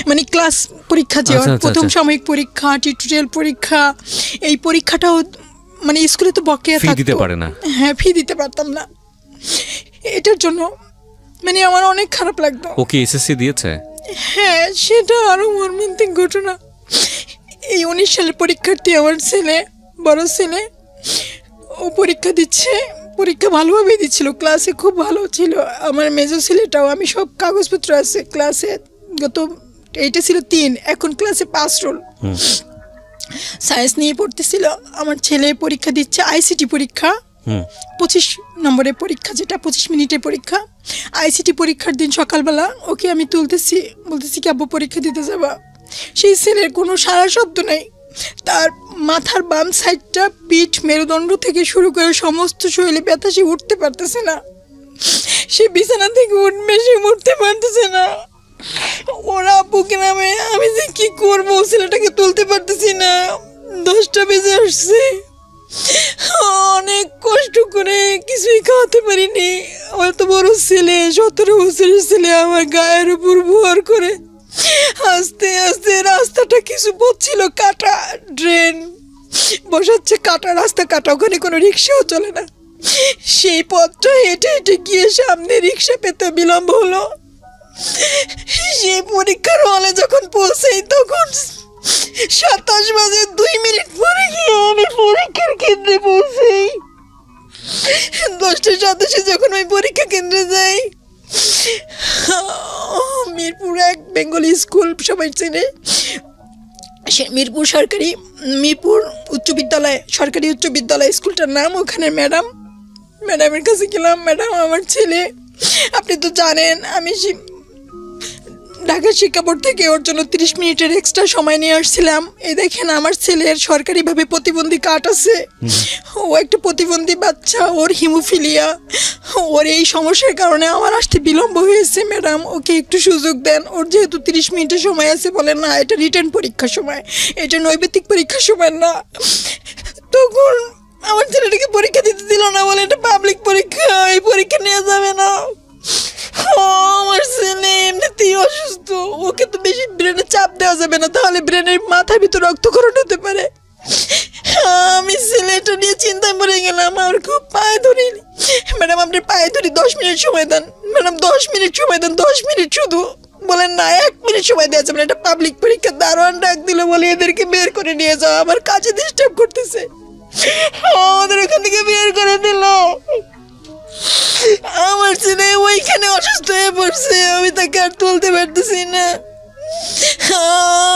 Speaker 1: মানে ক্লাস পরীক্ষা, যে প্রথম সাময়িক পরীক্ষা, টিউটোরিয়াল পরীক্ষা, এই পরীক্ষাটাও মানে স্কুলে তো বকেয়া
Speaker 3: দিতে পারে না।
Speaker 1: হ্যাঁ, ফি দিতে পারতাম না, এটার জন্য মানে আমার অনেক খারাপ লাগতো।
Speaker 3: ওকে এসএসসি দিয়েছে?
Speaker 1: হ্যাঁ, সেটা আরো মর্মান্তিক ঘটনা। এই 19 সালের পরীক্ষার্থী আমার ছেলে, বড় ছেলে, ও পরীক্ষা দিচ্ছে, পরীক্ষা ভালোভাবেই দিচ্ছিল, ক্লাসে খুব ভালো ছিল। আমার মেজো ছেলেটাও, আমি সব কাগজপত্র আছে, ক্লাসে গত এইটা ছিল 3, এখন ক্লাসে 5 রোল, সায়েন্স নিয়ে পড়তেছিল। আমার ছেলে পরীক্ষা দিচ্ছে, আইসিটি পরীক্ষা, 25 নম্বরের পরীক্ষা, যেটা 25 মিনিটের পরীক্ষা। আইসিটি পরীক্ষার দিন সকালবেলা ওকে আমি বলতেছি কি আব্বু পরীক্ষা দিতে যাবা, সেই ছেলের কোনো সারা শব্দ নাই, তার মাথার বাম সাইডটা, পিঠ, মেরুদণ্ড থেকে শুরু করে সমস্ত শরীরে ব্যথা, সে উঠতে পারতেছে না, সে বিছানা থেকে সে উঠতে পারতেছে না। ওরা আব্বুকে নামে, আমি যে কি করবো, ছেলেটাকে তুলতে পারতেছি না। 10টা বেজে আসছে, অনেক কষ্ট করে কিছুই খাওয়াতে পারিনি। আমার তো বড় ছেলে, 17 বছরের ছেলে, আমার গায়ের উপর ভর করে আস্তে আস্তে রাস্তাটা কিছু পথছিল, কাটা ড্রেন বসাচ্ছে, কাটা রাস্তা, কাটা, ওখানে কোনো রিক্সাও চলে না। সেই পথটা হেঁটে হেঁটে গিয়ে সামনে রিক্সা পেতে বিলম্ব হলো। সেই পরীক্ষার হলে যখন পৌঁছাই তখন 27:02 পরে গিয়ে আমি পরীক্ষার কেন্দ্রে পৌঁছাই। 10:27 যখন ওই পরীক্ষা কেন্দ্রে যাই, মিরপুর এক বেঙ্গলি স্কুল, সবাই চেনে, মিরপুর উচ্চ বিদ্যালয়, সরকারি উচ্চ বিদ্যালয় স্কুলটার নাম। ওখানে ম্যাডামের কাছে গেলাম, ম্যাডাম আমার ছেলে, আপনি তো জানেন আমি ঢাকা শিক্ষা বোর্ড থেকে ওর জন্য 30 মিনিটের এক্সট্রা সময় নিয়ে আসছিলাম। এই দেখেন আমার ছেলের সরকারিভাবে প্রতিবন্ধী কার্ড আছে, ও একটা প্রতিবন্ধী বাচ্চা, ওর হিমোফিলিয়া, ওর এই সমস্যার কারণে আমার আসতে বিলম্ব হয়েছে, ম্যাডাম ওকে একটু সুযোগ দেন। ওর যেহেতু 30 মিনিটের সময় আছে, বলেন না এটা রিটার্ন পরীক্ষার সময়, এটা নৈবেদিক পরীক্ষার সময় না। তখন আমার ছেলেটাকে পরীক্ষা দিতে দিল না, বলে এটা পাবলিক পরীক্ষা, এই পরীক্ষা নেওয়া যাবে না। আমার ছেলে এমনিতেই অসুস্থ, ওকে তো বেশি ব্রেনে চাপ দেওয়া যাবে না, তাহলে ব্রেনের মাথার ভিতর রক্তক্ষরণ হতে পারে। আমি ছেলেটা নিয়ে চিন্তায় মরে গেলাম। আমার খুব পায়ে ধরি, ম্যাডাম আপনি পায়ে ধরি 10 মিনিট সময় দেন, ম্যাডাম 10 মিনিট সময় দেন, 10 মিনিট শুধু। বলেন না 1 মিনিট সময় দেওয়া যাবে না, এটা পাবলিক পরীক্ষা। দারোয়ান ডাক দিল, বলে এদেরকে বের করে নিয়ে যাও, আমার কাজে ডিস্টার্ব করতেছে। আমাদের ওখান থেকে বের করে দিল। আমার ছেলে ওইখানে অসুস্থ হয়ে পড়ছে, আমি তাকে আর তুলতে পারতেছি না।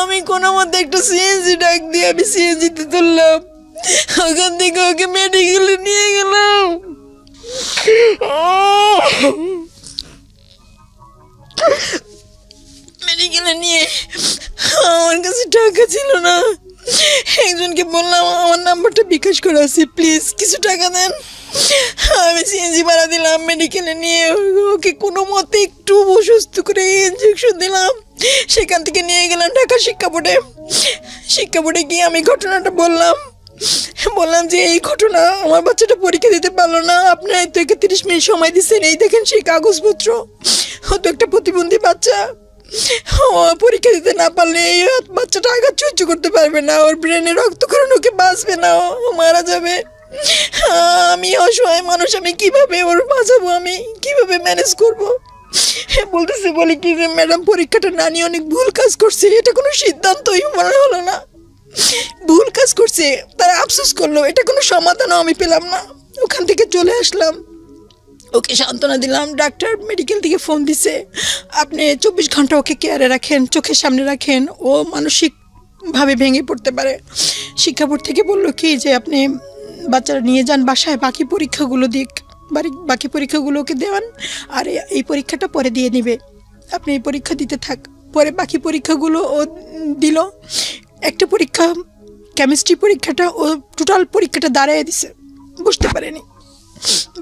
Speaker 1: আমি কোনো মধ্যে একটা সিএনজি ডাক দিয়ে আমি সিএনজিতে তুললাম, ওখান থেকে ওকে মেডিকেলে নিয়ে গেলাম। মেডিকেলে নিয়ে আমার কাছে টাকা ছিল না, একজনকে বললাম আমার নাম্বারটা বিকাশ করা আছে, প্লিজ কিছু টাকা দেন। আমি সিএনজি ভাড়া দিলাম, মেডিকেলে নিয়ে ওকে কোনো মতে একটু অসুস্থ করে ইঞ্জেকশন দিলাম। সেখান থেকে নিয়ে গেলাম ঢাকা শিক্ষা বোর্ডে গিয়ে আমি ঘটনাটা বললাম যে এই ঘটনা, আমার বাচ্চাটা পরীক্ষা দিতে পারলো না, আপনারা তো একে 30 মিনিট সময় দিচ্ছেন, এই দেখেন সেই কাগজপত্র, ও তো একটা প্রতিবন্ধী বাচ্চা, ও পরীক্ষা দিতে না পারলে এই বাচ্চাটা আঘাত সহ্য করতে পারবে না, ওর ব্রেনে রক্তক্ষরণ, ওকে বাঁচবে না, ও মারা যাবে। আমি অসহায় মানুষ, আমি কিভাবে ওর বাঁচাবো, আমি কিভাবে ম্যানেজ করবো? বলতেছে, বলে কি যে ম্যাডাম পরীক্ষাটা না নিয়ে অনেক ভুল কাজ করছে, এটা কোনো সিদ্ধান্তই মনে হলো না, ভুল কাজ করছে, তারা আফসোস করলো, এটা কোনো সমাধানও আমি পেলাম না। ওখান থেকে চলে আসলাম, ওকে সান্ত্বনা দিলাম। ডাক্তার মেডিকেল থেকে ফোন দিছে, আপনি 24 ঘন্টা ওকে কেয়ারে রাখেন, চোখের সামনে রাখেন, ও মানসিকভাবে ভেঙে পড়তে পারে। শিক্ষা বোর্ড থেকে বললো কি যে আপনি বাচ্চারা নিয়ে যান বাসায়, বাকি পরীক্ষাগুলো বাকি পরীক্ষাগুলোকে দেওয়ান, আর এই পরীক্ষাটা পরে দিয়ে নেবে, আপনি এই পরীক্ষা দিতে থাক। পরে বাকি পরীক্ষাগুলো ও দিল। একটা পরীক্ষা কেমিস্ট্রি পরীক্ষাটা ও টোটাল পরীক্ষাটা দাঁড়ায় দিছে, বসতে পারেনি,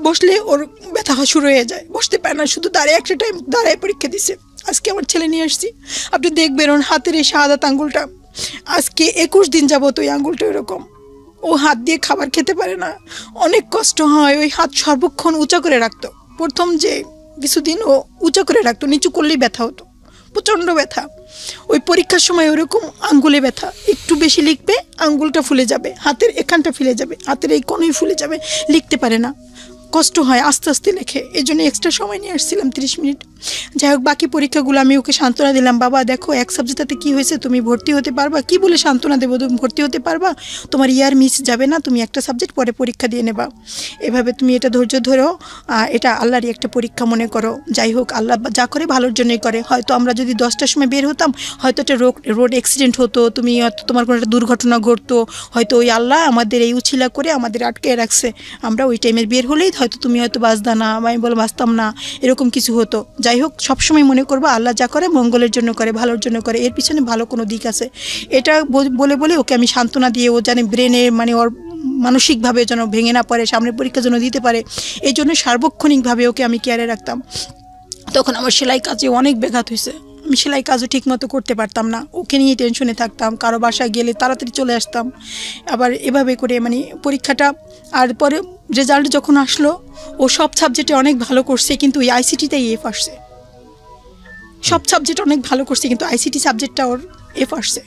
Speaker 1: বসলে ওর ব্যথা শুরু হয়ে যায়, বসতে পারে না, শুধু একটা টাইম দাঁড়ায় পরীক্ষা দিছে। আজকে আমার ছেলে নিয়ে আসছি, আপনি দেখবেন ওর হাতের এই শাহাদাত আঙ্গুলটা, আজকে 21 দিন যাবত ওই আঙ্গুলটা এরকম, ও হাত দিয়ে খাবার খেতে পারে না, অনেক কষ্ট হয়। ওই হাত সর্বক্ষণ উঁচা করে রাখতো, প্রথম যে কিছুদিন ও উঁচা করে রাখতো, নিচু করলেই ব্যথা হতো, প্রচণ্ড ব্যথা। ওই পরীক্ষার সময় ওরকম আঙ্গুলে ব্যথা, একটু বেশি লিখবে আঙ্গুলটা ফুলে যাবে, হাতের এখানটা ফুলে যাবে, হাতের এই কোণই ফুলে যাবে, লিখতে পারে না, কষ্ট হয়, আস্তে আস্তে লেখে। এই জন্য এক্সট্রা সময় নিয়ে আসছিলাম 30 মিনিট। যাই হোক, বাকি পরীক্ষাগুলো আমি ওকে সান্ত্বনা দিলাম, বাবা দেখো এক সাবজেক্টটাতে কী হয়েছে, তুমি ভর্তি হতে পারবা, কি বলে সান্ত্বনা দেবো, তুমি ভর্তি হতে পারবা, তোমার ইয়ার মিস যাবে না, তুমি একটা সাবজেক্ট পরে পরীক্ষা দিয়ে নেবা, এভাবে তুমি এটা ধৈর্য ধরো, এটা আল্লাহরই একটা পরীক্ষা মনে করো। যাই হোক, আল্লাহ যা করে ভালোর জন্যই করে। হয়তো আমরা যদি 10টার সময় বের হতাম, হয়তো একটা রোড অ্যাক্সিডেন্ট হতো, তোমার কোনো একটা দুর্ঘটনা ঘটতো, হয়তো ওই আল্লাহ আমাদের এই উছিলা করে আমাদের আটকে রাখছে, আমরা ওই টাইমের বের হলেই হয়তো তুমি হয়তো বাঁচতা না, আমি বলে বাঁচতাম না, এরকম কিছু হতো। যাই হোক, সবসময় মনে করবো আল্লাহ যা করে মঙ্গলের জন্য করে, ভালোর জন্য করে, এর পিছনে ভালো কোনো দিক আছে। এটা বলে ওকে আমি সান্ত্বনা দিয়ে, ও জানে ব্রেনে মানে ওর মানসিকভাবে যেন ভেঙে না পড়ে, সামনের পরীক্ষা যেন দিতে পারে, এই জন্য সার্বক্ষণিকভাবে ওকে আমি কেয়ারে রাখতাম। তখন আমার সেলাই কাজে অনেক ব্যাঘাত হয়েছে, আমি সেলাই কাজও ঠিকমতো করতে পারতাম না, ওকে নিয়ে টেনশনে থাকতাম, কারো বাসায় গেলে তাড়াতাড়ি চলে আসতাম। আবার এভাবে করে মানে পরীক্ষাটা, আর পরে রেজাল্ট যখন আসলো, ও সব সাবজেক্টে অনেক ভালো করছে, কিন্তু ওই আইসিটিতেই এফ আসছে। সব সাবজেক্ট অনেক ভালো করছে, কিন্তু আইসিটি সাবজেক্টটা ওর এফ আসছে।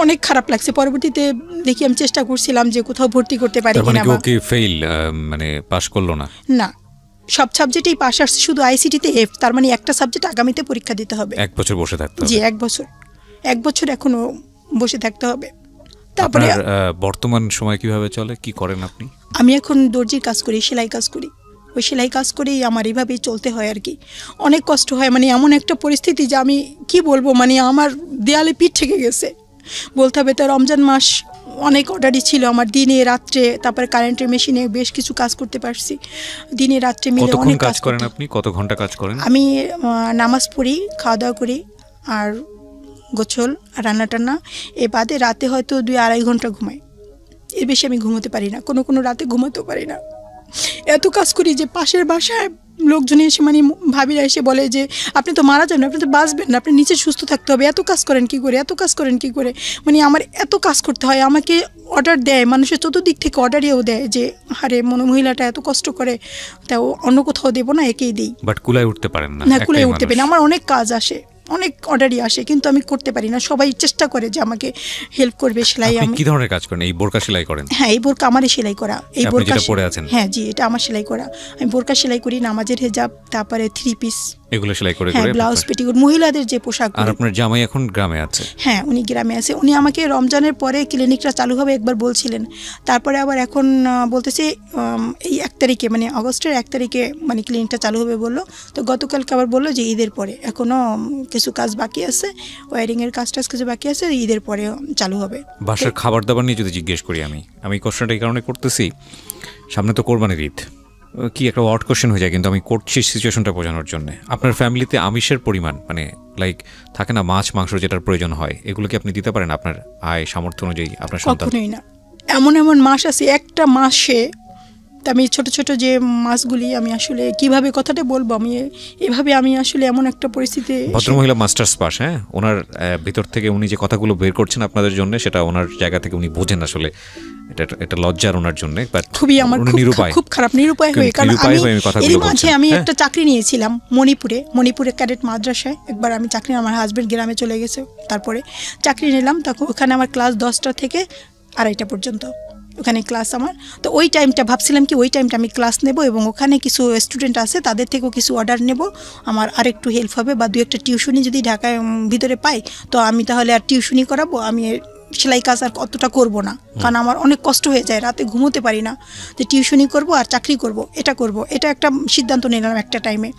Speaker 1: অনেক খারাপ লাগছে। পরবর্তীতে দেখি আমি চেষ্টা করছিলাম যে কোথাও ভর্তি করতে পারি কিনা।
Speaker 3: ওকে ফেল মানে পাস করলো না?
Speaker 1: না, সব সাবজেক্টেই পাস আসছে, শুধু আইসিটিতে এফ। তার মানে একটা সাবজেক্ট আগামীতে পরীক্ষা দিতে হবে।
Speaker 3: 1 বছর বসে থাকতে হবে?
Speaker 1: জি, 1 বছর এখনো বসে থাকতে হবে। তারপরে
Speaker 3: বর্তমান সময় কিভাবে চলে, কি করেন আপনি?
Speaker 1: আমি এখন দর্জির কাজ করি, সেলাই কাজ করি। ওই সেলাই কাজ করেই আমার এইভাবেই চলতে হয় আর কি। অনেক কষ্ট হয়, মানে এমন একটা পরিস্থিতি যে আমি কি বলবো, মানে আমার দেয়ালে পিঠ ঠেকে গেছে বলতে হবে। তো রমজান মাস অনেক অর্ডারই ছিল আমার, দিনে রাত্রে, তারপরে কারেন্টের মেশিনে বেশ কিছু কাজ করতে পারছি, দিনে রাত্রে মিলে অনেক কাজ
Speaker 3: করেন। আপনি কত ঘন্টা কাজ করেন?
Speaker 1: আমি নামাজ পড়ি, খাওয়া দাওয়া করি, আর গোছল আর রান্না টান্না, এ বাদে রাতে হয়তো 2-2.5 ঘন্টা ঘুমাই, এর বেশি আমি ঘুমোতে পারি না, কোনো রাতে ঘুমোতেও পারি না। এত কাজ করি যে পাশের বাসায় লোকজন এসে মানে ভাবিরা এসে বলে যে আপনি তো মারা যান, আপনি তো বাঁচবেন না, আপনি নিচে সুস্থ থাকতে হবে, এত কাজ করেন কি করে, এত কাজ করেন কি করে, মানে আমার এত কাজ করতে হয়। আমাকে অর্ডার দেয়, মানুষের চতুর্দিক থেকে অর্ডারেও দেয় যে আরে মহিলাটা এত কষ্ট করে, তাও অন্য কোথাও দেবো না, একেই দিই।
Speaker 3: বাট কুলায় উঠতে পারেন না?
Speaker 1: না, কুলায় উঠতে পারি না। আমার অনেক কাজ আসে, অনেক অর্ডারই আসে, কিন্তু আমি করতে পারি না। সবাই চেষ্টা করে যে আমাকে হেল্প করবে সেলাই।
Speaker 3: আপনি কি ধরনের কাজ করেন? এই বোরকা সেলাই করেন?
Speaker 1: হ্যাঁ, এই বোরকা আমারই সেলাই করা। এই
Speaker 3: আপনি
Speaker 1: বোরকা
Speaker 3: যেটা পরে আছেন?
Speaker 1: হ্যাঁ জি, এটা আমার সেলাই করা। আমি বোরকা সেলাই করি, নামাজের হেজাব, তারপরে 3 পিস,
Speaker 3: এগুলো সেলাই করে
Speaker 1: হ্যাঁ, ব্লাউজ, পেটিকোট, মহিলাদের যে পোশাক।
Speaker 3: আর আপনার জামাই এখন গ্রামে আছে?
Speaker 1: হ্যাঁ, উনি গ্রামে আছে। উনি আমাকে রমজানের পরে ক্লিনিকটা চালু হবে একবার বলছিলেন, তারপরে আবার এখন বলতেছে এই 1 তারিখে মানে আগস্টের 1 তারিখে মানে ক্লিনিকটা চালু হবে বললো। তো গতকালকে আবার বললো যে ঈদের পরে, এখনও কিছু কাজ বাকি আছে, ওয়ারিংয়ের কাজ টাজ কিছু বাকি আছে, ঈদের পরে চালু হবে।
Speaker 3: বাসার খাবার দাবার নিয়ে যদি জিজ্ঞেস করি, আমি কোশ্চেনটা এই কারণে করতেছি, সামনে তো কোরবানির ঈদ, কি একটা ওয়ার্ড কোশ্চেন হয়ে যায়, কিন্তু আমি করছি সিচুয়েশনটা বোঝানোর জন্য। আপনার ফ্যামিলিতে আমিষের পরিমাণ মানে লাইক থাকে না মাছ মাংস যেটার প্রয়োজন হয়, এগুলো কি আপনি দিতে পারেন আপনার আয় সামর্থ্য অনুযায়ী আপনার সন্তান?
Speaker 1: কখনোই না। এমন মাস আছে, একটা মাসে আমি ছোট ছোট যে মাছগুলি, আমি আসলে কিভাবে কথাটা বলবো, আমি এভাবে আমি আসলে এমন একটা পরিস্থিতি।
Speaker 2: ভদ্রমহিলা মাস্টার্স পাস, হ্যাঁ, ওনার ভিতর থেকে উনি যে কথাগুলো বের করছেন আপনাদের জন্য, সেটা ওনার জায়গা থেকে উনি বোঝেন আসলে এটা লজ্জার ওনার জন্য।
Speaker 1: খুবই আমার খুব খারাপ নিরুপায় হয়ে, কারণ এর মাঝে আমি একটা চাকরি নিয়েছিলাম মণিপুরে ক্যাডেট মাদ্রাসায়। একবার আমি চাকরি, আমার হাজবেন্ড গ্রামে চলে গেছে, তারপরে চাকরি নিলাম। তখন ওখানে আমার ক্লাস 10টা থেকে 2:30 পর্যন্ত ওখানে ক্লাস আমার। তো ওই টাইমটা ভাবছিলাম কি ওই টাইমটা আমি ক্লাস নেব এবং ওখানে কিছু স্টুডেন্ট আছে তাদের থেকেও কিছু অর্ডার নেব, আমার আরেকটু হেল্প হবে, বা 2-1টা টিউশনি যদি ঢাকায় ভিতরে পাই তো আমি তাহলে আর টিউশনি করাবো, আমি সেলাই কাজ আর অতটা করব না, কারণ আমার অনেক কষ্ট হয়ে যায়, রাতে ঘুমোতে পারি না, যে টিউশনি করব আর চাকরি করব, এটা একটা সিদ্ধান্ত নিলাম একটা টাইমে।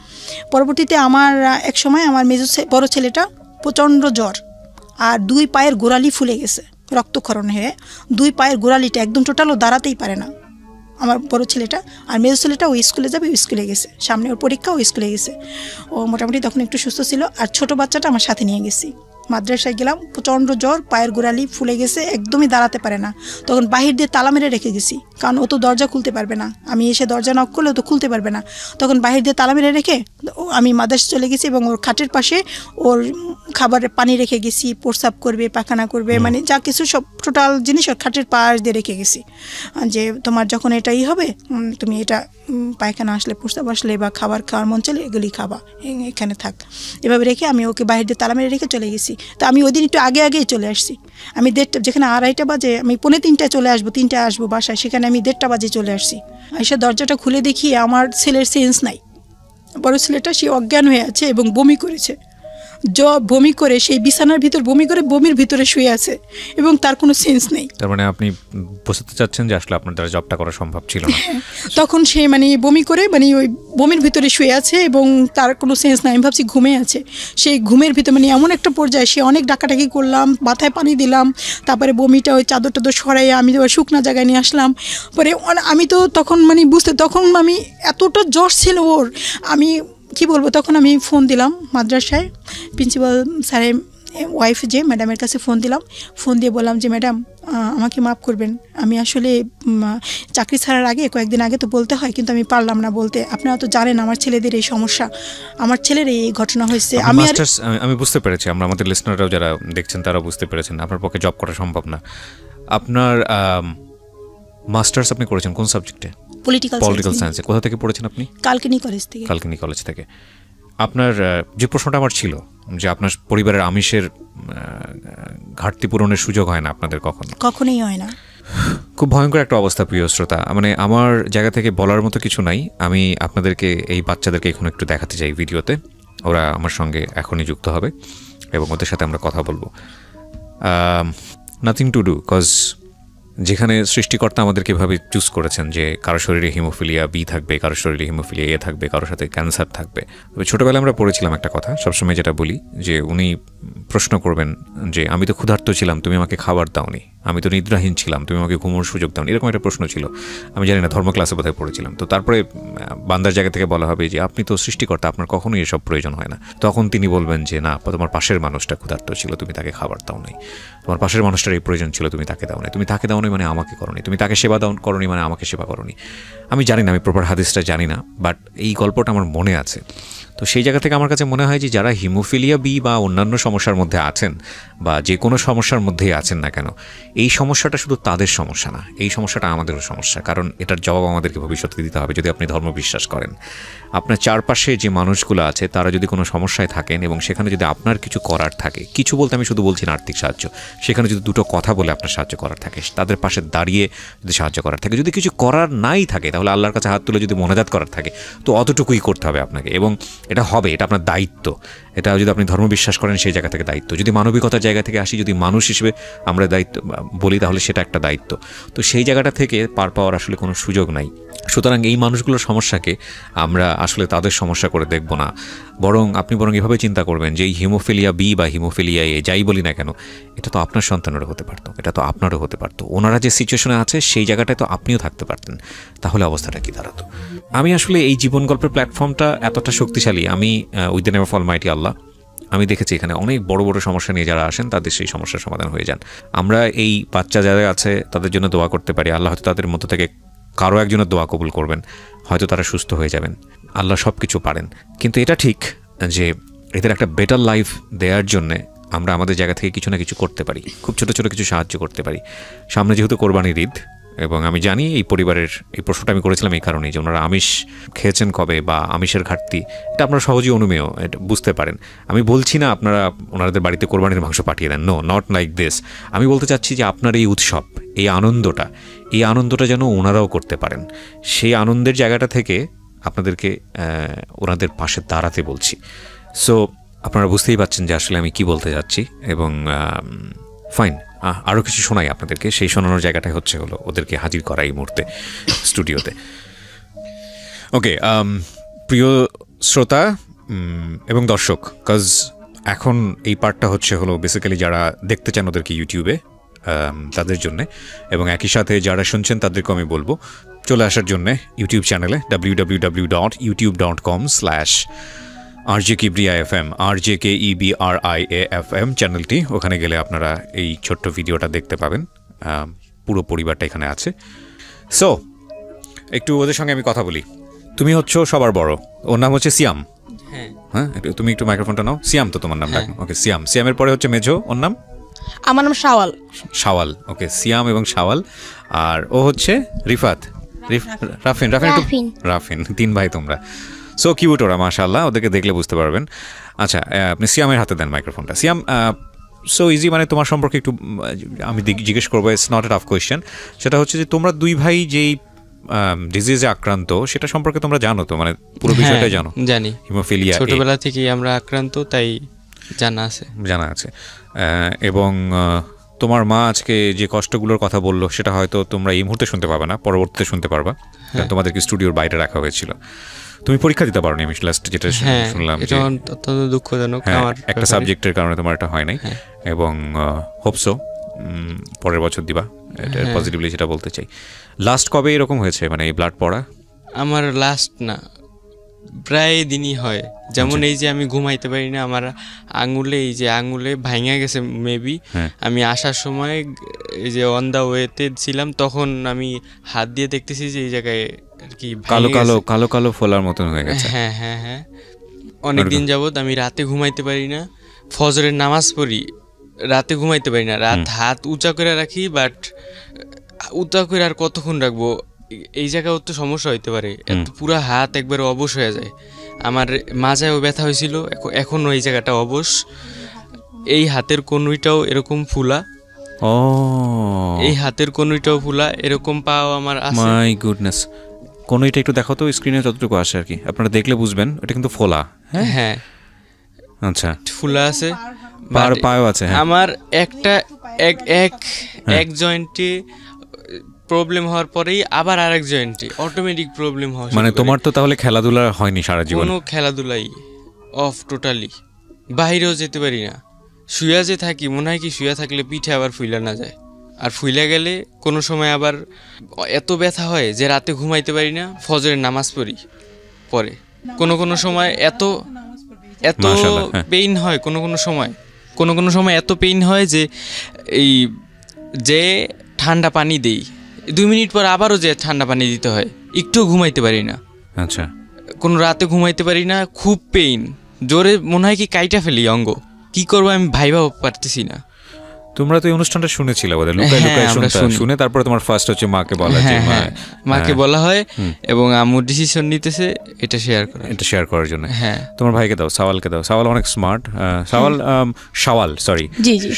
Speaker 1: পরবর্তীতে আমার এক সময় আমার বড় ছেলেটা প্রচণ্ড জ্বর, আর 2 পায়ের গোড়ালি ফুলে গেছে, রক্তক্ষরণ হয়ে 2 পায়ের গোড়ালিটা একদম টোটালও দাঁড়াতেই পারে না আমার বড় ছেলেটা। আর মেজো ছেলেটা ওই স্কুলে যাবে, ওই স্কুলে গেছে, সামনে ওর পরীক্ষা, ওই স্কুলে গেছে। ও মোটামুটি তখন একটু সুস্থ ছিল। আর ছোট বাচ্চাটা আমার সাথে নিয়ে গেছি, মাদ্রাসায় গেলাম, প্রচণ্ড জ্বর, পায়ের গোড়ালি ফুলে গেছে, একদমই দাঁড়াতে পারে না। তখন বাহির দিয়ে তালা মেরে রেখে গেছি, কারণ ও তো দরজা খুলতে পারবে না, আমি এসে দরজা নক করলে ও তো খুলতে পারবে না। তখন বাহির দিয়ে তালা মেরে রেখে আমি মাদ্রাসা চলে গেছি এবং ওর খাটের পাশে ওর খাবারের পানি রেখে গেছি, প্রস্রাব করবে, পায়খানা করবে, মানে যা কিছু সব টোটাল জিনিস ওর খাটের পাশ দিয়ে রেখে গেছি, যে তোমার যখন এটাই হবে তুমি এটা পায়খানা আসলে, প্রস্রাব আসলে বা খাবার খাওয়ার মন চলে এগুলি খাবা, এখানে থাক, এভাবে রেখে আমি ওকে বাহির দিয়ে তালা মেরে রেখে চলে গেছি। তো আমি ওই দিন একটু আগেই চলে আসছি, আমি 1:30, যেখানে 2:30 বাজে আমি 2:45 চলে আসবো, 3টায় আসবো বাসায়, সেখানে আমি 1:30 বাজে চলে আসছি। এসে দরজাটা খুলে দেখি আমার ছেলের সেন্স নাই, বড় ছেলেটা সে অজ্ঞান হয়ে আছে এবং বমি করেছে, বমি করে সেই বিছানার ভিতর বমি করে বমির ভিতরে শুয়ে আছে এবং তার কোনো সেন্স নেই।
Speaker 2: তার মানে আপনি বোঝাতে চাচ্ছেন যে আসলে আপনার দ্বারা জবটা করা সম্ভব ছিল না।
Speaker 1: তখন সে মানে বমি করে মানে ওই বমির ভিতরে শুয়ে আছে এবং তার কোনো সেন্স নাই। আমি ভাবছি ঘুমে আছে, সেই ঘুমের ভিতরে মানে এমন একটা পর্যায়ে সে অনেক ডাকাডাকি করলাম, মাথায় পানি দিলাম, তারপরে বমিটা ওই চাদর টাদর সরাইয়ে আমি শুকনা জায়গায় নিয়ে আসলাম। পরে আমি তো তখন মানে তখন আমি এতটা জ্বর ছিল ওর, আমি কি বলবো, তখন আমি ফোন দিলাম মাদ্রাসায় প্রিন্সিপাল স্যারের ওয়াইফ যে ম্যাডামের কাছে ফোন দিলাম, ফোন দিয়ে বললাম যে ম্যাডাম আমাকে মাফ করবেন, আমি আসলে চাকরি ছাড়ার আগে কয়েকদিন আগে তো বলতে হয়, কিন্তু আমি পারলাম না বলতে। আপনারা তো জানেন আমার ছেলেদের এই সমস্যা, আমার ছেলের এই ঘটনা হয়েছে।
Speaker 2: আমি বুঝতে পেরেছি, আমরা আমাদের লিসনাররাও যারা দেখছেন তারা বুঝতে পেরেছেন আপনার পক্ষে জব করা সম্ভব না। আপনার মাস্টার্স আপনি করেছেন কোন সাবজেক্টে? পলিটিক্যাল সায়েন্সে। কোথা থেকে পড়েছেন আপনি?
Speaker 1: কালকিনি
Speaker 2: কলেজ থেকে। আপনার যে প্রশ্নটা আমার ছিল যে আপনার পরিবারের আমিষের ঘাটতি পূরণের সুযোগ হয় না আপনাদের?
Speaker 1: কখনোই হয় না।
Speaker 2: খুব ভয়ঙ্কর একটা অবস্থা প্রিয় শ্রোতা। মানে আমার জায়গা থেকে বলার মতো কিছু নাই। আমি আপনাদেরকে এই বাচ্চাদেরকে এখন একটু দেখাতে চাই ভিডিওতে, ওরা আমার সঙ্গে এখনই যুক্ত হবে এবং ওদের সাথে আমরা কথা বলবো। নাথিং টু ডু, কজ যেখানে সৃষ্টিকর্তা আমাদেরকে এভাবে চুজ করেছেন যে কারো শরীরে হিমোফিলিয়া বি থাকবে, কারো শরীরে হিমোফিলিয়া এ থাকবে, কারোর সাথে ক্যান্সার থাকবে। তবে ছোটোবেলায় আমরা পড়েছিলাম একটা কথা, সবসময় যেটা বলি যে উনি প্রশ্ন করবেন যে আমি তো ক্ষুধার্ত ছিলাম, তুমি আমাকে খাবার দাওনি, আমি তো নিদ্রাহীন ছিলাম, তুমি আমাকে ঘুমোর সুযোগ দাওনি, এরকম একটা প্রশ্ন ছিল। আমি জানি না, ধর্ম ক্লাসে বোধহয় পড়েছিলাম। তো তারপরে বান্দার জায়গা থেকে বলা হবে যে আপনি তো সৃষ্টিকর্তা, আপনার কখনোই এসব প্রয়োজন হয় না। তখন তিনি বলবেন যে না, তোমার পাশের মানুষটা ক্ষুধার্ত ছিল, তুমি তাকে খাবার দাও নাই।
Speaker 3: তোমার পাশের মানুষটার এই প্রয়োজন ছিল, তুমি তাকে দাও না, তুমি তাকে দাও না মানে আমাকে করনি, তুমি তাকে সেবা দাও করনি মানে আমাকে সেবা করনি। আমি জানি না, আমি প্রপার হাদিসটা জানি না, বাট এই গল্পটা আমার মনে আছে। তো সেই জায়গা থেকে আমার কাছে মনে হয় যে যারা হিমোফিলিয়া বি বা অন্যান্য সমস্যার মধ্যে আছেন বা যে কোনো সমস্যার মধ্যেই আছেন না কেন, এই সমস্যাটা শুধু তাদের সমস্যা না, এই সমস্যাটা আমাদেরও সমস্যা। কারণ এটার জবাব আমাদেরকে ভবিষ্যতে দিতে হবে যদি আপনি ধর্ম বিশ্বাস করেন। আপনার চারপাশে যে মানুষগুলো আছে তারা যদি কোনো সমস্যায় থাকেন এবং সেখানে যদি আপনার কিছু করার থাকে, কিছু বলতে আমি শুধু বলছি না আর্থিক সাহায্য, সেখানে যদি দুটো কথা বলে আপনার সাহায্য করার থাকে, তাদের পাশে দাঁড়িয়ে যদি সাহায্য করার থাকে, যদি কিছু করার নাই থাকে তাহলে আল্লাহর কাছে হাত তুলে যদি মোনাজাত করার থাকে, তো অতটুকুই করতে হবে আপনাকে। এবং এটা হবে, এটা আপনার দায়িত্ব। এটা যদি আপনি ধর্ম বিশ্বাস করেন সেই জায়গা থেকে দায়িত্ব, যদি মানবিকতার জায়গা থেকে আসি, যদি মানুষ হিসেবে আমরা দায়িত্ব বলি, তাহলে সেটা একটা দায়িত্ব। তো সেই জায়গাটা থেকে পার পাওয়ার আসলে কোনো সুযোগ নাই। সুতরাং এই মানুষগুলোর সমস্যাকে আমরা আসলে তাদের সমস্যা করে দেখব না, বরং আপনি এভাবে চিন্তা করবেন যে এই হিমোফিলিয়া বি বা হিমোফিলিয়া এ যাই বলি না কেন, এটা তো আপনার সন্তানেরও হতে পারতো, এটা তো আপনারও হতে পারতো। ওনারা যে সিচুয়েশনে আছে সেই জায়গাটায় তো আপনিও থাকতে পারতেন, তাহলে অবস্থাটা কি দাঁড়াতো? আমি আসলে এই জীবন গল্পের প্ল্যাটফর্মটা এতটা শক্তিশালী, আমি with the name of almighty Allah, আমি দেখেছি এখানে অনেক বড় বড় সমস্যা নিয়ে যারা আসেন তাদের সেই সমস্যার সমাধান হয়ে যান। আমরা এই বাচ্চা যারা আছে তাদের জন্য দোয়া করতে পারি, আল্লাহ হয়তো তাদের মধ্য থেকে কারো একজনের দোয়া কবুল করবেন, হয়তো তারা সুস্থ হয়ে যাবেন। আল্লাহ সব কিছু পারেন, কিন্তু এটা ঠিক যে এদের একটা বেটার লাইফ দেওয়ার জন্যে আমরা আমাদের জায়গা থেকে কিছু না কিছু করতে পারি, খুব ছোটো ছোটো কিছু সাহায্য করতে পারি। সামনে যেহেতু কোরবানির ঈদ, এবং আমি জানি এই পরিবারের এই প্রশ্নটা আমি করেছিলাম এই কারণেই যে ওনারা আমিষ খেয়েছেন কবে বা আমিষের ঘাটতি, এটা আপনারা সহজেই অনুমেয়, এটা বুঝতে পারেন। আমি বলছি না আপনারা ওনাদের বাড়িতে কোরবানির মাংস পাঠিয়ে দেন, নো, নট লাইক দিস। আমি বলতে চাচ্ছি যে আপনার এই উৎসব, এই আনন্দটা যেন ওনারাও করতে পারেন। সেই আনন্দের জায়গাটা থেকে আপনাদেরকে ওনাদের পাশে দাঁড়াতে বলছি। সো আপনারা বুঝতেই পারছেন যে আসলে আমি কি বলতে যাচ্ছি। এবং ফাইন, আরও কিছু শোনাই আপনাদেরকে, সেই শোনানোর জায়গাটাই হলো ওদেরকে হাজির করা এই মুহূর্তে স্টুডিওতে। ওকে, প্রিয় শ্রোতা এবং দর্শক, কজ এখন এই পার্টটা হলো বেসিক্যালি যারা দেখতে চান ওদেরকে ইউটিউবে, তাদের জন্যে, এবং একই সাথে যারা শুনছেন তাদেরকেও আমি বলবো চলে আসার জন্যে ইউটিউব চ্যানেলে www.youtube.com/RJKebriafm, RJKEBRIAFM চ্যানেলটি, ওখানে গেলে আপনারা এই ছোট্ট ভিডিওটা দেখতে পাবেন। পুরো পরিবারটা এখানে আছে। সো একটু ওদের সঙ্গে আমি কথা বলি। তুমি হচ্ছো সবার বড়, ওর নাম হচ্ছে সিয়াম। হ্যাঁ, তুমি একটু মাইক্রোফোনটা নাও। সিয়াম তো তোমার নামটা? ওকে, সিয়ামের পরে হচ্ছে মেজো, ওর নাম?
Speaker 4: আমার নাম শাওয়াল। ওকে,
Speaker 3: সিয়াম এবং শাওয়াল। আর ও হচ্ছে রিফাত, রাফিন। 3 ভাই তোমরা। সো কিউট ওরা, মাশাআল্লাহ, ওদেরকে দেখলে বুঝতে পারবেন। আচ্ছা, আপনি সিয়ামের হাতে দেন মাইক্রোফোনটা। সিয়াম, সো ইজি, মানে তোমার সম্পর্কে একটু আমি জিজ্ঞেস করবো, it's not a tough question. সেটা হচ্ছে যে তোমরা 2 ভাই যেই ডিজিজে আক্রান্ত সেটা সম্পর্কে তোমরা জানো তো, মানে পুরো বিষয়টা জানো?
Speaker 4: জানি,
Speaker 3: হিমোফিলিয়া
Speaker 4: ছোটবেলা থেকেই আমরা আক্রান্ত, তাই জানা আছে।
Speaker 3: এবং তোমার মা আজকে যে কষ্টগুলোর কথা বললো সেটা হয়তো তোমরা এই মুহূর্তে শুনতে পাবে না, পরবর্তীতে শুনতে পারবা, কারণ তোমাদেরকে স্টুডিওর বাইরে রাখা হয়েছিল। তুমি পরীক্ষা দিতে পারোনি, আমি লাস্ট যেটা শুনলাম,
Speaker 4: এটা অত্যন্ত দুঃখজনক। আমার
Speaker 3: একটা সাবজেক্টের কারণে তোমার এটা হয় নাই, এবং হোপসো পরের বছর দিবা, এটা পজিটিভলি যেটা বলতে চাই। লাস্ট কবে এরকম হয়েছে, মানে এই ব্লাড পড়া?
Speaker 4: আমার লাস্ট না, প্রায় দিনই হয়। যেমন এই যে আমি ঘুমাইতে পারি না, আমার আঙুলে ভাঙা গেছে মেবি। আমি আসার সময় এই যে অন দা ওয়েতে ছিলাম, তখন আমি হাত দিয়ে দেখতেছি যে এই জায়গায় আর কি
Speaker 3: কালো কালো ফোলার মতন হয়ে গেছে।
Speaker 4: হ্যাঁ, অনেক দিন যাবত আমি রাতে ঘুমাইতে পারি না। ফজরের নামাজ পড়ি, রাতে ঘুমাইতে পারি না। রাত হাত উঁচা করে রাখি, বাট উঁচা করে আর কতক্ষণ রাখবো? এই জায়গাও তো সমস্যা হইতে পারে, পুরা হাত একবার অবশ হয়ে যায়। আমার মাজায়ও ব্যথা হয়েছিল, এখনও এই জায়গাটা অবশ। এই হাতের কনুইটাও এরকম ফুলা, এরকম পাও আমার আছে।
Speaker 3: মাই গুডনেস, কনুইটা একটু দেখো তো স্ক্রিনে, যতটুকু আসে আর কি, আপনারা দেখলে বুঝবেন এটা কিন্তু ফোলা।
Speaker 4: হ্যাঁ,
Speaker 3: আচ্ছা,
Speaker 4: ফুলা আছে,
Speaker 3: পাও আছে।
Speaker 4: আমার এক জয়েন্টে প্রবলেম হওয়ার পরেই আবার আরেক জয়েন্টে অটোমেটিক প্রবলেম হয়।
Speaker 3: মানে তোমার তো তাহলে খেলাধুলা হয়নি সারা জীবন?
Speaker 4: কোনো খেলাধুলাই অফ, টোটালি। বাইরেও যেতে পারি না, শুয়া যে থাকি, মনে হয় কি শুয়া থাকলে পিঠে আবার ফুইলা না যায়, আর ফুইলা গেলে কোনো সময় আবার এত ব্যথা হয় যে রাতে ঘুমাইতে পারি না। ফজরের নামাজ পড়ি পরে, কোনো সময় এত পেইন হয় কোনো সময় কোনো কোনো সময় এত পেইন হয় যে এই যে ঠান্ডা পানি দেই 2 মিনিট পর আবারও যে ঠান্ডা পানি দিতে হয়, একটুও ঘুমাইতে পারি না।
Speaker 3: আচ্ছা,
Speaker 4: কোনো রাতে ঘুমাইতে পারি না, খুব পেইন, জোরে মনে হয় কি কাইটা ফেলি অঙ্গ, কি করবো আমি ভাইবাও পারতেছি না।
Speaker 3: তোমরা তো এই অনুষ্ঠানটা শুনেছিলে বোধহয়, লুকায় লুকায় শুনে তারপরে তোমার ফার্স্ট হচ্ছে মাকে বলা, যে
Speaker 4: মাকে বলা হয় এবং আম্মু ডিসিশন নিতেছে এটা শেয়ার করার জন্য। হ্যাঁ,
Speaker 3: তোমার ভাইকে দাও, সাওয়ালকে দাও, সাওয়াল অনেক স্মার্ট।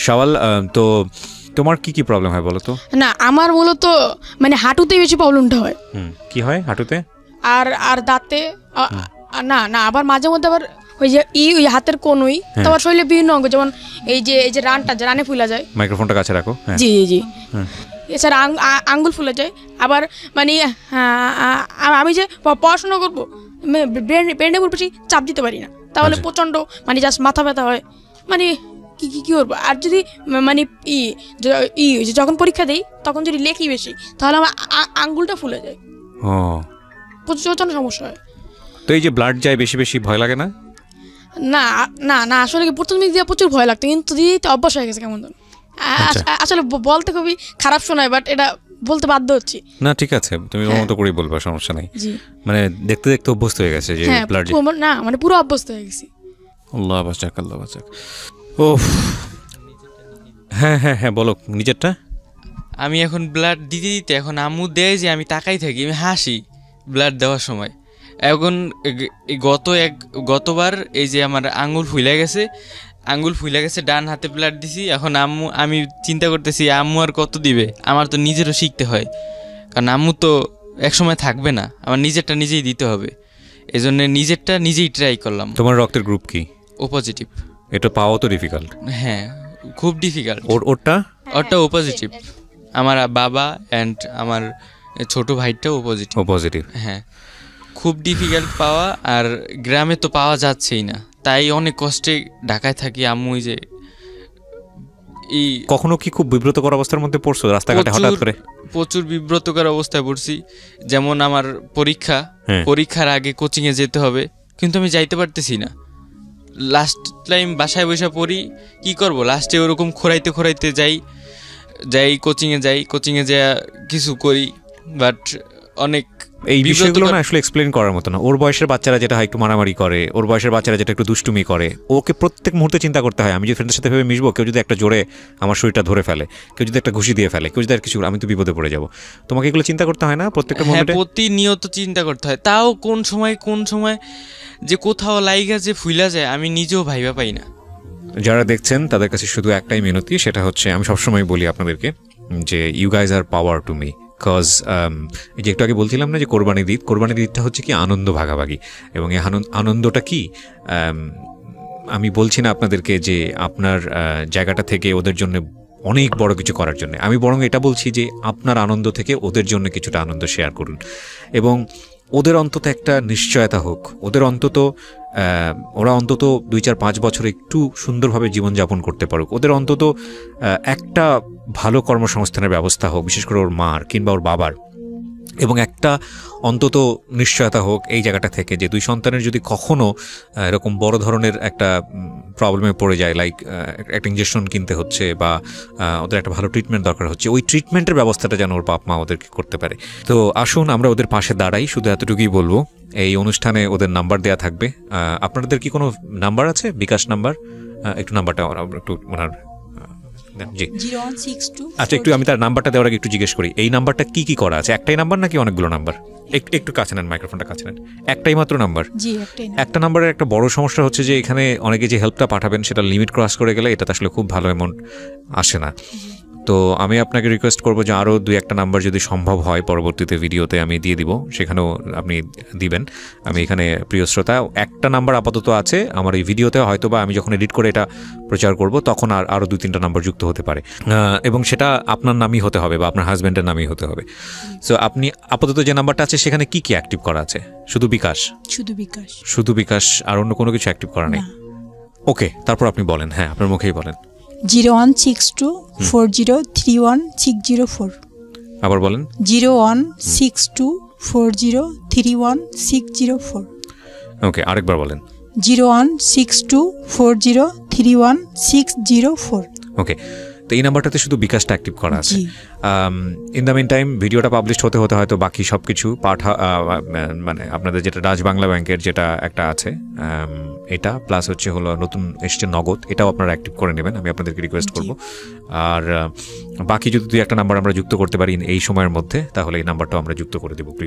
Speaker 3: শাওয়াল তো তোমার কি কি প্রবলেম হয় বলো তো?
Speaker 5: না, আমার মূলত মানে হাঁটুতেই বেশি প্রবলেমটা হয়।
Speaker 3: কি হয় হাঁটুতে?
Speaker 5: আর দাঁতে না না, আবার মাঝে মধ্যে আবার ওই যে ওই হাতের কোনই, তারপর শরীরে বিভিন্ন অঙ্গ, যেমন এই যে রানে ফুলা যায়।
Speaker 3: মাইক্রোফোনটা কাছে রাখো।
Speaker 5: জি জি জি। এছাড়া আঙ্গুল ফুলে যায়। আবার মানে আমি যে পড়াশোনা করবো ব্রেনের উপর বেশি চাপ দিতে পারি না, তাহলে প্রচণ্ড মানে জাস্ট মাথা ব্যথা হয়। মানে কি করবো? আর যদি মানে যখন পরীক্ষা দিই তখন যদি লেখি বেশি, তাহলে আমার আঙ্গুলটা ফুলে যায়, প্রচণ্ড সমস্যা হয়।
Speaker 3: তো এই যে ব্লাড যায় বেশি বেশি, ভয় লাগে না?
Speaker 5: না না না, আসলে প্রথম দিক দিয়ে প্রচুর ভয় লাগতো, কিন্তু দিতে অভ্যাস হয়ে গেছে কেমন। আসলে বলতে খুবই খারাপ শোনায়, বাট এটা বলতে বাধ্য হচ্ছি।
Speaker 3: না ঠিক আছে, তুমি ওর মতো করেই বলবা, সমস্যা নাই। মানে দেখতে দেখতে অভ্যস্ত হয়ে গেছে যে ব্লাড
Speaker 5: না, মানে পুরো অভ্যস্ত হয়ে গেছি।
Speaker 3: আল্লাহ বাঁচাক, আল্লাহ বাঁচাক। ও হ্যাঁ হ্যাঁ হ্যাঁ, বলো নিজেরটা।
Speaker 4: আমি এখন ব্লাড দিতে দিতে এখন আম্মু দেয় যে আমি তাকাই থাকি, আমি হাসি ব্লাড দেওয়ার সময়। এখন গতবার এই যে আমার আঙ্গুল ফুলে গেছে, ডান হাতে ব্লাড দিছি। এখন আমি চিন্তা করতেছি আম্মু আর কত দিবে, আমার তো নিজেরও শিখতে হয়, কারণ আম্মু তো একসময় থাকবে না, আমার নিজেরটা নিজেই দিতে হবে। এই জন্য নিজেরটা নিজেই ট্রাই করলাম।
Speaker 3: তোমার রক্তের গ্রুপ কি?
Speaker 4: ও পজিটিভ।
Speaker 3: এটা পাওয়া তো ডিফিকাল্ট।
Speaker 4: হ্যাঁ, খুব ডিফিকাল্ট।
Speaker 3: ওরটা
Speaker 4: ও পজিটিভ। আমার বাবা অ্যান্ড আমার ছোট ভাইটাও ও পজিটিভ। হ্যাঁ, খুব ডিফিকাল্ট পাওয়া, আর গ্রামে তো পাওয়া যাচ্ছেই না, তাই অনেক কষ্টে ঢাকায় থাকি। আম্মু যে
Speaker 3: কখনো কি খুব বিব্রতকর অবস্থার মধ্যে পড়ছো রাস্তাঘাটে হঠাৎ করে?
Speaker 4: প্রচুর বিব্রতকর অবস্থায় পড়ছি। যেমন আমার পরীক্ষার আগে কোচিংয়ে যেতে হবে, কিন্তু আমি যাইতে পারতেছি না। লাস্ট টাইম বাসায় বসে পড়ি, কি করব, লাস্টে ওরকম খোরাইতে যাই কোচিংয়ে যাই কিছু করি, বাট অনেক
Speaker 3: এই বিষয়গুলো না আসলে এক্সপ্লেন করার মতো না। ওর বয়সের বাচ্চারা যেটা হয় একটু মারামারি করে, ওর বয়সের বাচ্চারা যেটা একটু দুষ্টুমি করে, ওকে প্রত্যেক মুহূর্তে চিন্তা করতে হয়। আমি যে ফ্রেন্ডের সাথে ভেবে মিশবো, কেউ যদি একটা জোরে আমার শরীরটা ধরে ফেলে, কেউ যদি একটা ঘুষি দিয়ে ফেলে, কেউ যদি আর কিছু, আমি তো বিপদে পড়ে যাবো। তোমাকে এগুলো চিন্তা করতে হয় না প্রত্যেকটা মুহূর্তে?
Speaker 4: প্রতিনিয়ত চিন্তা করতে হয়। তাও কোন সময় যে কোথাও লাইগা যে ফুইলা যায়, আমি নিজেও ভাইবা পাই না।
Speaker 3: যারা দেখছেন তাদের কাছে শুধু একটাই মিনতি, সেটা হচ্ছে আমি সবসময় বলি আপনাদেরকে যে you guys are power to me. Because এই যে একটু আগে বলছিলাম না যে কোরবানির ঈদটা হচ্ছে কি আনন্দ ভাগাভাগি, এবং এই আনন্দটা কি, আমি বলছি না আপনাদেরকে যে আপনার জায়গাটা থেকে ওদের জন্য অনেক বড় কিছু করার জন্য, আমি বরং এটা বলছি যে আপনার আনন্দ থেকে ওদের জন্য কিছুটা আনন্দ শেয়ার করুন, এবং ওদের অন্তত একটা নিশ্চয়তা হোক, ওরা অন্তত 2-4-5 বছর একটু সুন্দরভাবে জীবনযাপন করতে পারুক, ওদের অন্তত একটা ভালো কর্মসংস্থানের ব্যবস্থা হোক, বিশেষ করে ওর মার কিংবা ওর বাবার, এবং একটা অন্তত নিশ্চয়তা হোক এই জায়গাটা থেকে যে 2 সন্তানের যদি কখনও এরকম বড় ধরনের একটা প্রবলেমে পড়ে যায়, লাইক একটা ইঞ্জেকশন কিনতে হচ্ছে বা ওদের একটা ভালো ট্রিটমেন্ট দরকার হচ্ছে, ওই ট্রিটমেন্টের ব্যবস্থাটা যেন ওর বাপ মা ওদেরকে করতে পারে। তো আসুন আমরা ওদের পাশে দাঁড়াই, শুধু এতটুকুই বলবো। এই অনুষ্ঠানে ওদের নাম্বার দেওয়া থাকবে। আপনাদের কি কোনো নাম্বার আছে, বিকাশ নাম্বার? একটু নাম্বারটা একটু ওনার জি
Speaker 1: 0162।
Speaker 3: আচ্ছা, একটু আমি তার নাম্বারটা দেওয়ার আগে একটু জিজ্ঞেস করি, এই নাম্বারটা কি করা আছে? একটাই নাম্বার নাকি অনেকগুলো নাম্বার? একটু কাছে নেন, মাইক্রোফোনটা কাছে নেন। একটাই মাত্র নাম্বার?
Speaker 1: জি, একটাই।
Speaker 3: একটা নাম্বারের একটা বড় সমস্যা হচ্ছে যে এখানে অনেকে যে হেল্পটা পাঠাবেন সেটা লিমিট ক্রস করে গেলে এটাতে আসলে খুব ভালো অ্যামাউন্ট আসে না। তো আমি আপনাকে রিকোয়েস্ট করবো যে আরও 2-1টা নাম্বার যদি সম্ভব হয় পরবর্তীতে ভিডিওতে আমি দিয়ে দিব, সেখানেও আপনি দিবেন। আমি এখানে প্রিয় শ্রোতা, একটা নাম্বার আপাতত আছে আমার এই ভিডিওতে, হয়তো বা আমি যখন এডিট করে এটা প্রচার করব তখন আরও 2-3টা নাম্বার যুক্ত হতে পারে, এবং সেটা আপনার নামই হতে হবে বা আপনার হাজব্যান্ডের নামই হতে হবে। সো আপনি আপাতত যে নাম্বারটা আছে সেখানে কি অ্যাক্টিভ করা আছে? শুধু বিকাশ, আর অন্য কোনো কিছু অ্যাক্টিভ করা নেই? ওকে, তারপর আপনি বলেন। হ্যাঁ, আপনার মুখেই বলেন।
Speaker 1: 016240310604।
Speaker 3: আবার বলেন।
Speaker 1: 016240310604।
Speaker 3: ওকে, আরেকবার বলেন।
Speaker 1: 016240310604। 31,604।
Speaker 3: ওকে, তো এই নাম্বারটাতে শুধু বিকাশটা অ্যাক্টিভ করা আছে।
Speaker 1: জি।
Speaker 3: ইন দ্য মিন টাইম ভিডিওটা পাবলিশ হতে হতে হয়তো বাকি সব কিছু মানে আপনাদের যেটা রাজ বাংলা ব্যাংকের যেটা একটা আছে এটা প্লাস হচ্ছে হলো নতুন এসছে নগদ, এটাও আপনারা অ্যাক্টিভ করে নেবেন, আমি আপনাদেরকে রিকোয়েস্ট করব। আর বাকি যদি 2-1টা নাম্বার আমরা যুক্ত করতে পারি এই সময়ের মধ্যে, তাহলে এই নাম্বারটাও আমরা যুক্ত করে দেবো প্রিয়